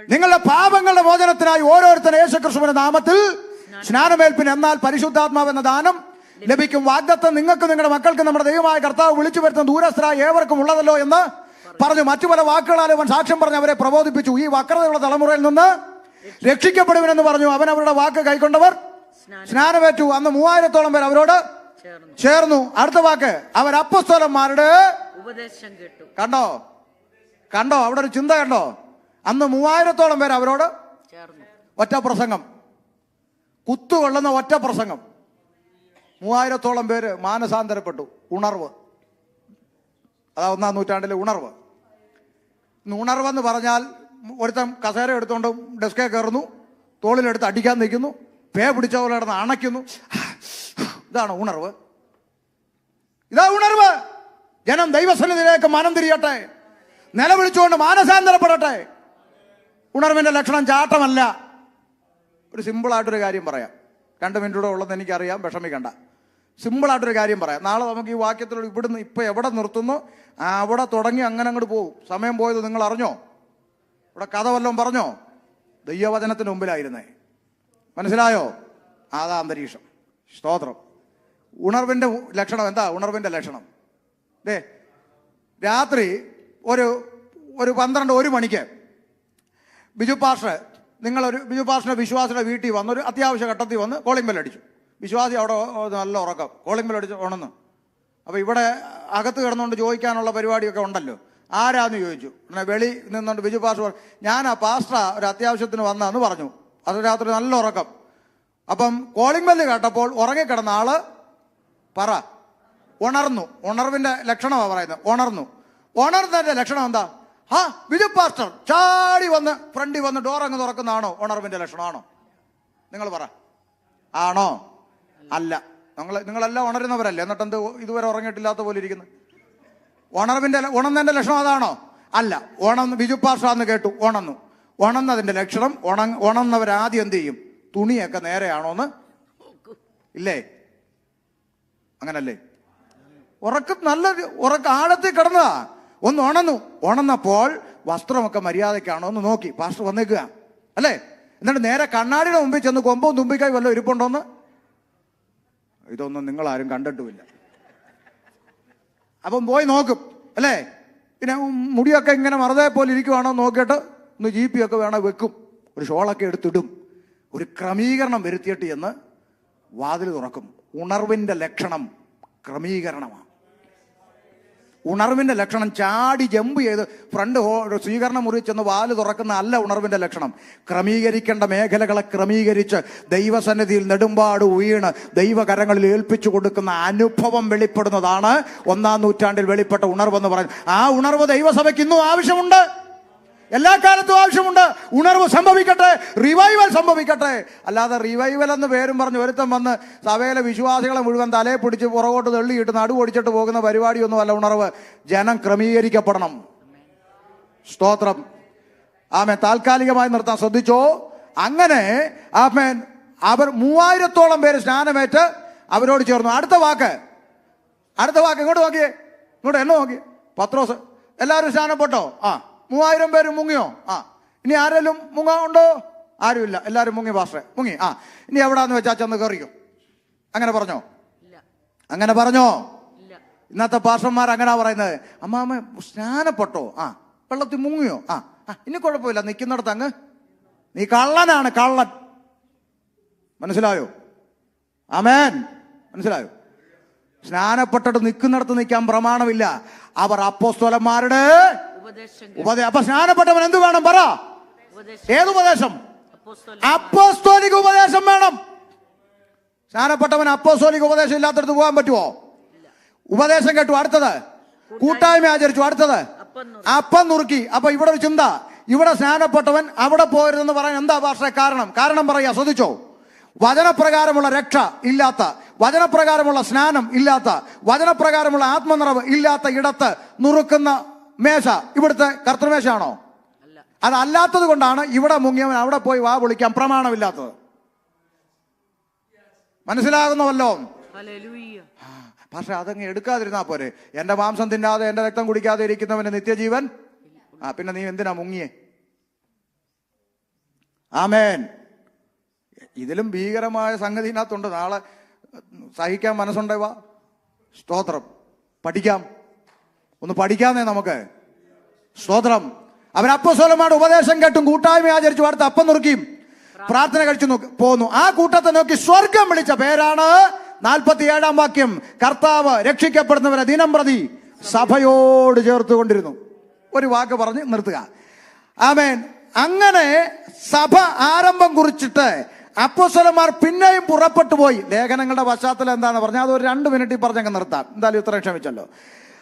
നിങ്ങളുടെ പാപങ്ങളുടെ മോചനത്തിനായി ഓരോരുത്തരും യേശുക്രിസ്തുവിന്റെ നാമത്തിൽ സ്നാനമേൽപ്പിന്, എന്നാൽ പരിശുദ്ധാത്മാവ് എന്ന ദാനം ലഭിക്കും. വാഗ്ദത്തം നിങ്ങൾക്ക് നിങ്ങളുടെ മക്കൾക്ക് നമ്മുടെ ദൈവമായ കർത്താവ് വിളിച്ചു വരുത്തുന്ന ദൂരസ്ഥരായ ഏവർക്കും ഉള്ളതല്ലോ എന്ന് പറഞ്ഞു. മറ്റു പല വാക്കുകളാൽ അവൻ സാക്ഷ്യം പറഞ്ഞ് അവരെ പ്രബോധിപ്പിച്ചു. ഈ വക്രതയുള്ള തലമുറയിൽ നിന്ന് രക്ഷിക്കപ്പെടുമെന്ന് പറഞ്ഞു. അവൻ അവരുടെ വാക്ക് കൈക്കൊണ്ടവർ സ്നാനമേറ്റു. അന്ന് 3000-ഓളം പേർ അവരോട് ചേർന്നു. അടുത്ത വാക്ക്, അവർ അപ്പോസ്തലന്മാരുടെ ഉപദേശം കേട്ടു. കണ്ടോ അവിടെ ഒരു ചിന്ത കണ്ടോ? അന്ന് 3000-ഓളം പേർ അവരോട് ചേർന്നു. ഒറ്റ പ്രസംഗം, കുത്തുകൊള്ളുന്ന ഒറ്റ പ്രസംഗം. 3000-ഓളം പേര് മാനസാന്തരപ്പെട്ടു. ഉണർവ്. അതാ 1-ാം നൂറ്റാണ്ടിലെ ഉണർവ്. ഉണർവെന്ന് പറഞ്ഞാൽ ഒരുത്തൻ കസേര എടുത്തുകൊണ്ട് ഡെസ്കേ കയറുന്നു, തോളിലെടുത്ത് അടിക്കാൻ നിൽക്കുന്നു, പേ പിടിച്ച പോലെ കിടന്ന് അണയ്ക്കുന്നു. ഇതാണ് ഉണർവ്. ഇതാ ഉണർവ്. ജനം ദൈവസന്നിധിയിലേക്ക് മനം തിരിയട്ടെ, നിലവിളിച്ചുകൊണ്ട് മാനസാന്തരപ്പെടട്ടെ. ഉണർവിന്റെ ലക്ഷണം ചാട്ടമല്ല. ഒരു സിമ്പിളായിട്ടൊരു കാര്യം പറയാം. 2 മിനിറ്റൂടെ ഉള്ളത് എനിക്കറിയാം, വിഷമിക്കണ്ട. സിമ്പിളായിട്ടൊരു കാര്യം പറയാം. നാളെ നമുക്ക് ഈ വാക്യത്തിലൂടെ ഇവിടുന്ന് ഇപ്പൊ എവിടെ നിർത്തുന്നു അവിടെ തുടങ്ങി അങ്ങനെ അങ്ങോട്ട് പോകും. സമയം പോയത് നിങ്ങൾ അറിഞ്ഞോ? ഇവിടെ കഥ വല്ലതും പറഞ്ഞോ? ദൈവവചനത്തിന് മുമ്പിലായിരുന്നേ. മനസ്സിലായോ? അതാ അന്തരീക്ഷം. സ്തോത്രം. ഉണർവിന്റെ ലക്ഷണം എന്താ? ഉണർവിന്റെ ലക്ഷണം ദേ, രാത്രി ഒരു 12-1 മണിക്ക് ബിജു പാസ്റ്ററിന്റെ വിശ്വാസിയുടെ വീട്ടിൽ വന്ന് ഒരു അത്യാവശ്യ ഘട്ടത്തിൽ വന്ന് കോളിംഗ് ബെൽ അടിച്ചു. വിശ്വാസി അവിടെ നല്ല ഉറക്കം, കോളിംഗ് ബെൽ അടിച്ച് ഉണർന്നു. അപ്പോൾ ഇവിടെ അകത്ത് കിടന്നുകൊണ്ട് ചോദിക്കാനുള്ള പരിപാടിയൊക്കെ ഉണ്ടല്ലോ. ആരാന്ന് ചോദിച്ചു. വെളി നിന്നുകൊണ്ട് ബിജു പാസ്റ്റർ പറഞ്ഞു, ഞാനാ പാസ്റ്റർ, ഒരു അത്യാവശ്യത്തിന് വന്നാന്ന് പറഞ്ഞു. അത് രാത്രി നല്ല ഉറക്കം. അപ്പം കോളിംഗ് ബെല്ല് കേട്ടപ്പോൾ ഉറങ്ങിക്കിടന്ന ആള് ഉണർന്നു. ഉണർവിന്റെ ലക്ഷണമാണ് പറയുന്നത്. ഉണർന്നതിന്റെ ലക്ഷണം എന്താ? ബിജു പാസ്റ്റർ ചാടി വന്ന് ഫ്രണ്ടിൽ വന്ന് ഡോർ അങ്ങ് തുറക്കുന്നതാണോ ഉണർവിന്റെ ലക്ഷണമാണോ? നിങ്ങൾ പറ, ആണോ? അല്ല. നിങ്ങളെല്ലാം ഉണരുന്നവരല്ലേ, എന്നിട്ടെന്ത് ഇതുവരെ ഉറങ്ങിയിട്ടില്ലാത്ത പോലെ ഇരിക്കുന്നു? ഉണർന്നതിന്റെ ലക്ഷണം അതാണോ? അല്ല. ബിജു പാസ്റ്റർ എന്ന് കേട്ടു, ഉണർന്നതിന്റെ ലക്ഷണം ഉണർന്നവരാദ്യം എന്ത് ചെയ്യും? തുണിയൊക്കെ നേരെയാണോന്ന് ഇല്ലേ? അങ്ങനല്ലേ? ആഴത്തിൽ കിടന്നതാ. ഒന്ന് ഉണർന്നപ്പോൾ വസ്ത്രമൊക്കെ മര്യാദയ്ക്കാണോ എന്ന് നോക്കി. പാസ്റ്റർ വന്നേക്കുക അല്ലേ? എന്നിട്ട് നേരെ കണ്ണാടിയുടെ മുമ്പിൽ ചെന്ന് കൊമ്പും തുമ്പിക്കായി വല്ലതും ഇരിപ്പുണ്ടോന്ന്. ഇതൊന്നും നിങ്ങളാരും കണ്ടിട്ടുമില്ല. അപ്പം പോയി നോക്കും അല്ലേ? പിന്നെ മുടിയൊക്കെ ഇങ്ങനെ മറുതെ പോലെ ഇരിക്കുവാണോ നോക്കിയിട്ട് ഒന്ന് ജീപ്പിയൊക്കെ വേണം വെക്കും, ഒരു ഷോളൊക്കെ എടുത്തിടും, ഒരു ക്രമീകരണം വരുത്തിയിട്ട് എന്ന് വാതിൽ തുറക്കും. ഉണർവിന്റെ ലക്ഷണം ക്രമീകരണമാണ്. ഉണർവിന്റെ ലക്ഷണം ചാടി ജമ്പ് ചെയ്ത് ഫ്രണ്ട് സ്വീകരണ മുറി ചെന്ന് വാല് തുറക്കുന്ന അല്ല ഉണർവിന്റെ ലക്ഷണം. ക്രമീകരിക്കേണ്ട മേഖലകളെ ക്രമീകരിച്ച് ദൈവസന്നിധിയിൽ നെടുമ്പാട് വീണ് ദൈവകരങ്ങളിൽ ഏൽപ്പിച്ചു കൊടുക്കുന്ന അനുഭവം വെളിപ്പെടുന്നതാണ് 1-ാം നൂറ്റാണ്ടിൽ വെളിപ്പെട്ട ഉണർവെന്ന് പറയുന്നത്. ആ ഉണർവ് ദൈവസഭയ്ക്ക് ഇന്നും ആവശ്യമുണ്ട്, എല്ലാ കാലത്തും ആവശ്യമുണ്ട്. ഉണർവ് സംഭവിക്കട്ടെ, റിവൈവൽ സംഭവിക്കട്ടെ. അല്ലാതെ റിവൈവൽ എന്ന് പേരും പറഞ്ഞ് ഒരുത്തം വന്ന് സഭയിലെ വിശ്വാസികളെ മുഴുവൻ തലയെ പിടിച്ച് പുറകോട്ട് തള്ളിയിട്ട് നടുവൊടിച്ചിട്ട് പോകുന്ന പരിപാടിയൊന്നും അല്ല ഉണർവ്. ജനം ക്രമീകരിക്കപ്പെടണം. സ്തോത്രം. ആമേൻ. താൽക്കാലികമായി നിർത്താൻ ശ്രദ്ധിച്ചോ. അങ്ങനെ ആമേൻ അവർ 3000-ഓളം പേര് സ്നാനമേറ്റ് അവരോട് ചേർന്നു. അടുത്ത വാക്ക് ഇങ്ങോട്ട് നോക്കിയേ, ഇങ്ങോട്ട് എന്നെ നോക്കിയേ. പത്രോസ്, എല്ലാവരും സ്നാനപ്പെട്ടോ? 3000 പേര് മുങ്ങിയോ? ഇനി ആരെങ്കിലും ഉണ്ടോ? ആരുമില്ല, എല്ലാവരും മുങ്ങി പാസ്റ്ററെ, മുങ്ങി. ഇനി എവിടാന്ന് വെച്ചാ ചെന്ന് കയറിയോ? അങ്ങനെ പറഞ്ഞോ? ഇന്നത്തെ പാസ്റ്റർമാർ അങ്ങനാ പറയുന്നത്. അമ്മാമ്മ സ്നാനപ്പെട്ടോ? വെള്ളത്തിൽ മുങ്ങിയോ? ഇനി കുഴപ്പമില്ല, നിൽക്കുന്നിടത്ത് അങ്ങ് നീ കള്ളനാണ്, കള്ളൻ. മനസ്സിലായോ? ആമേൻ. മനസ്സിലായോ? സ്നാനപ്പെട്ടിട്ട് നിൽക്കുന്നിടത്ത് നിൽക്കാൻ പ്രമാണമില്ല. അവർ അപ്പോസ്തലന്മാരുടെ അപ്പൊ സ്നാനപ്പെട്ടവൻ എന്ത് വേണം പറ? ഏത് ഉപദേശം? അപ്പോസ്തോലിക ഉപദേശം വേണം. സ്നാനപ്പെട്ടവൻ അപ്പോസ്തോലിക ഉപദേശം ഇല്ലാത്തടത്ത് പോകാൻ പറ്റുമോ? ഉപദേശം കേട്ടു, അടുത്തത് കൂട്ടായ്മ ആചരിച്ചു, അടുത്തത് അപ്പം നുറുക്കി. അപ്പൊ ഇവിടെ ഒരു ചിന്ത, ഇവിടെ സ്നാനപ്പെട്ടവൻ അവിടെ പോരുതെന്ന് പറയാൻ എന്താ ഭാഷ കാരണം പറയാ. ശ്രദ്ധിച്ചോ. വചനപ്രകാരമുള്ള രക്ഷ ഇല്ലാത്ത, വചനപ്രകാരമുള്ള സ്നാനം ഇല്ലാത്ത, വചനപ്രകാരമുള്ള ആത്മനിറവ് ഇല്ലാത്ത ഇടത്ത് നുറുക്കുന്ന മേശ ഇവിടുത്തെ കർത്തൃമേശയാണോ? അതല്ലാത്തത് കൊണ്ടാണ് ഇവിടെ മുങ്ങിയവൻ അവിടെ പോയി വാ വിളിക്കാൻ പ്രമാണമില്ലാത്തത്. മനസ്സിലാകുന്നവല്ലോ? പക്ഷെ അതങ്ങ് എടുക്കാതിരുന്നാ പോരെ. എന്റെ മാംസം തിന്നാതെ എന്റെ രക്തം കുടിക്കാതെ ഇരിക്കുന്നവന് നിത്യജീവൻ. പിന്നെ നീ എന്തിനാ മുങ്ങിയേ? ആമേൻ. ഇതിലും ഭീകരമായ സംഗതി ഇതിനകത്തുണ്ട്. നാളെ സഹിക്കാൻ മനസ്സുണ്ടേ വാ. സ്തോത്രം. ഒന്ന് പഠിക്കാന്നേ നമുക്ക്. സ്തോത്രം. അവരപ്പോസ്തലന്മാരുടെ ഉപദേശം കേട്ടും കൂട്ടായ്മ ആചരിച്ചു, അടുത്ത് അപ്പം നുറുക്കിയും പ്രാർത്ഥന കഴിച്ചു പോന്നു. ആ കൂട്ടത്തെ നോക്കി സ്വർഗം വിളിച്ച പേരാണ് 47-ാം വാക്യം. കർത്താവ് രക്ഷിക്കപ്പെടുന്നവരെ ദിനം പ്രതി സഭയോട് ചേർത്തുകൊണ്ടിരുന്നു. ഒരു വാക്ക് പറഞ്ഞ് നിർത്തുക. ആമേൻ. അങ്ങനെ സഭ ആരംഭം കുറിച്ചിട്ട് അപ്പോസ്തലന്മാർ പിന്നെയും പുറപ്പെട്ടു പോയി. ലേഖനങ്ങളുടെ പശ്ചാത്തലം എന്താണെന്ന് പറഞ്ഞാൽ അത് ഒരു 2 മിനിറ്റിൽ പറഞ്ഞങ്ങ് നിർത്താം. എന്തായാലും ഇത്രയും ക്ഷമിച്ചല്ലോ.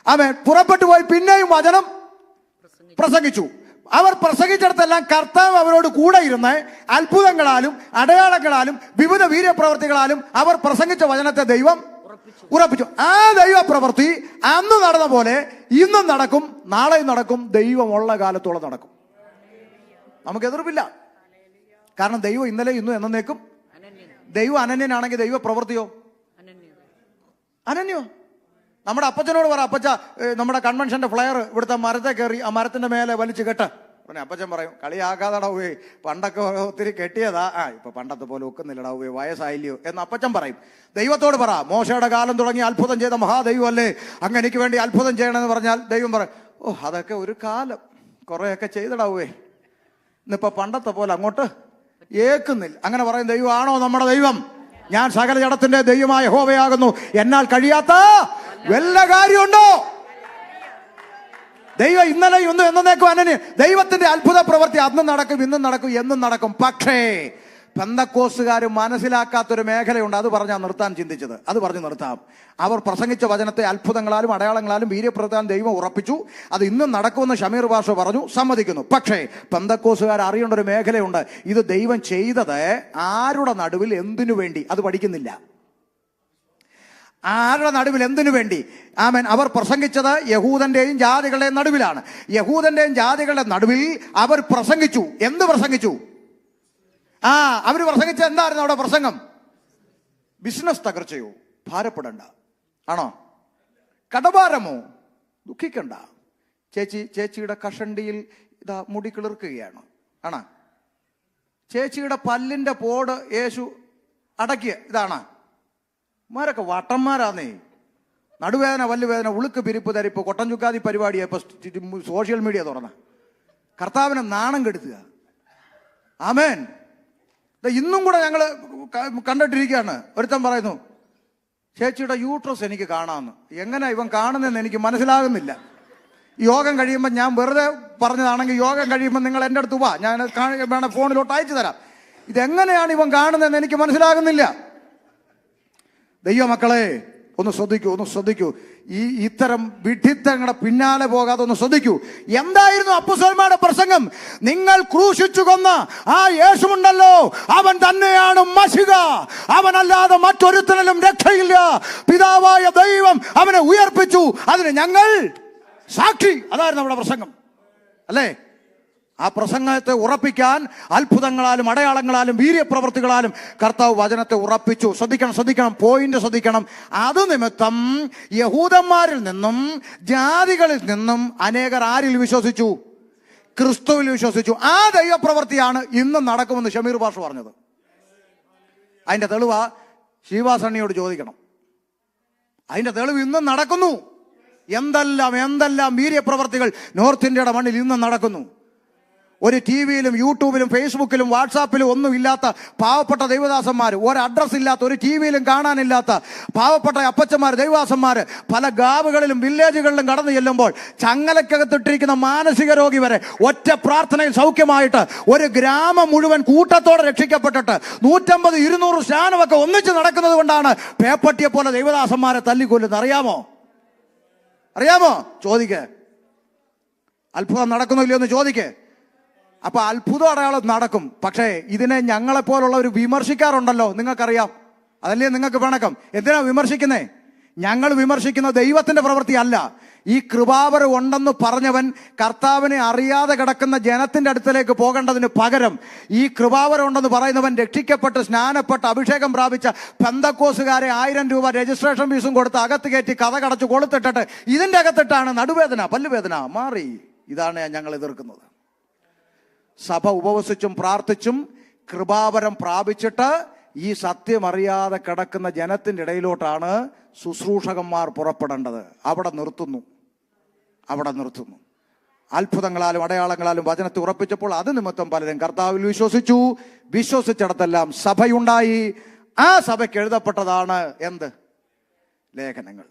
ആമേൻ. പുറപ്പെട്ടു പോയി പിന്നെയും വചനം പ്രസംഗിച്ചു. അവർ പ്രസംഗിച്ചിടത്തെല്ലാം കർത്താവ് അവരോട് കൂടെ ഇരുന്ന് അത്ഭുതങ്ങളാലും അടയാളങ്ങളാലും വിവിധ വീര്യപ്രവർത്തികളാലും അവർ പ്രസംഗിച്ച വചനത്തെ ദൈവം ഉറപ്പിച്ചു. ആ ദൈവ പ്രവൃത്തി അന്ന് നടന്ന പോലെ ഇന്നും നടക്കും, നാളെയും നടക്കും, ദൈവമുള്ള കാലത്തോളം നടക്കും. നമുക്ക് എതിർപ്പില്ല. കാരണം ദൈവം ഇന്നലെ ഇന്നും എന്നേക്കും. ദൈവം അനന്യനാണെങ്കിൽ ദൈവ പ്രവൃത്തിയോ അനന്യോ? നമ്മുടെ അപ്പച്ചനോട് പറ, അപ്പച്ച നമ്മുടെ കൺവെൻഷന്റെ ഫ്ലയർ ഇവിടുത്തെ മരത്തെ കയറി ആ മരത്തിന്റെ മേലെ വലിച്ചു കെട്ട്, ഉടനെ അപ്പച്ചൻ പറയും, കളിയാക്കാതടാ ഉവേ, പണ്ടൊക്കെ ഒത്തിരി കെട്ടിയതാ, ഇപ്പൊ പണ്ടത്തെ പോലെ ഒക്കുന്നില്ലടാ ഉവേ, വയസ്സായില്ലയോ എന്ന് അപ്പച്ചൻ പറയും. ദൈവത്തോട് പറ, മോശയുടെ കാലം തുടങ്ങി അത്ഭുതം ചെയ്ത മഹാദൈവം അല്ലേ, അങ്ങ് എനിക്ക് വേണ്ടി അത്ഭുതം ചെയ്യണമെന്ന് പറഞ്ഞാൽ ദൈവം പറയും, ഓ അതൊക്കെ ഒരു കാലം, കുറെയൊക്കെ ചെയ്തടാ ഉവേ, ഇന്നിപ്പോ പണ്ടത്തെ പോലെ അങ്ങോട്ട് ഏക്കുന്നില്ല. അങ്ങനെ പറയും ദൈവമാണോ നമ്മുടെ ദൈവം? ഞാൻ സകല ജഡത്തിന്റെ ദൈവമായ യഹോവയാകുന്നു, എന്നാൽ കഴിയാത്ത വല്ല കാര്യമുണ്ടോ? ദൈവം ഇന്നലെ ഇന്നും എന്നേക്കും അനന്യ. ദൈവത്തിന്റെ അത്ഭുത പ്രവൃത്തി അന്നും നടക്കും, ഇന്നും നടക്കും, എന്നും നടക്കും. പക്ഷേ പെന്തക്കോസ്തുകാർ മനസ്സിലാക്കാത്തൊരു മേഖലയുണ്ട്. അത് പറഞ്ഞാൽ നിർത്താൻ ചിന്തിച്ചത്, അത് പറഞ്ഞ് നിർത്താം. അവർ പ്രസംഗിച്ച വചനത്തെ അത്ഭുതങ്ങളാലും അടയാളങ്ങളാലും വീര്യപ്രവർത്താൻ ദൈവം ഉറപ്പിച്ചു. അത് ഇന്നും നടക്കുമെന്ന് ഷമീർ ഭാഷ പറഞ്ഞു, സമ്മതിക്കുന്നു. പക്ഷേ പെന്തക്കോസ്തുകാർ അറിയേണ്ട ഒരു മേഖലയുണ്ട്. ഇത് ദൈവം ചെയ്തത് ആരുടെ നടുവിൽ എന്തിനു വേണ്ടി, അത് പഠിക്കുന്നില്ല. ആരുടെ നടുവിൽ എന്തിനു വേണ്ടി? ആമേൻ. അവർ പ്രസംഗിച്ചത് യഹൂദന്റെയും ജാതികളുടെയും നടുവിലാണ്. യഹൂദന്റെയും ജാതികളുടെ നടുവിൽ അവർ പ്രസംഗിച്ചു. എന്ത് പ്രസംഗിച്ചു? അവർ പ്രസംഗിച്ച എന്തായിരുന്നു അവിടെ പ്രസംഗം? ബിസിനസ് തകർച്ചയോ? ഭാരപ്പെടണ്ട. ആണോ? കടഭാരമോ? ദുഃഖിക്കണ്ട. ചേച്ചിയുടെ കഷണ്ടിയിൽ ഇതാ മുടി കിളിർക്കുകയാണ്. ആണോ? ചേച്ചിയുടെ പല്ലിന്റെ പോട് യേശു അടക്കിയ ഇതാണ്. മാരൊക്കെ വട്ടന്മാരാന്നേ. നടുവേദന, വല്ലുവേദന, ഉളുക്ക്, പിരിപ്പ്, തരിപ്പ്, കൊട്ടൻ ചുക്കാതി പരിപാടിയെ ഇപ്പൊ സോഷ്യൽ മീഡിയ തുറന്ന കർത്താവിനെ നാണം കെടുത്തുക. ആമേൻ. ഇന്നും കൂടെ ഞങ്ങള് കണ്ടിട്ടിരിക്കുകയാണ്. ഒരുത്തൻ പറയുന്നു, ചേച്ചിയുടെ യൂട്രസ് എനിക്ക് കാണാമെന്ന്. എങ്ങനെ ഇവൻ കാണുന്നതെന്ന് എനിക്ക് മനസ്സിലാകുന്നില്ല. യോഗം കഴിയുമ്പോൾ, ഞാൻ വെറുതെ പറഞ്ഞതാണെങ്കിൽ യോഗം കഴിയുമ്പോൾ നിങ്ങൾ എൻ്റെ അടുത്ത് വാ, ഞാൻ വേണം ഫോണിലോട്ട് അയച്ചു തരാം. ഇതെങ്ങനെയാണ് ഇവൻ കാണുന്നതെന്ന് എനിക്ക് മനസ്സിലാകുന്നില്ല. ദൈവമക്കളെ ഒന്ന് ശ്രദ്ധിക്കൂ. ഇത്തരം വിഡ്ഢിത്തങ്ങളുടെ പിന്നാലെ പോകാതെ ഒന്ന് ശ്രദ്ധിക്കൂ. എന്തായിരുന്നു അപ്പോസ്തലന്മാരുടെ പ്രസംഗം? നിങ്ങൾ ക്രൂശിച്ചു കൊന്ന ആ യേശുണ്ടല്ലോ, അവൻ തന്നെയാണ് മശിഹ, അവനല്ലാതെ മറ്റൊരുത്തനിലും രക്ഷയില്ല. പിതാവായ ദൈവം അവനെ ഉയർപ്പിച്ചു, അതിന് ഞങ്ങൾ സാക്ഷി. അതായിരുന്നു നമ്മുടെ പ്രസംഗം, അല്ലേ? ആ പ്രസംഗത്തെ ഉറപ്പിക്കാൻ അത്ഭുതങ്ങളാലും അടയാളങ്ങളാലും വീര്യപ്രവൃത്തികളാലും കർത്താവ് വചനത്തെ ഉറപ്പിച്ചു. ശ്രദ്ധിക്കണം, പോയിന്റ് ശ്രദ്ധിക്കണം. അത് നിമിത്തം യഹൂദന്മാരിൽ നിന്നും ജാതികളിൽ നിന്നും അനേകർ ആരിൽ വിശ്വസിച്ചു? ക്രിസ്തുവിൽ വിശ്വസിച്ചു. ആ ദൈവപ്രവൃത്തിയാണ് ഇന്നും നടക്കുമെന്ന് ഷമീർ ഭാഷ പറഞ്ഞത്. അതിന്റെ തെളിവ് ശിവാസണ്ണിയോട് ചോദിക്കണം. അതിന്റെ തെളിവ് ഇന്നും നടക്കുന്നു. എന്തെല്ലാം വീര്യപ്രവൃത്തികൾ നോർത്ത് ഇന്ത്യയുടെ മണ്ണിൽ ഇന്നും നടക്കുന്നു. ഒരു ടി വിയിലും യൂട്യൂബിലും ഫേസ്ബുക്കിലും വാട്സാപ്പിലും ഒന്നും ഇല്ലാത്ത പാവപ്പെട്ട ദൈവദാസന്മാർ, ഒരു അഡ്രസ് ഇല്ലാത്ത, ഒരു ടി വിയിലും കാണാനില്ലാത്ത പാവപ്പെട്ട അപ്പച്ചന്മാർ, ദൈവദാസന്മാർ പല ഗാവുകളിലും വില്ലേജുകളിലും കടന്നു ചെല്ലുമ്പോൾ ചങ്ങലക്കകത്തിട്ടിരിക്കുന്ന മാനസിക രോഗി വരെ ഒറ്റ പ്രാർത്ഥനയിൽ സൗഖ്യമായിട്ട് ഒരു ഗ്രാമം മുഴുവൻ കൂട്ടത്തോടെ രക്ഷിക്കപ്പെട്ടിട്ട് 150-200 സ്നാനമൊക്കെ ഒന്നിച്ച് നടക്കുന്നത് കൊണ്ടാണ് പേപ്പട്ടിയെ പോലെ ദൈവദാസന്മാരെ തല്ലിക്കൊല്ലുന്നത്. അറിയാമോ? ചോദിക്ക്. അത്ഭുതം നടക്കുന്നില്ലയോ എന്ന് ചോദിക്ക്. അപ്പൊ അത്ഭുതം അടയാളം നടക്കും. പക്ഷേ ഇതിനെ ഞങ്ങളെപ്പോലുള്ളവർ വിമർശിക്കാറുണ്ടല്ലോ, നിങ്ങൾക്കറിയാം. അതല്ലേ നിങ്ങൾക്ക് പിണക്കം? എന്തിനാ വിമർശിക്കുന്നേ? ഞങ്ങൾ വിമർശിക്കുന്ന ദൈവത്തിന്റെ പ്രവൃത്തി അല്ല. ഈ കൃപാവരം ഉണ്ടെന്ന് പറഞ്ഞവൻ കർത്താവിനെ അറിയാതെ കിടക്കുന്ന ജനത്തിന്റെ അടുത്തേക്ക് പോകേണ്ടതിന് പകരം ഈ കൃപാവരം ഉണ്ടെന്ന് പറയുന്നവൻ രക്ഷിക്കപ്പെട്ട് സ്നാനപ്പെട്ട് അഭിഷേകം പ്രാപിച്ച പെന്തക്കോസുകാരെ 1000 രൂപ രജിസ്ട്രേഷൻ ഫീസും കൊടുത്ത് അകത്ത് കയറ്റി കഥ കടച്ച് കൊളുത്തിട്ടിട്ട് ഇതിന്റെ അകത്തിട്ടാണ് നടുവേദന, പല്ലുവേദന മാറി. ഇതാണ് ഞങ്ങൾ എതിർക്കുന്നത്. സഭ ഉപവസിച്ചും പ്രാർത്ഥിച്ചും കൃപാവരം പ്രാപിച്ചിട്ട് ഈ സത്യം അറിയാതെ കിടക്കുന്ന ജനത്തിന്റെ ഇടയിലോട്ടാണ് ശുശ്രൂഷകന്മാർ പുറപ്പെടേണ്ടത്. അവിടെ നിർത്തുന്നു. അത്ഭുതങ്ങളാലും അടയാളങ്ങളാലും വചനത്തെ ഉറപ്പിച്ചപ്പോൾ അത് നിമിത്തം പലരും കർത്താവിൽ വിശ്വസിച്ചിടത്തെല്ലാം സഭയുണ്ടായി. ആ സഭയ്ക്ക് എഴുതപ്പെട്ടതാണ് എന്ത്? ലേഖനങ്ങൾ.